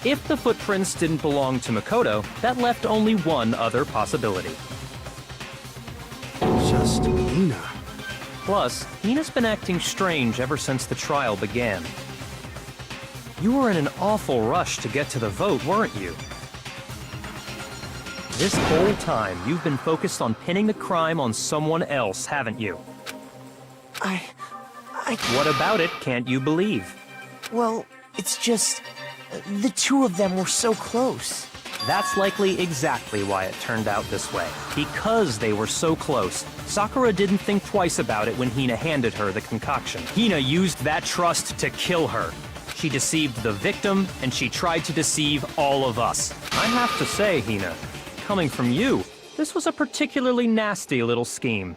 If the footprints didn't belong to Makoto, that left only one other possibility. Just Hina. Plus, Hina's been acting strange ever since the trial began. You were in an awful rush to get to the vote, weren't you? This whole time, you've been focused on pinning the crime on someone else, haven't you? I... What about it can't you believe? Well, it's just... the two of them were so close. That's likely exactly why it turned out this way. Because they were so close, Sakura didn't think twice about it when Hina handed her the concoction. Hina used that trust to kill her. She deceived the victim, and she tried to deceive all of us. I have to say, Hina, coming from you, this was a particularly nasty little scheme.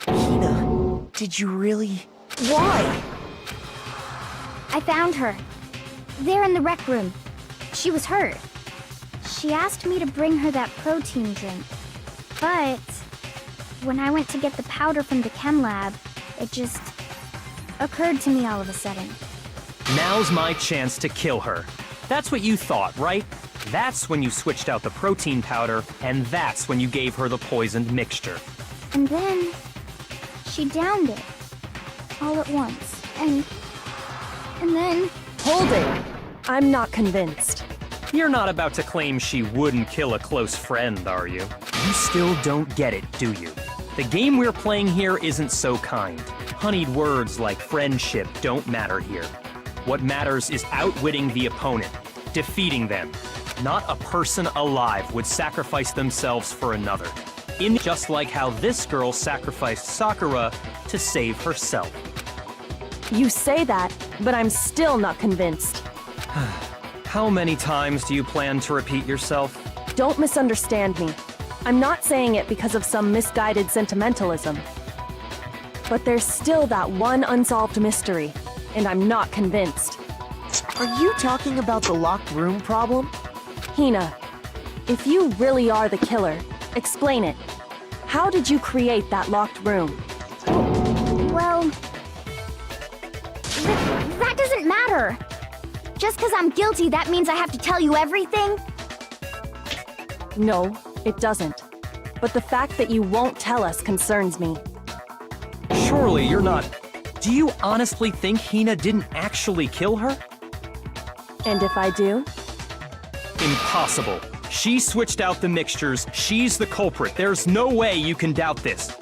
Hina, did you really... Why? I found her. There in the rec room. She was hurt. She asked me to bring her that protein drink. But when I went to get the powder from the chem lab, it just occurred to me all of a sudden. Now's my chance to kill her. That's what you thought, right? That's when you switched out the protein powder, and that's when you gave her the poisoned mixture. And then she downed it all at once. And then... Hold it! I'm not convinced. You're not about to claim she wouldn't kill a close friend, are you? You still don't get it, do you? The game we're playing here isn't so kind. Honeyed words like friendship don't matter here. What matters is outwitting the opponent, defeating them. Not a person alive would sacrifice themselves for another. Just like how this girl sacrificed Sakura to save herself. You say that, but I'm still not convinced. How many times do you plan to repeat yourself? Don't misunderstand me. I'm not saying it because of some misguided sentimentalism. But there's still that one unsolved mystery, and I'm not convinced. Are you talking about the locked room problem? Hina, if you really are the killer, explain it. How did you create that locked room? Well... that doesn't matter. Just because I'm guilty, that means I have to tell you everything? No, it doesn't. But the fact that you won't tell us concerns me. Surely you're not... Do you honestly think Hina didn't actually kill her? And if I do? Impossible. She switched out the mixtures. She's the culprit. There's no way you can doubt this.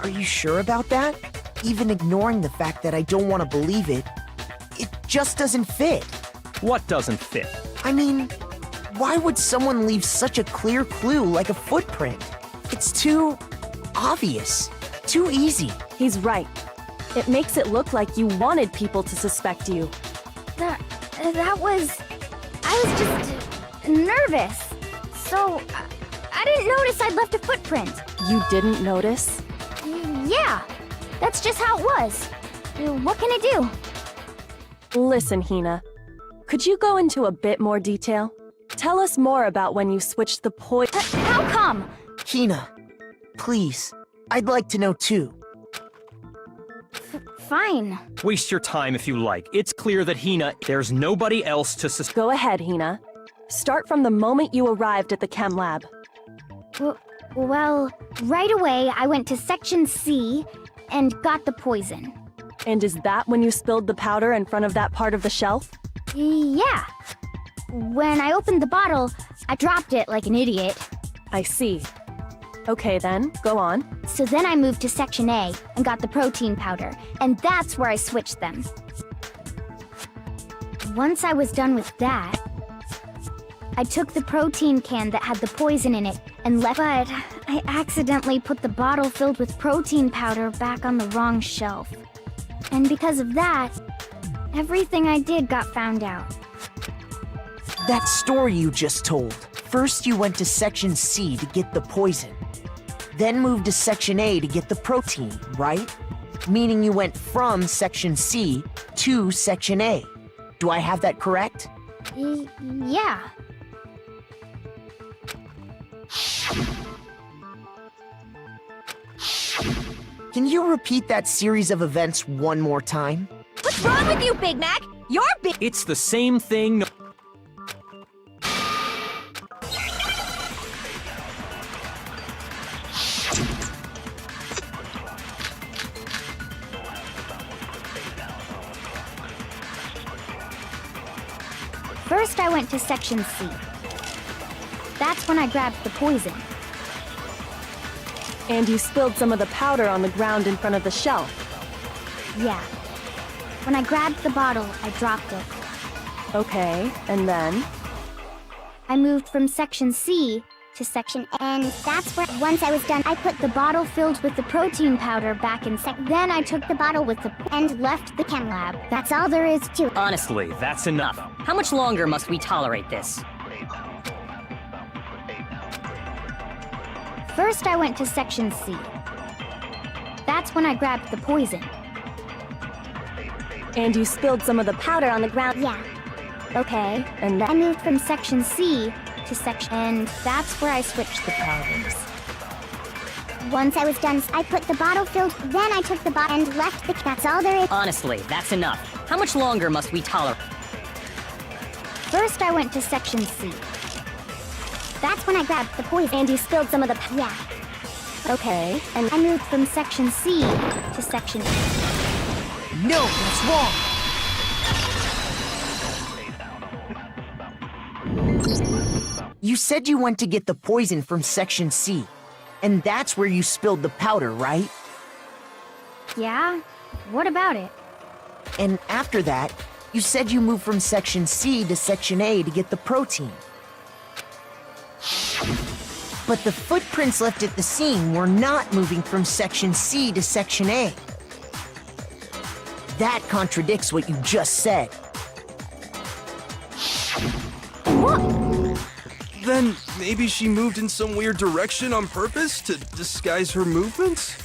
Are you sure about that? Even ignoring the fact that I don't want to believe it, it just doesn't fit. What doesn't fit? I mean, why would someone leave such a clear clue like a footprint? It's too obvious, too easy. He's right. It makes it look like you wanted people to suspect you. That was... I was just nervous. So, I didn't notice I'd left a footprint. You didn't notice? Yeah, that's just how it was. What can I do? Listen, Hina. Could you go into a bit more detail? Tell us more about when you switched the How come? Hina, please. I'd like to know too. Fine. Waste your time if you like. It's clear that Hina... There's nobody else to suspect. Go ahead, Hina. Start from the moment you arrived at the chem lab. Well, right away I went to Section C and got the poison. And is that when you spilled the powder in front of that part of the shelf? Yeah. When I opened the bottle, I dropped it like an idiot. I see. Okay then, go on. So then I moved to Section A and got the protein powder, and that's where I switched them. Once I was done with that, I took the protein can that had the poison in it and left. But I accidentally put the bottle filled with protein powder back on the wrong shelf. And because of that, everything I did got found out. That story you just told. First you went to Section C to get the poison. Then moved to Section A to get the protein, right? Meaning you went from Section C to Section A. Do I have that correct? Yeah. Can you repeat that series of events one more time? What's wrong with you, Big Mac? You're big. It's the same thing. First, I went to Section C. That's when I grabbed the poison. And you spilled some of the powder on the ground in front of the shelf. Yeah. When I grabbed the bottle, I dropped it. Okay, and then? I moved from Section C to Section A. And that's where, once I was done, I put the bottle filled with the protein powder back in Then I took the bottle with the and left the chem lab. That's all there is to it. Honestly, That's enough. how much longer must we tolerate this? First, I went to Section C. That's when I grabbed the poison. And you spilled some of the powder on the ground. Yeah. Okay. And I then? moved from Section C to Section... And that's where I switched the powders. Once I was done, I put the bottle filled... Then I took the bottle and left the... That's all there is. Honestly, that's enough. How much longer must we tolerate? First, I went to Section C. That's when I grabbed the poison. And you spilled some of the... Yeah. Okay, and I moved from Section C to Section A. No, that's wrong. You said you went to get the poison from Section C, and that's where you spilled the powder, right? Yeah? What about it? And after that, you said you moved from Section C to Section A to get the protein. But the footprints left at the scene were not moving from Section C to Section A. That contradicts what you just said. Then maybe she moved in some weird direction on purpose to disguise her movements?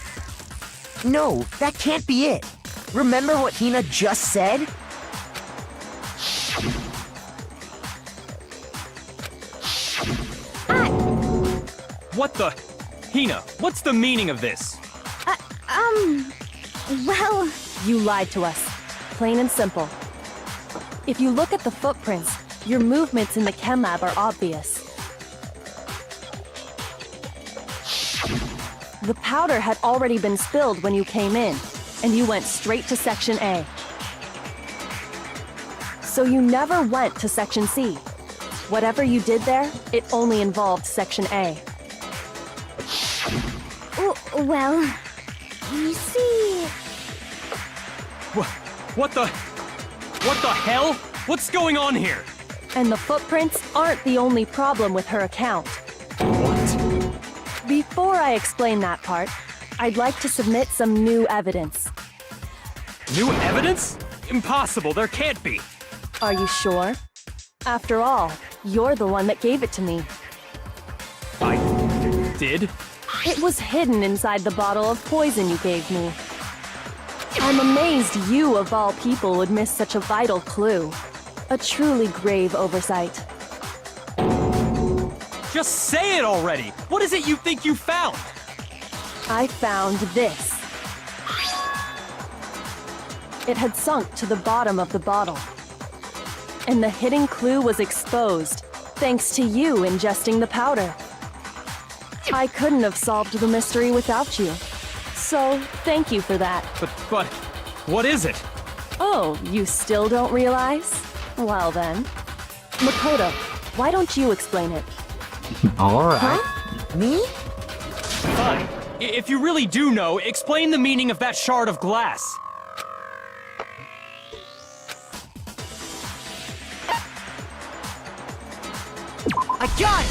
No, that can't be it. Remember what Hina just said? What the? Hina, what's the meaning of this? Well... you lied to us. Plain and simple. If you look at the footprints, your movements in the chem lab are obvious. The powder had already been spilled when you came in, and you went straight to Section A. So you never went to Section C. Whatever you did there, it only involved Section A. Well... You see... What the hell? What's going on here? And the footprints aren't the only problem with her account. What? Before I explain that part, I'd like to submit some new evidence. New evidence? Impossible, there can't be. Are you sure? After all, you're the one that gave it to me. I did? It was hidden inside the bottle of poison you gave me. I'm amazed you, of all people, would miss such a vital clue. A truly grave oversight. Just say it already! What is it you think you found? I found this. It had sunk to the bottom of the bottle. And the hidden clue was exposed, thanks to you ingesting the powder. I couldn't have solved the mystery without you. So, thank you for that. But, what is it? Oh, you still don't realize? Well then. Makoto, why don't you explain it? Alright. Me? Fine. If you really do know, explain the meaning of that shard of glass. I got it!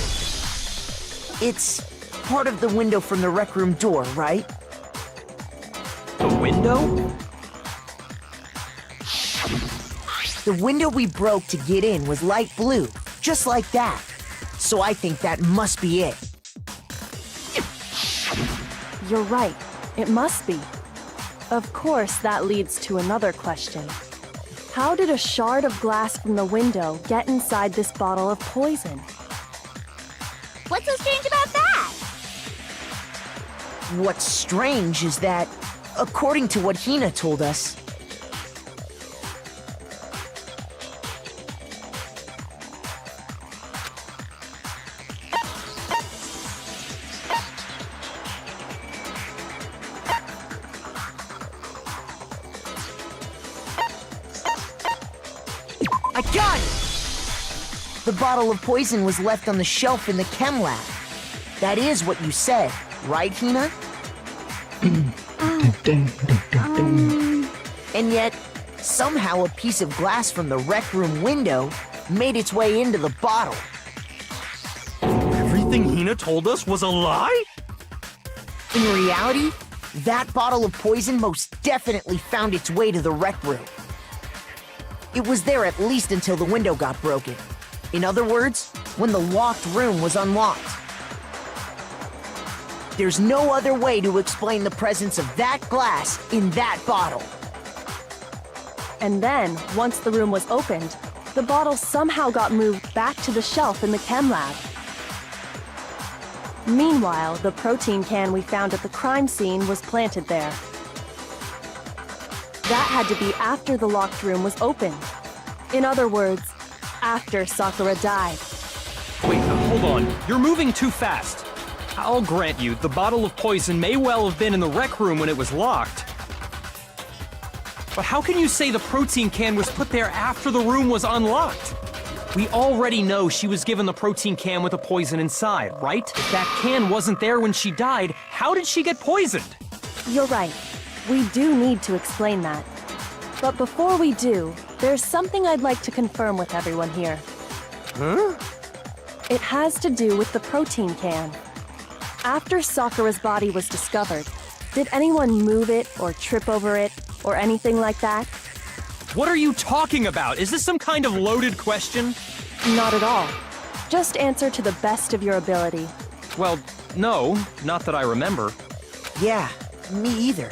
It's part of the window from the rec room door, right? The window? The window we broke to get in was light blue, just like that. So I think that must be it. You're right. It must be. Of course, that leads to another question. How did a shard of glass from the window get inside this bottle of poison? What's so strange about that? What's strange is that, according to what Hina told us, I got it! The bottle of poison was left on the shelf in the chem lab. That is what you said, right, Hina? And yet, somehow a piece of glass from the rec room window made its way into the bottle. Everything Hina told us was a lie? In reality, that bottle of poison most definitely found its way to the rec room. It was there at least until the window got broken. In other words, when the locked room was unlocked. There's no other way to explain the presence of that glass in that bottle. And then, once the room was opened, the bottle somehow got moved back to the shelf in the chem lab. Meanwhile, the protein can we found at the crime scene was planted there. That had to be after the locked room was opened. In other words, after Sakura died. Wait, hold on. You're moving too fast. I'll grant you, the bottle of poison may well have been in the rec room when it was locked. But how can you say the protein can was put there after the room was unlocked? We already know she was given the protein can with the poison inside, right? If that can wasn't there when she died, how did she get poisoned? You're right. We do need to explain that. But before we do, there's something I'd like to confirm with everyone here. Huh? It has to do with the protein can. After Sakura's body was discovered, did anyone move it or trip over it or anything like that? What are you talking about? Is this some kind of loaded question? Not at all. Just answer to the best of your ability. Well, no, not that I remember. Yeah, me either.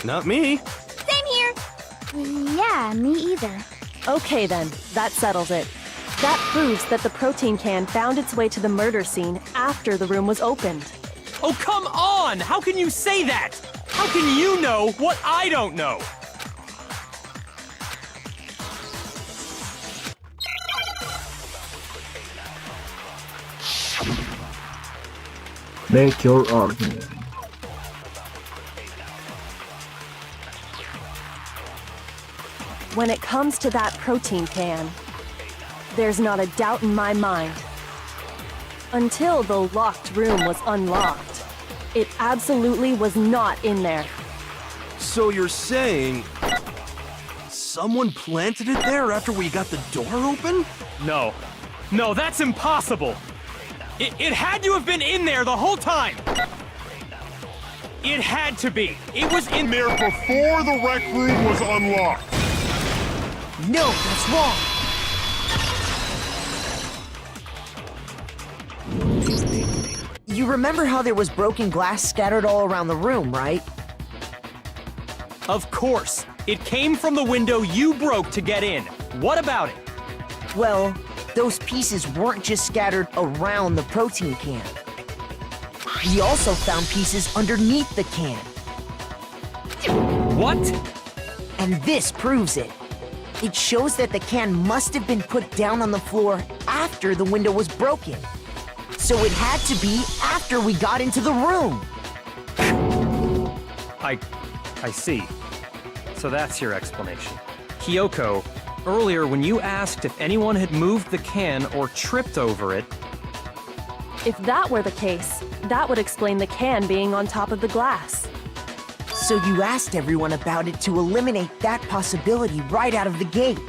Not me. Same here. Yeah, me either. Okay then, that settles it. That proves that the protein can found its way to the murder scene after the room was opened. Oh, come on! How can you say that? How can you know what I don't know? Make your argument. When it comes to that protein can, there's not a doubt in my mind. Until the locked room was unlocked, it absolutely was not in there. So you're saying someone planted it there after we got the door open? No. No, that's impossible! It had to have been in there the whole time! It had to be! It was in there before the rec room was unlocked. No, that's wrong. You remember how there was broken glass scattered all around the room, right? Of course! It came from the window you broke to get in. What about it? Well, those pieces weren't just scattered around the protein can. We also found pieces underneath the can. What? And this proves it. It shows that the can must have been put down on the floor after the window was broken. So it had to be after we got into the room. I see. So that's your explanation. Kyoko, earlier when you asked if anyone had moved the can or tripped over it... If that were the case, that would explain the can being on top of the glass. So you asked everyone about it to eliminate that possibility right out of the gate.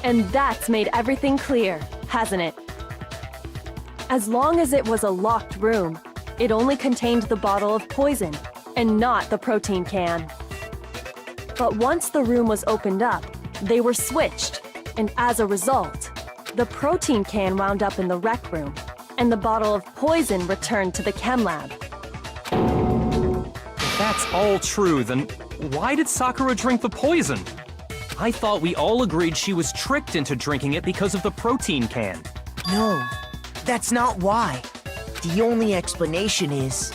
And that's made everything clear, hasn't it? As long as it was a locked room, it only contained the bottle of poison and not the protein can. But once the room was opened up, they were switched, and as a result, the protein can wound up in the rec room, and the bottle of poison returned to the chem lab. If that's all true, then why did Sakura drink the poison? I thought we all agreed she was tricked into drinking it because of the protein can. No, that's not why. The only explanation is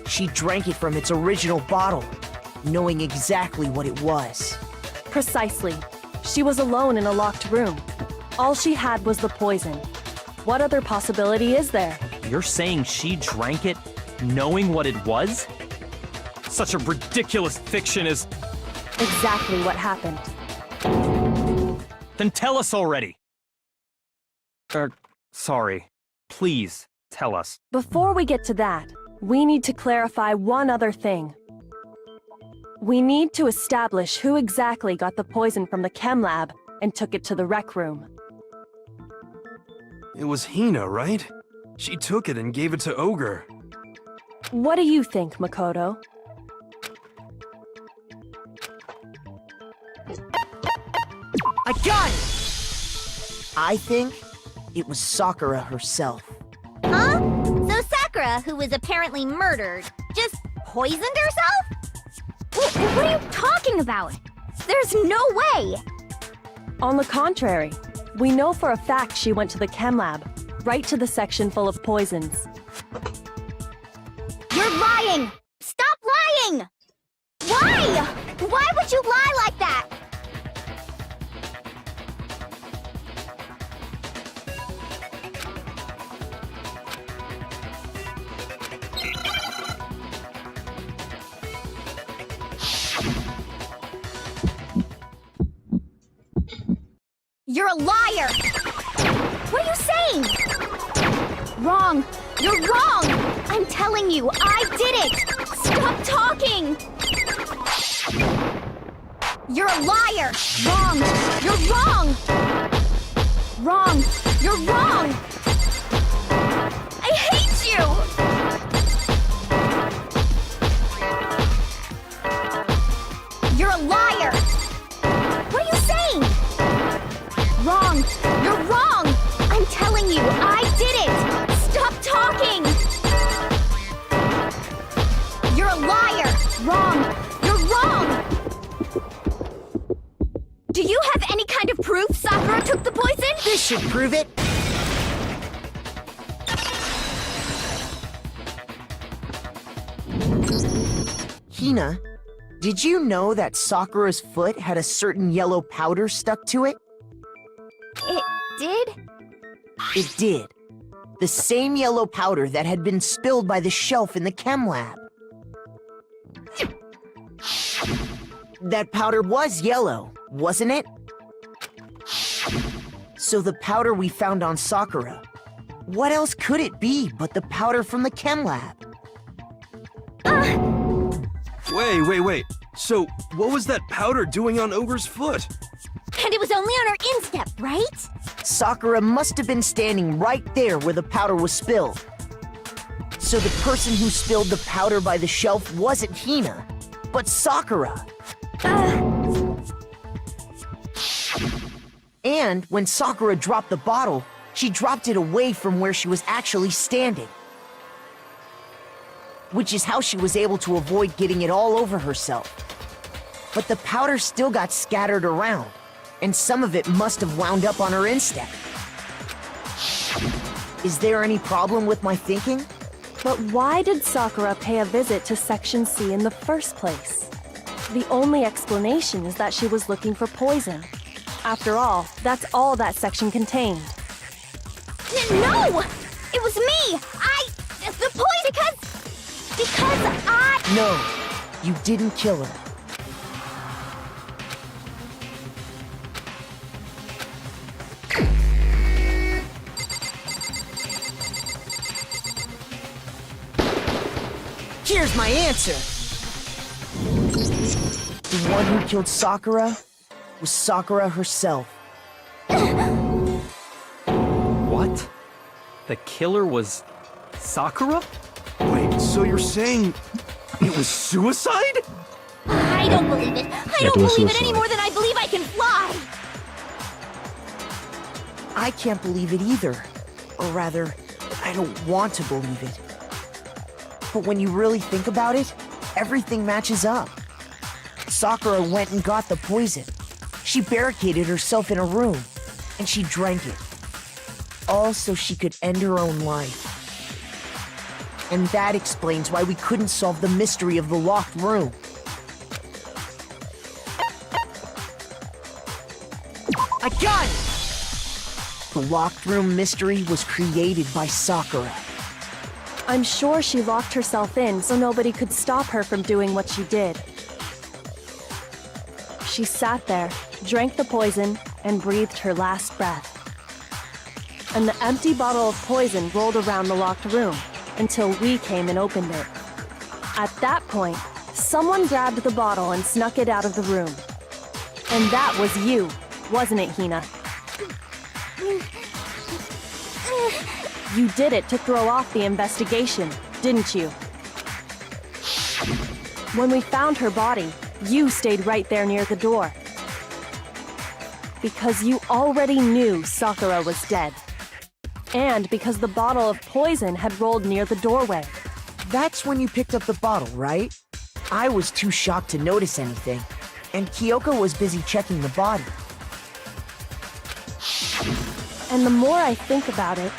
she drank it from its original bottle, knowing exactly what it was. Precisely. She was alone in a locked room. All she had was the poison. What other possibility is there? You're saying she drank it knowing what it was? Such a ridiculous fiction is... Exactly what happened. Then tell us already! Sorry. Please, tell us. Before we get to that, we need to clarify one other thing. We need to establish who exactly got the poison from the chem lab and took it to the rec room. It was Hina, right? She took it and gave it to Ogre. What do you think, Makoto? I got it! I think it was Sakura herself. Huh? So Sakura, who was apparently murdered, just poisoned herself? What are you talking about? There's no way! On the contrary, we know for a fact she went to the chem lab, right to the section full of poisons. You're lying! Stop lying! Why? Why would you lie like that? You're a liar! What are you saying? Wrong! You're wrong! I'm telling you, I did it! Stop talking! You're a liar! Wrong! You're wrong! Wrong! You're wrong! I hate you! You're a liar! What are you saying? Wrong! You're wrong! I'm telling you, I did it! Stop talking! You're a liar! Wrong! You're wrong! Do you have any kind of proof Sakura took the poison? This should prove it. Hina, did you know that Sakura's foot had a certain yellow powder stuck to it? It did? It did. The same yellow powder that had been spilled by the shelf in the chem lab. That powder was yellow, wasn't it? So the powder we found on Sakura, what else could it be but the powder from the chem lab? Wait. So, what was that powder doing on Ogre's foot? And it was only on her instep, right? Sakura must have been standing right there where the powder was spilled. So the person who spilled the powder by the shelf wasn't Hina, but Sakura. And when Sakura dropped the bottle, she dropped it away from where she was actually standing. Which is how she was able to avoid getting it all over herself. But the powder still got scattered around, and some of it must have wound up on her instep. Is there any problem with my thinking? But why did Sakura pay a visit to Section C in the first place? The only explanation is that she was looking for poison. After all, that's all that section contained. No! It was me! The poison because I... No, you didn't kill her. Here's my answer. The one who killed Sakura was Sakura herself. What? The killer was Sakura? Wait, so you're saying it was suicide? I don't believe it. I don't was believe it any suicide. more than I believe I can fly. I can't believe it either. Or rather, I don't want to believe it. But when you really think about it, everything matches up. Sakura went and got the poison. She barricaded herself in a room, and she drank it. All so she could end her own life. And that explains why we couldn't solve the mystery of the locked room. I got it! The locked room mystery was created by Sakura. I'm sure she locked herself in so nobody could stop her from doing what she did. She sat there, drank the poison, and breathed her last breath. And the empty bottle of poison rolled around the locked room until we came and opened it. At that point, someone grabbed the bottle and snuck it out of the room. And that was you, wasn't it, Hina? You did it to throw off the investigation, didn't you? When we found her body, you stayed right there near the door. Because you already knew Sakura was dead. And because the bottle of poison had rolled near the doorway. That's when you picked up the bottle, right? I was too shocked to notice anything, and Kyoko was busy checking the body. And the more I think about it,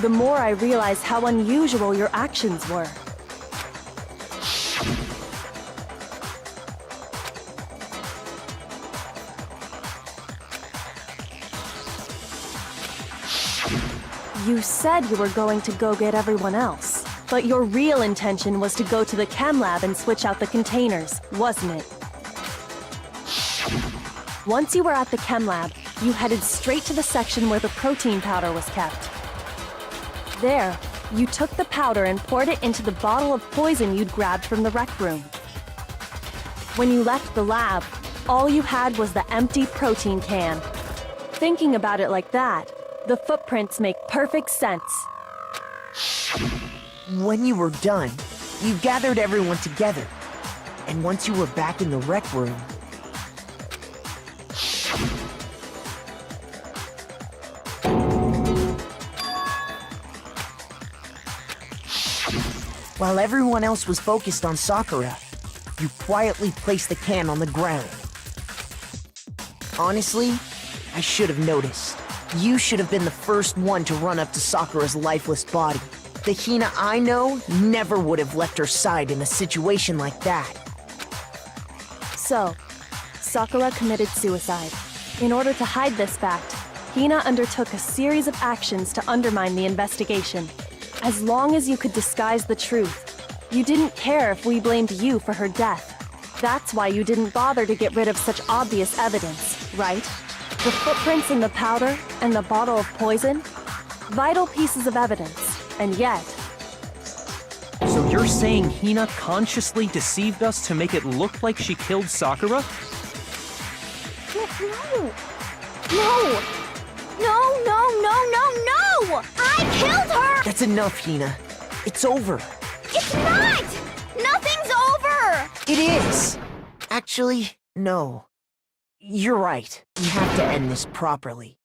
the more I realize how unusual your actions were. You said you were going to go get everyone else, but your real intention was to go to the chem lab and switch out the containers, wasn't it? Once you were at the chem lab, you headed straight to the section where the protein powder was kept. There, you took the powder and poured it into the bottle of poison you'd grabbed from the rec room. When you left the lab, all you had was the empty protein can. Thinking about it like that, the footprints make perfect sense. When you were done, you gathered everyone together. And once you were back in the rec room, while everyone else was focused on Sakura, you quietly placed the can on the ground. Honestly, I should have noticed. You should have been the first one to run up to Sakura's lifeless body. The Hina I know never would have left her side in a situation like that. So, Sakura committed suicide. In order to hide this fact, Hina undertook a series of actions to undermine the investigation. As long as you could disguise the truth, you didn't care if we blamed you for her death. That's why you didn't bother to get rid of such obvious evidence, right? The footprints in the powder and the bottle of poison? Vital pieces of evidence, and yet... So you're saying Hina consciously deceived us to make it look like she killed Sakura? No! I killed her! That's enough, Hina. It's over. It's not! Nothing's over! It is! Actually, no. You're right. We have to end this properly.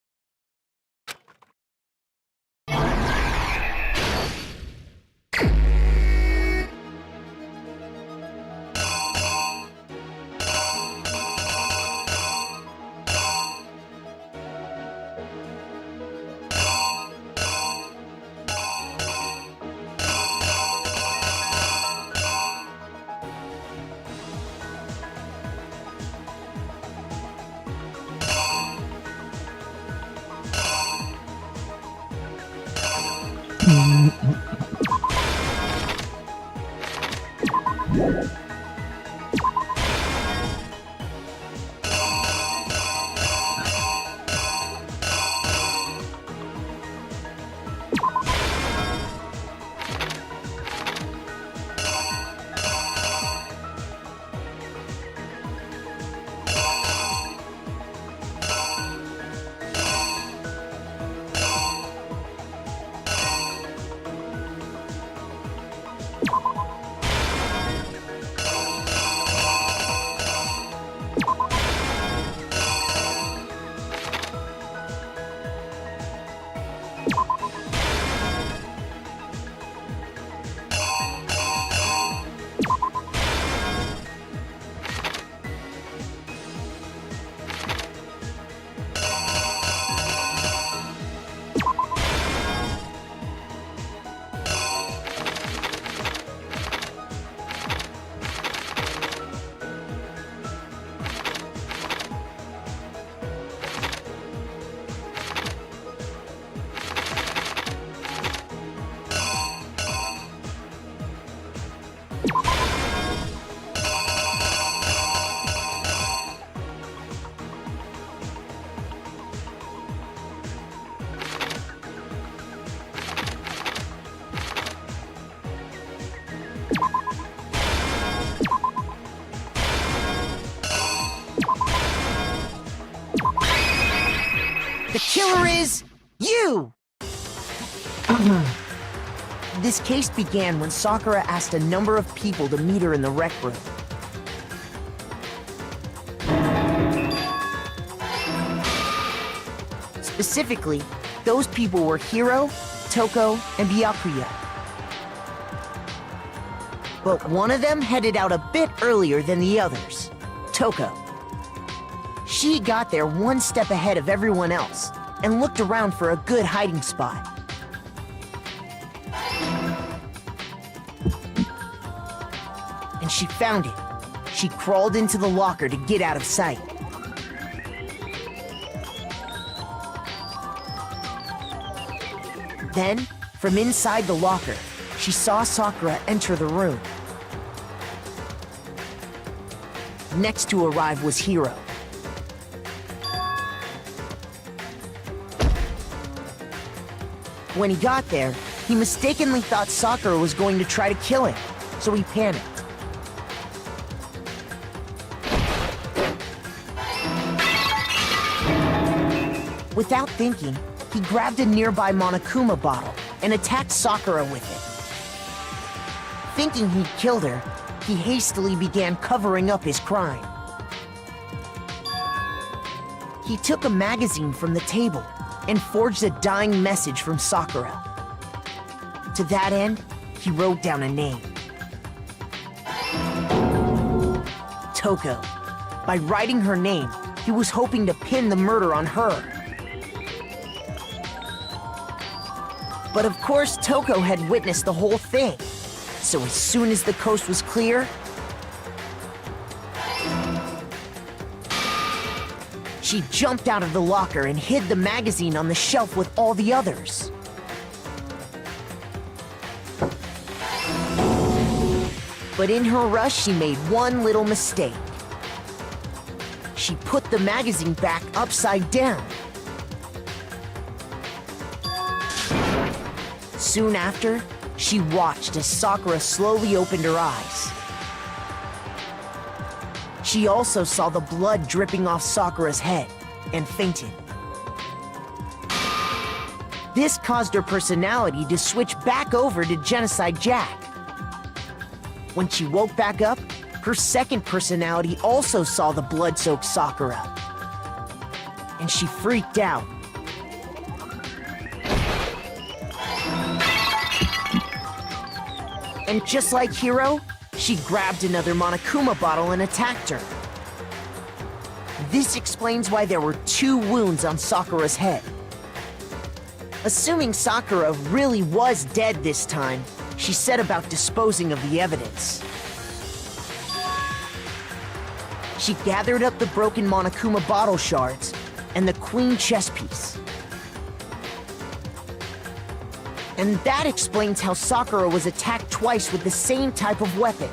The killer is you! This case began when Sakura asked a number of people to meet her in the rec room. Specifically, those people were Hiro, Toko, and Byakuya. But one of them headed out a bit earlier than the others, Toko. She got there one step ahead of everyone else and looked around for a good hiding spot. And she found it. She crawled into the locker to get out of sight. Then, from inside the locker, she saw Sakura enter the room. Next to arrive was Hiro. When he got there, he mistakenly thought Sakura was going to try to kill him, so he panicked. Without thinking, he grabbed a nearby Monokuma bottle and attacked Sakura with it. Thinking he'd killed her, he hastily began covering up his crime. He took a magazine from the table and forged a dying message from Sakura. To that end, he wrote down a name. Toko. By writing her name, he was hoping to pin the murder on her. But of course, Toko had witnessed the whole thing. So as soon as the coast was clear, she jumped out of the locker and hid the magazine on the shelf with all the others. But in her rush, she made one little mistake. She put the magazine back upside down. Soon after, she watched as Sakura slowly opened her eyes. She also saw the blood dripping off Sakura's head and fainted. This caused her personality to switch back over to Genocide Jack. When she woke back up, her second personality also saw the blood-soaked Sakura. And she freaked out. And just like Hiro, she grabbed another Monokuma bottle and attacked her. This explains why there were 2 wounds on Sakura's head. Assuming Sakura really was dead this time, she set about disposing of the evidence. She gathered up the broken Monokuma bottle shards and the queen chess piece. And that explains how Sakura was attacked twice with the same type of weapon.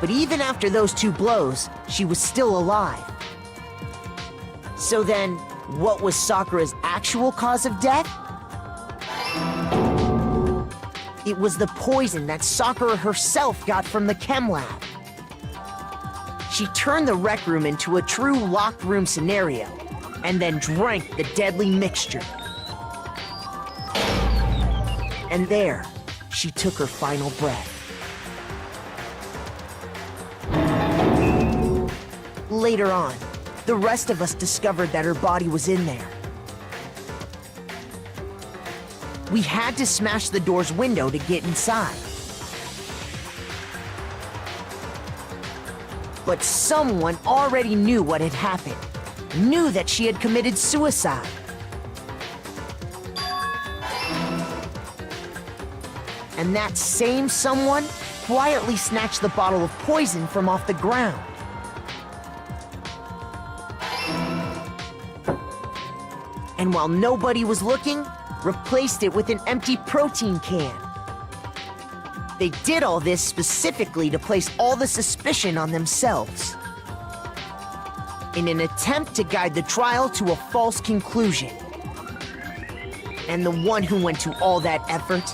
But even after those 2 blows, she was still alive. So then, what was Sakura's actual cause of death? It was the poison that Sakura herself got from the chem lab. She turned the rec room into a true locked room scenario, and then drank the deadly mixture. And there, she took her final breath. Later on, the rest of us discovered that her body was in there. We had to smash the door's window to get inside. But someone already knew what had happened. Knew that she had committed suicide. And that same someone quietly snatched the bottle of poison from off the ground. And while nobody was looking, replaced it with an empty protein can. They did all this specifically to place all the suspicion on themselves, in an attempt to guide the trial to a false conclusion. And the one who went to all that effort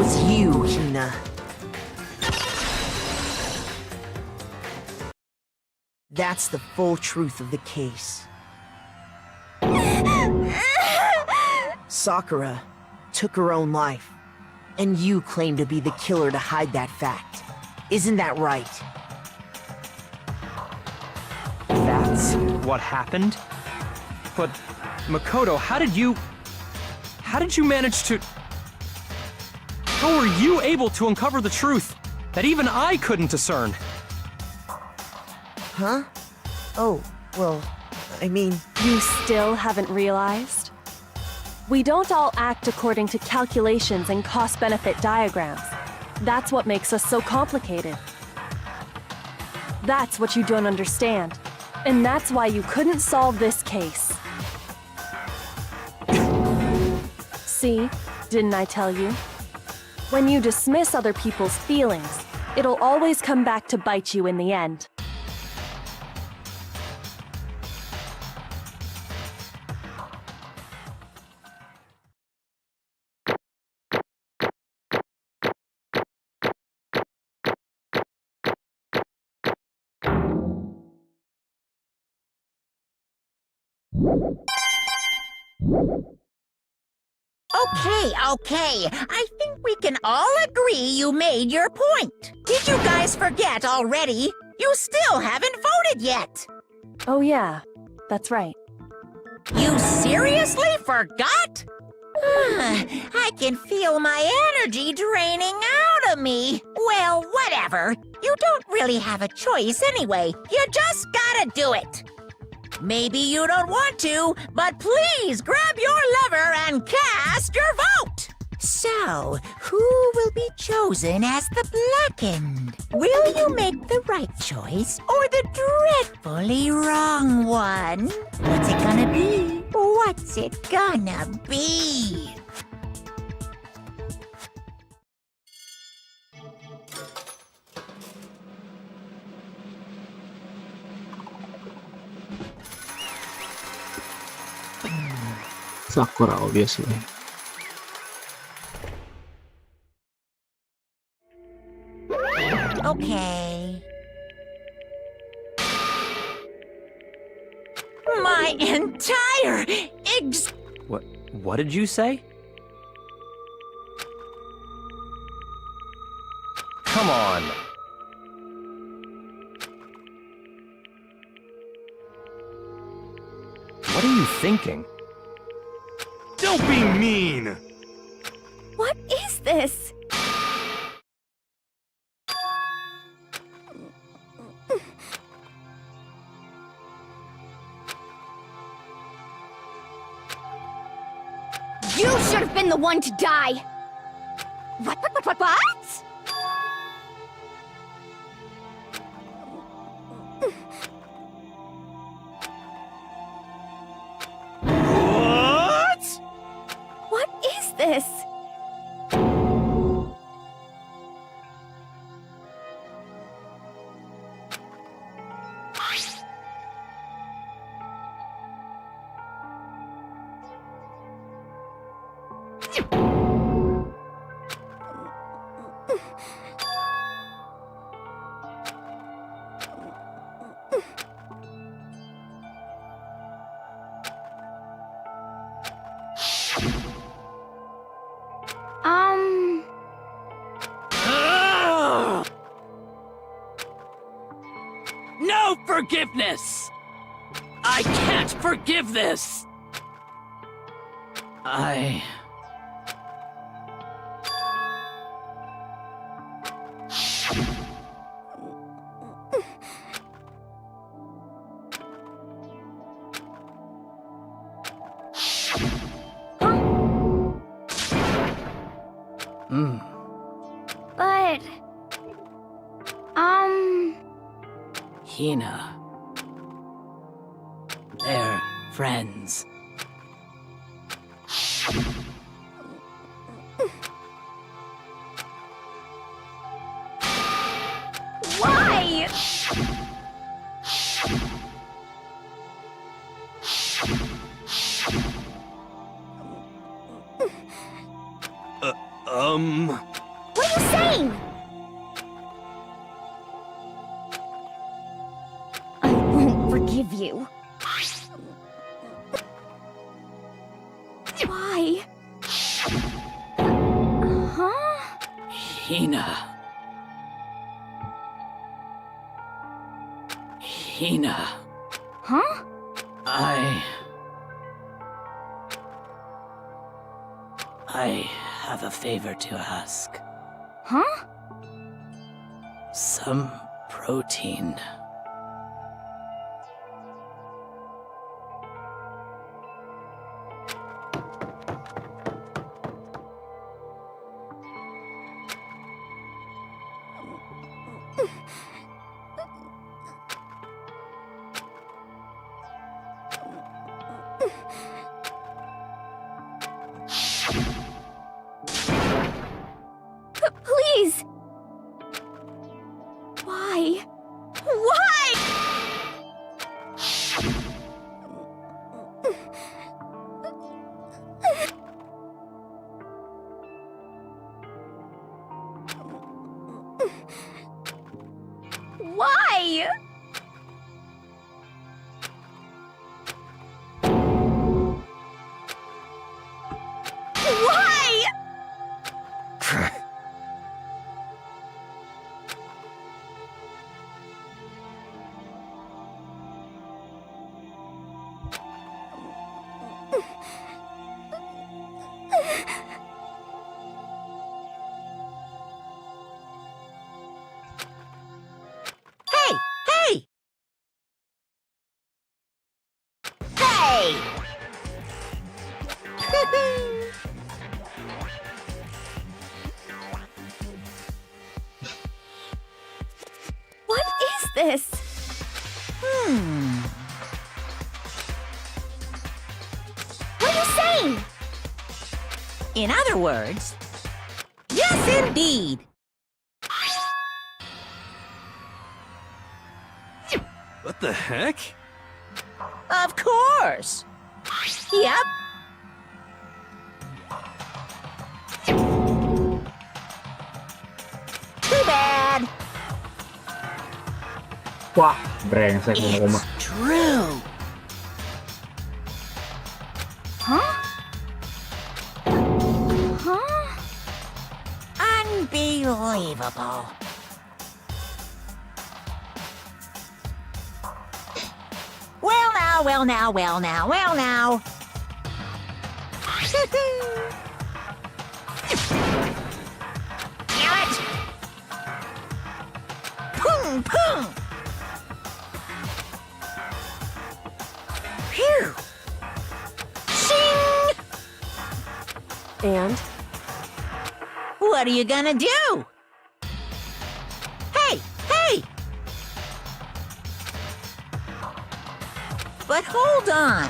was you, Hina. That's the full truth of the case. Sakura took her own life, and you claim to be the killer to hide that fact. Isn't that right? That's what happened? But, Makoto, how did you manage to... How were you able to uncover the truth that even I couldn't discern? Huh? Oh, well, I mean... You still haven't realized? We don't all act according to calculations and cost-benefit diagrams. That's what makes us so complicated. That's what you don't understand. And that's why you couldn't solve this case. See? Didn't I tell you? When you dismiss other people's feelings, it'll always come back to bite you in the end. Okay. I think we can all agree you made your point. Did you guys forget already? You still haven't voted yet. Oh yeah, that's right. You seriously forgot? I can feel my energy draining out of me. Well, whatever. You don't really have a choice anyway. You just gotta do it. Maybe you don't want to, but please grab your lever and cast your vote! So, who will be chosen as the blackened? Will you make the right choice or the dreadfully wrong one? What's it gonna be? What's it gonna be? Sakura, obviously. Okay. My entire What did you say? Come on. What are you thinking? Don't be mean! What is this? You should have been the one to die! What? What is this? No forgiveness! I can't forgive this! But... Hina. They're friends. Why? saying? I won't forgive you. Why? Huh? Hina. Hina. Huh? I have a favor to ask. Huh? Some protein. Please! Why? Why? Why? Why? Hey! Hey! Hey! What is this? What are you saying? In other words, yes, indeed. What the heck? Of course. Yep. Too bad. Wah, brengsek rumah. True. Huh? Huh? Unbelievable. Well now, well now, well now, well now. Damn it! Pung, pung! Phew! Shing! And? What are you gonna do? Hey! Hey! But hold on.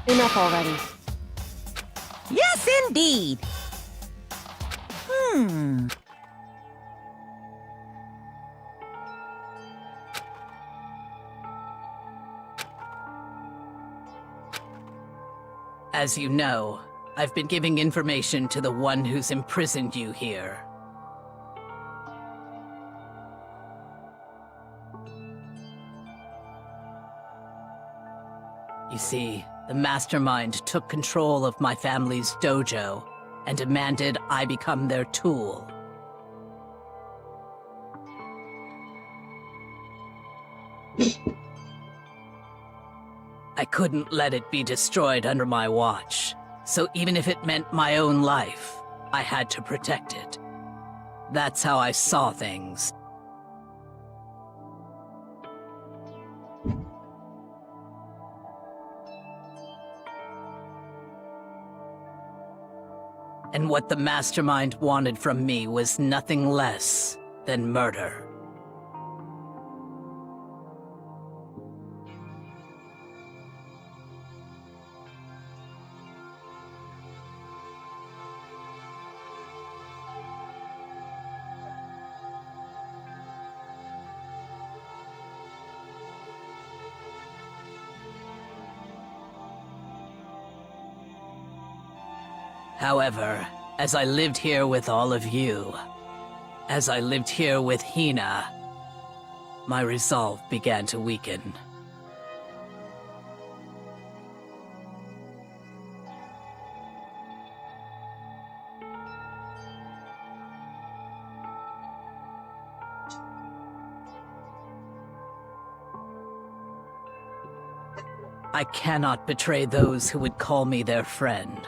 Enough already. Yes, indeed. As you know, I've been giving information to the one who's imprisoned you here. You see, the mastermind took control of my family's dojo and demanded I become their tool. I couldn't let it be destroyed under my watch, so even if it meant my own life, I had to protect it. That's how I saw things. And what the mastermind wanted from me was nothing less than murder. However, as I lived here with all of you, as I lived here with Hina, my resolve began to weaken. I cannot betray those who would call me their friend.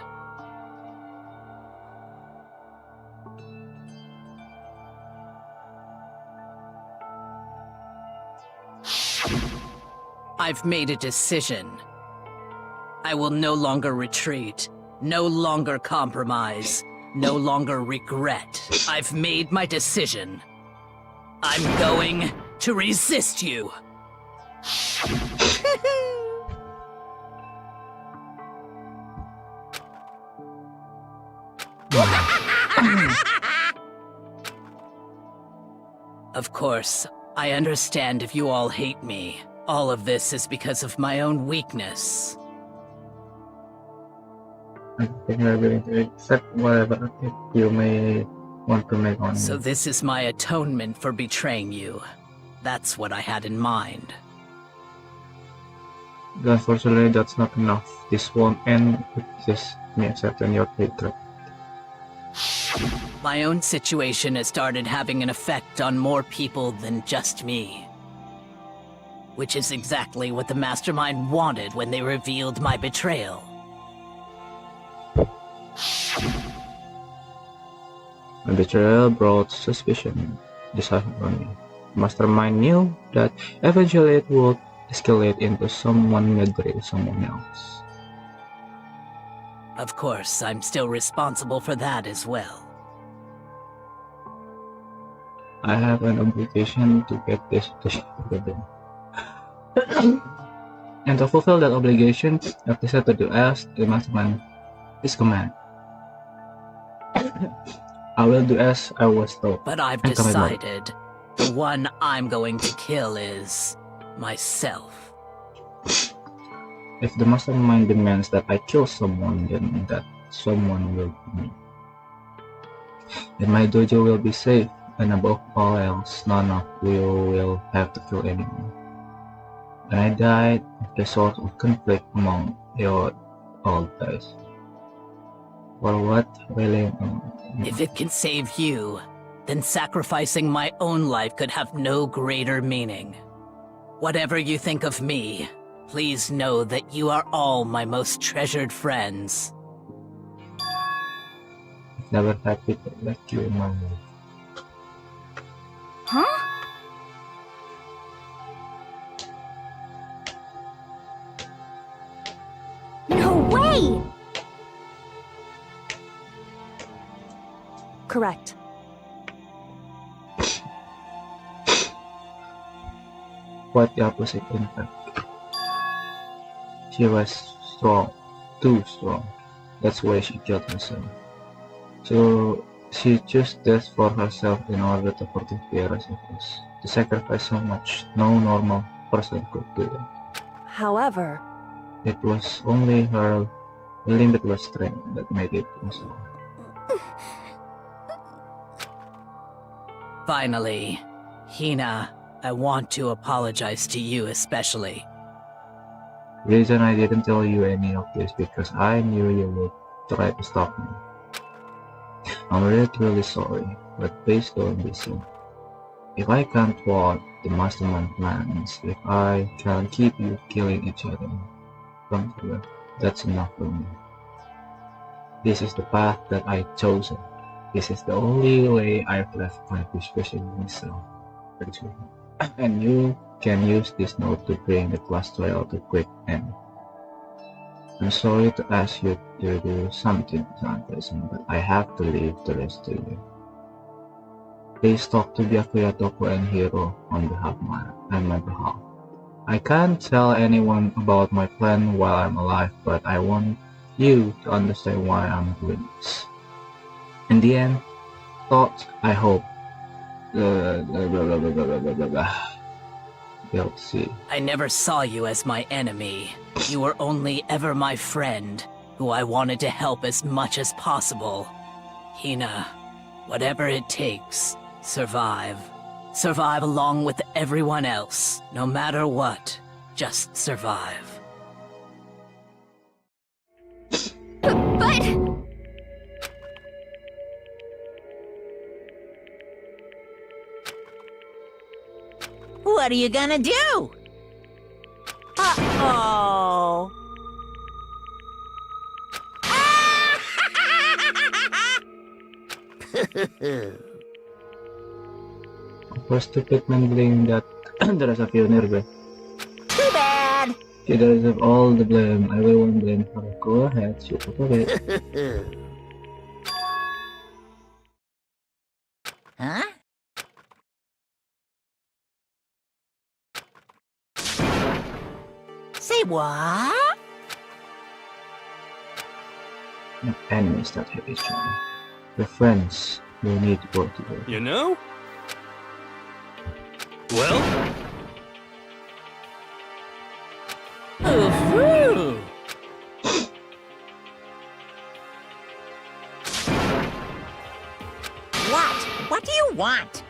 I've made a decision. I will no longer retreat, no longer compromise, no longer regret. I've made my decision. I'm going to resist you. Of course, I understand if you all hate me. All of this is because of my own weakness. I think we're going to accept whatever you may want to make on So me. this is my atonement for betraying you. That's what I had in mind. Unfortunately, that's not enough. This won't end with just me accepting your hatred. My own situation has started having an effect on more people than just me. Which is exactly what the Mastermind wanted when they revealed my betrayal. My betrayal brought suspicion, decided on me. Mastermind knew that eventually it would escalate into someone murdering someone else. Of course, I'm still responsible for that as well. I have an obligation to get this together. And to fulfill that obligation, I've decided to ask the Mastermind his command. I will do as I was told. But I've and commit murder. decided the one I'm going to kill is myself. If the Mastermind demands that I kill someone, then that someone will be me. And my dojo will be safe, and above all else, none of you will have to kill anyone. When I died, the source of conflict among you all dies. For what really? If it can save you, then sacrificing my own life could have no greater meaning. Whatever you think of me, please know that you are all my most treasured friends. Never had people like you in my life. Huh? No way! Correct. Quite the opposite, in fact. She was strong, too strong. That's why she killed herself. So she chose death for herself in order to protect the rest of us. To sacrifice so much, no normal person could do it. However, It was only her limitless strength that made it possible. Finally, Hina, I want to apologize to you especially. The reason I didn't tell you any of this because I knew you would try to stop me. I'm really sorry, but please don't be so. If I can't thwart the Mastermind plans, if I can keep you killing each other, that's enough for me. This is the path that I've chosen. This is the only way I've left my persuasion myself. And you can use this note to bring the class trial to a quick end. I'm sorry to ask you to do something unpleasant, but I have to leave the rest to you. Please talk to Byakuya, Toko, and Hiro on my behalf. I can't tell anyone about my plan while I'm alive, but I want you to understand why I'm doing this. In the end, I hope. You'll see. I never saw you as my enemy. You were only ever my friend, who I wanted to help as much as possible. Hina, whatever it takes, survive. Survive along with everyone else, no matter what. Just survive. But... What are you gonna do? Uh-oh. For stupid man blame that the rest of you nerve. Too bad. She deserves all the blame. Everyone blame her. Go ahead, shoot up of it. Huh? Say what? Not enemies that hate each other. We're friends. We need to work together. You know? Well, Ooh. What? What do you want?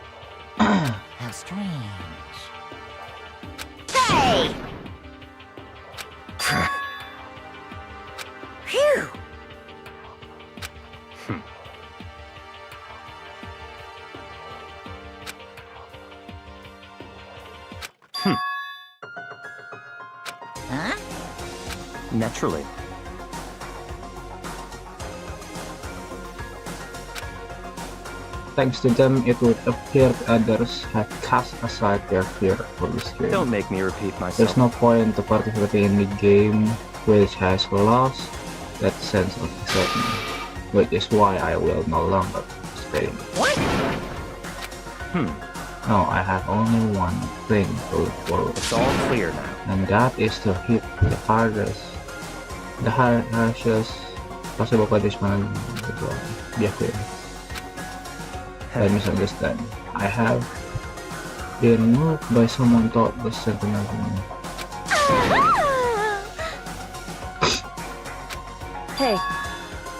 How strange. Hey! Phew! Huh? Naturally. Thanks to them, it would appear others have cast aside their fear for this game. Don't make me repeat myself. There's no point to participating in the game which has lost that sense of excitement, which is why I will no longer participate. What? No, I have only one thing to look forward It's to, all clear now. and that is to hit the harshest possible punishment be clear. I misunderstand. I have been moved by someone thoughtless sentimental. Hey,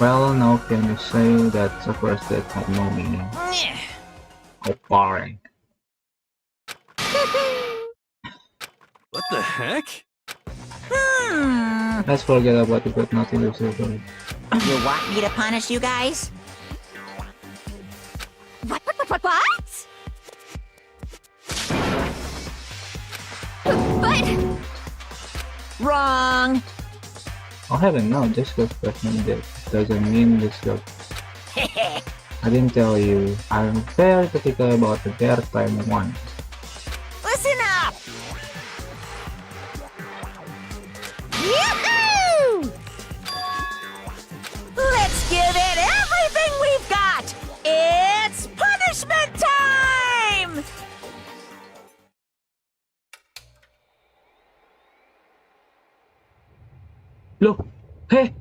Well, now can you say that's a first that had no meaning? Oh, boring. what the heck? Let's forget about it, but nothing to say about it. You want me to punish you guys? What? But... Wrong. Oh heaven, no, just because question that doesn't mean this job. I didn't tell you. I'm very particular about the their time one. Listen up. Yoo-hoo! Let's give it everything we've got. It's punishment time. Look! Hey!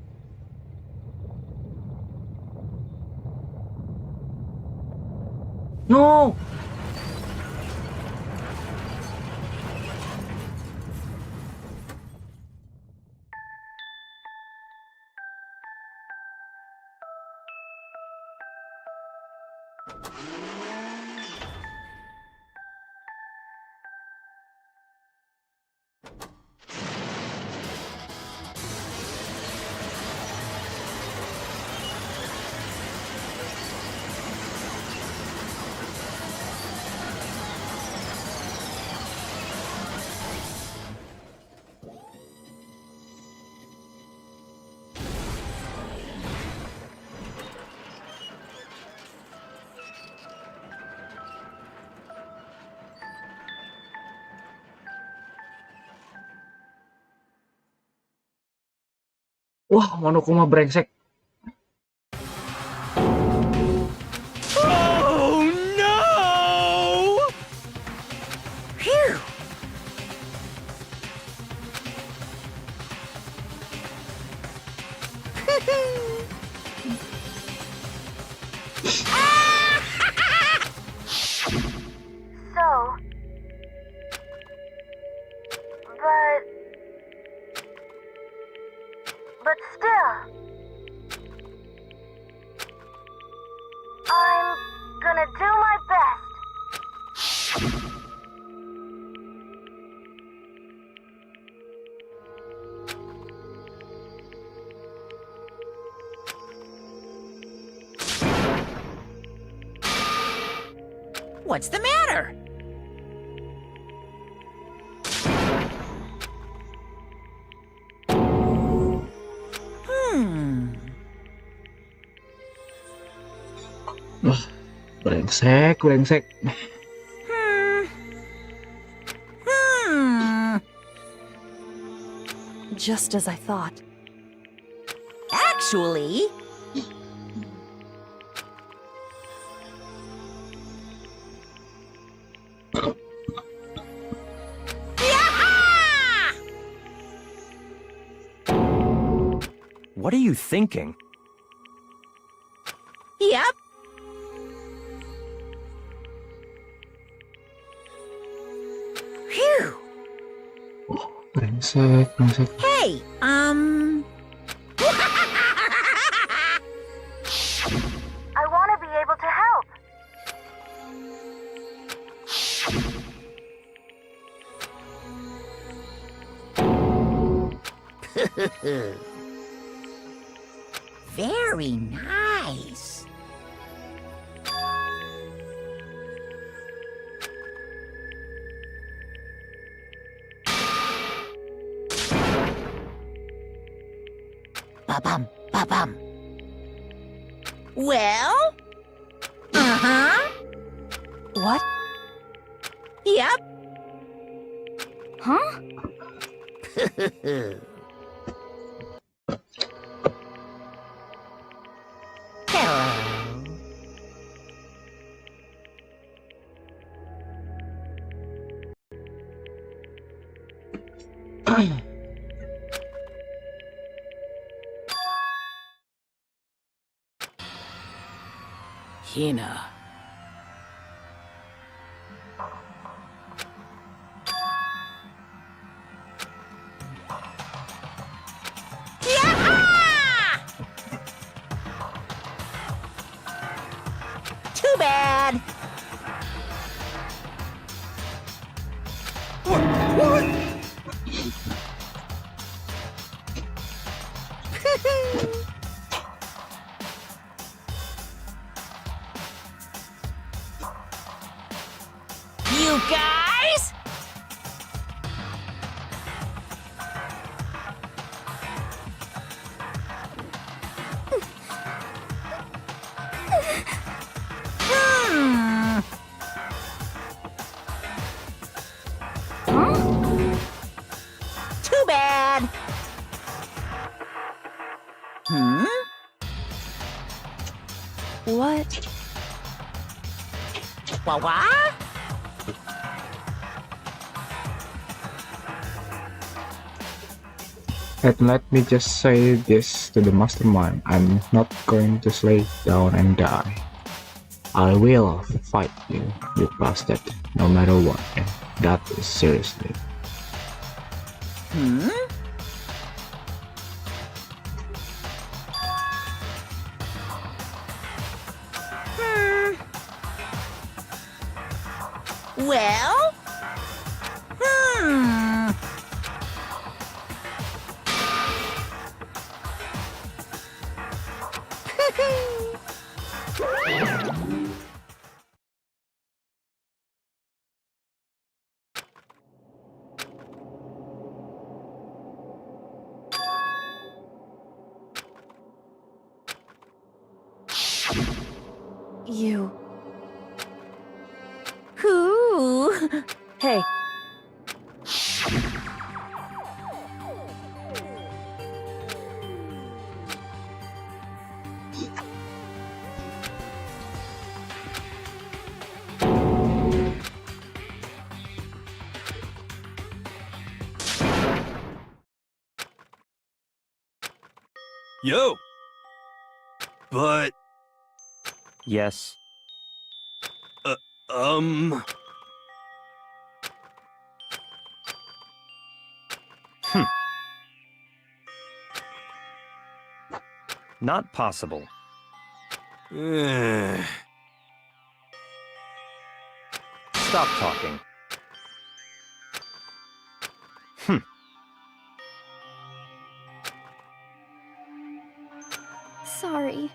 No! Wah, Monokuma brengsek. Oh no! Phew. So... But still... What's the matter? Brengsek, brengsek. Just as I thought. Actually... What are you thinking? Yep. Phew. Brengsek, brengsek. Hey, I want to be able to help. Very nice. Ba-bum, ba-bum. Well? Uh-huh. What? Yep. Huh? Hello. Hina. Too bad. What? You guys? Too bad. What? What? And let me just say this to the mastermind, I'm not going to slay down and die. I will fight you, you bastard, no matter what, and that is seriously. Well? You. Who? Hey. Yo. But, Yes. Not possible. Stop talking. Sorry.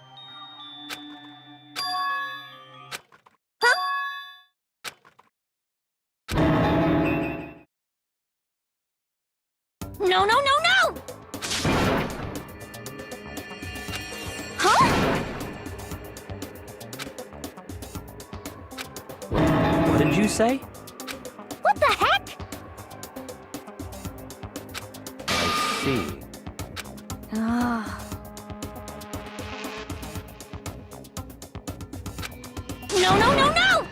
No, no, no, no! Huh? What did you say? What the heck? I see. Ah. No, no, no, no!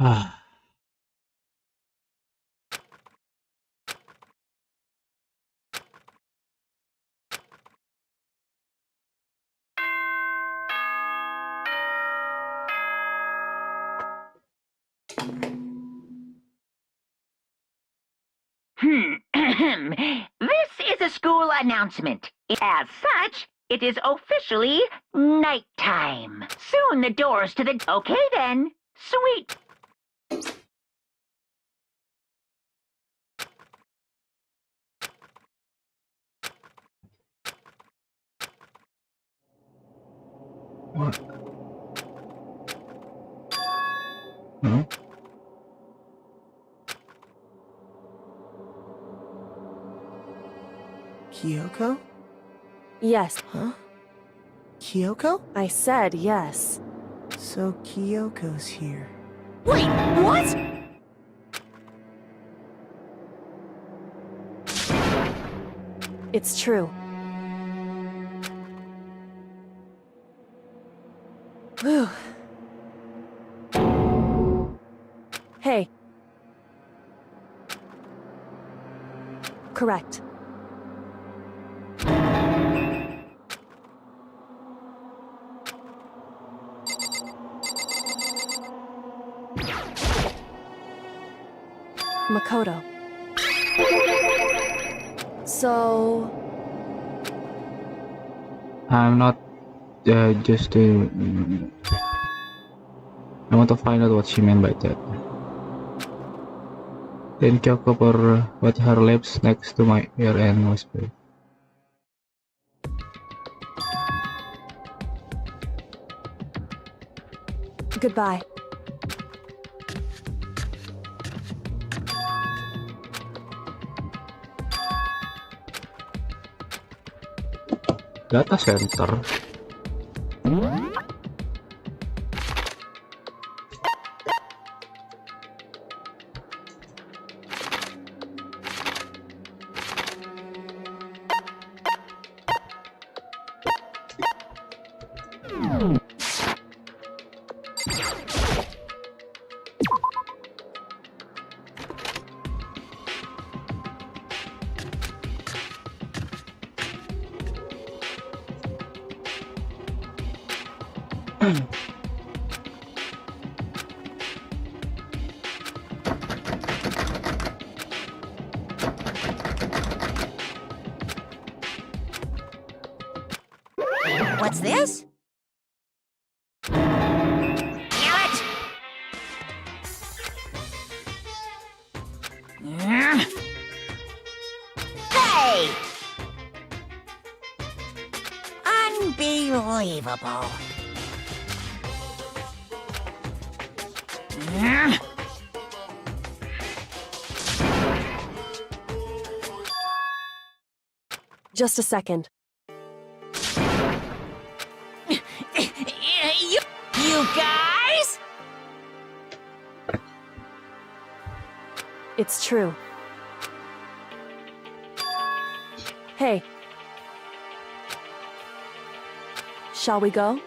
Ah. This is a school announcement. As such, it is officially nighttime. Soon the doors to the... Okay then. Sweet. What? No? Kyoko? Yes, Huh? Kyoko? I said yes. So Kyoko's here. Wait, what? It's true. Whew. Hey. Correct. Makoto. So... I'm not just to. I want to find out what she meant by that. Then Kyoko for wet her lips next to my ear and whispered. Goodbye. Data center. What's this? Hey! Unbelievable. Just a second. You guys? It's true. Hey. Shall we go?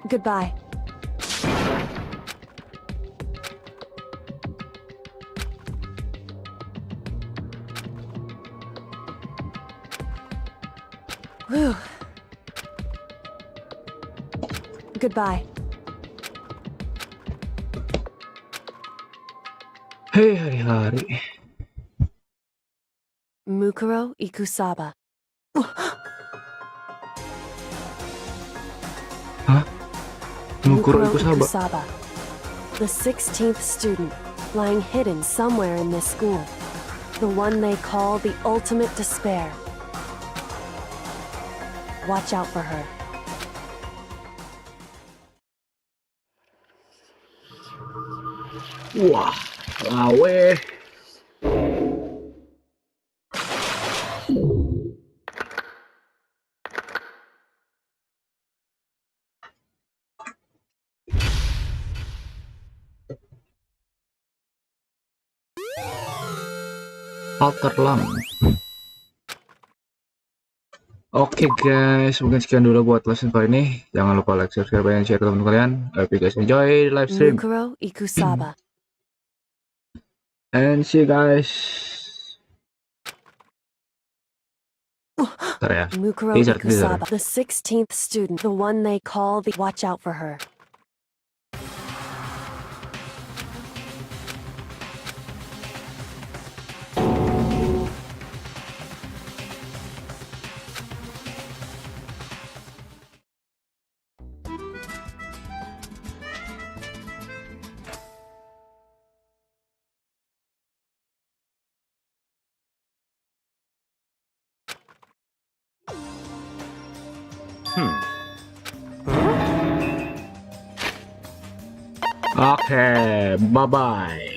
Goodbye. Whew. Goodbye. Hey, hari-hari. Mukuro Ikusaba. Hah? Mukuro Ikusaba? The 16th student. lying hidden somewhere in this school. The one they call the ultimate despair. Watch out for her. Wah, awe. Alterlang. Oke guys, mungkin sekian dulu buat lesson kali ini. Jangan lupa like, subscribe, dan share ke teman kalian. I hope you guys enjoy live stream. Mukuro Ikusaba. And see you guys. Bentar ya. Mukuro Teaser. Ikusaba, the 16th student, the one they call the... Watch out for her. Oke, bye-bye.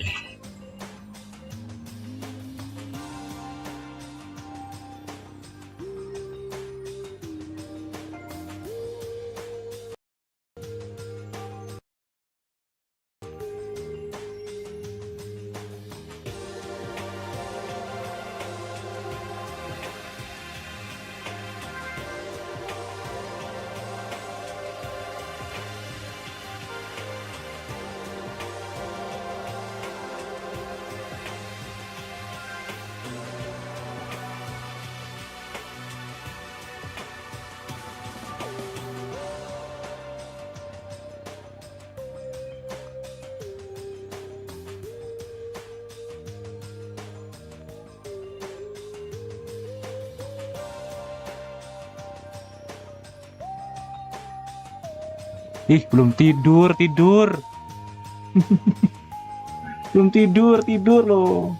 Ih, belum tidur. Belum tidur loh.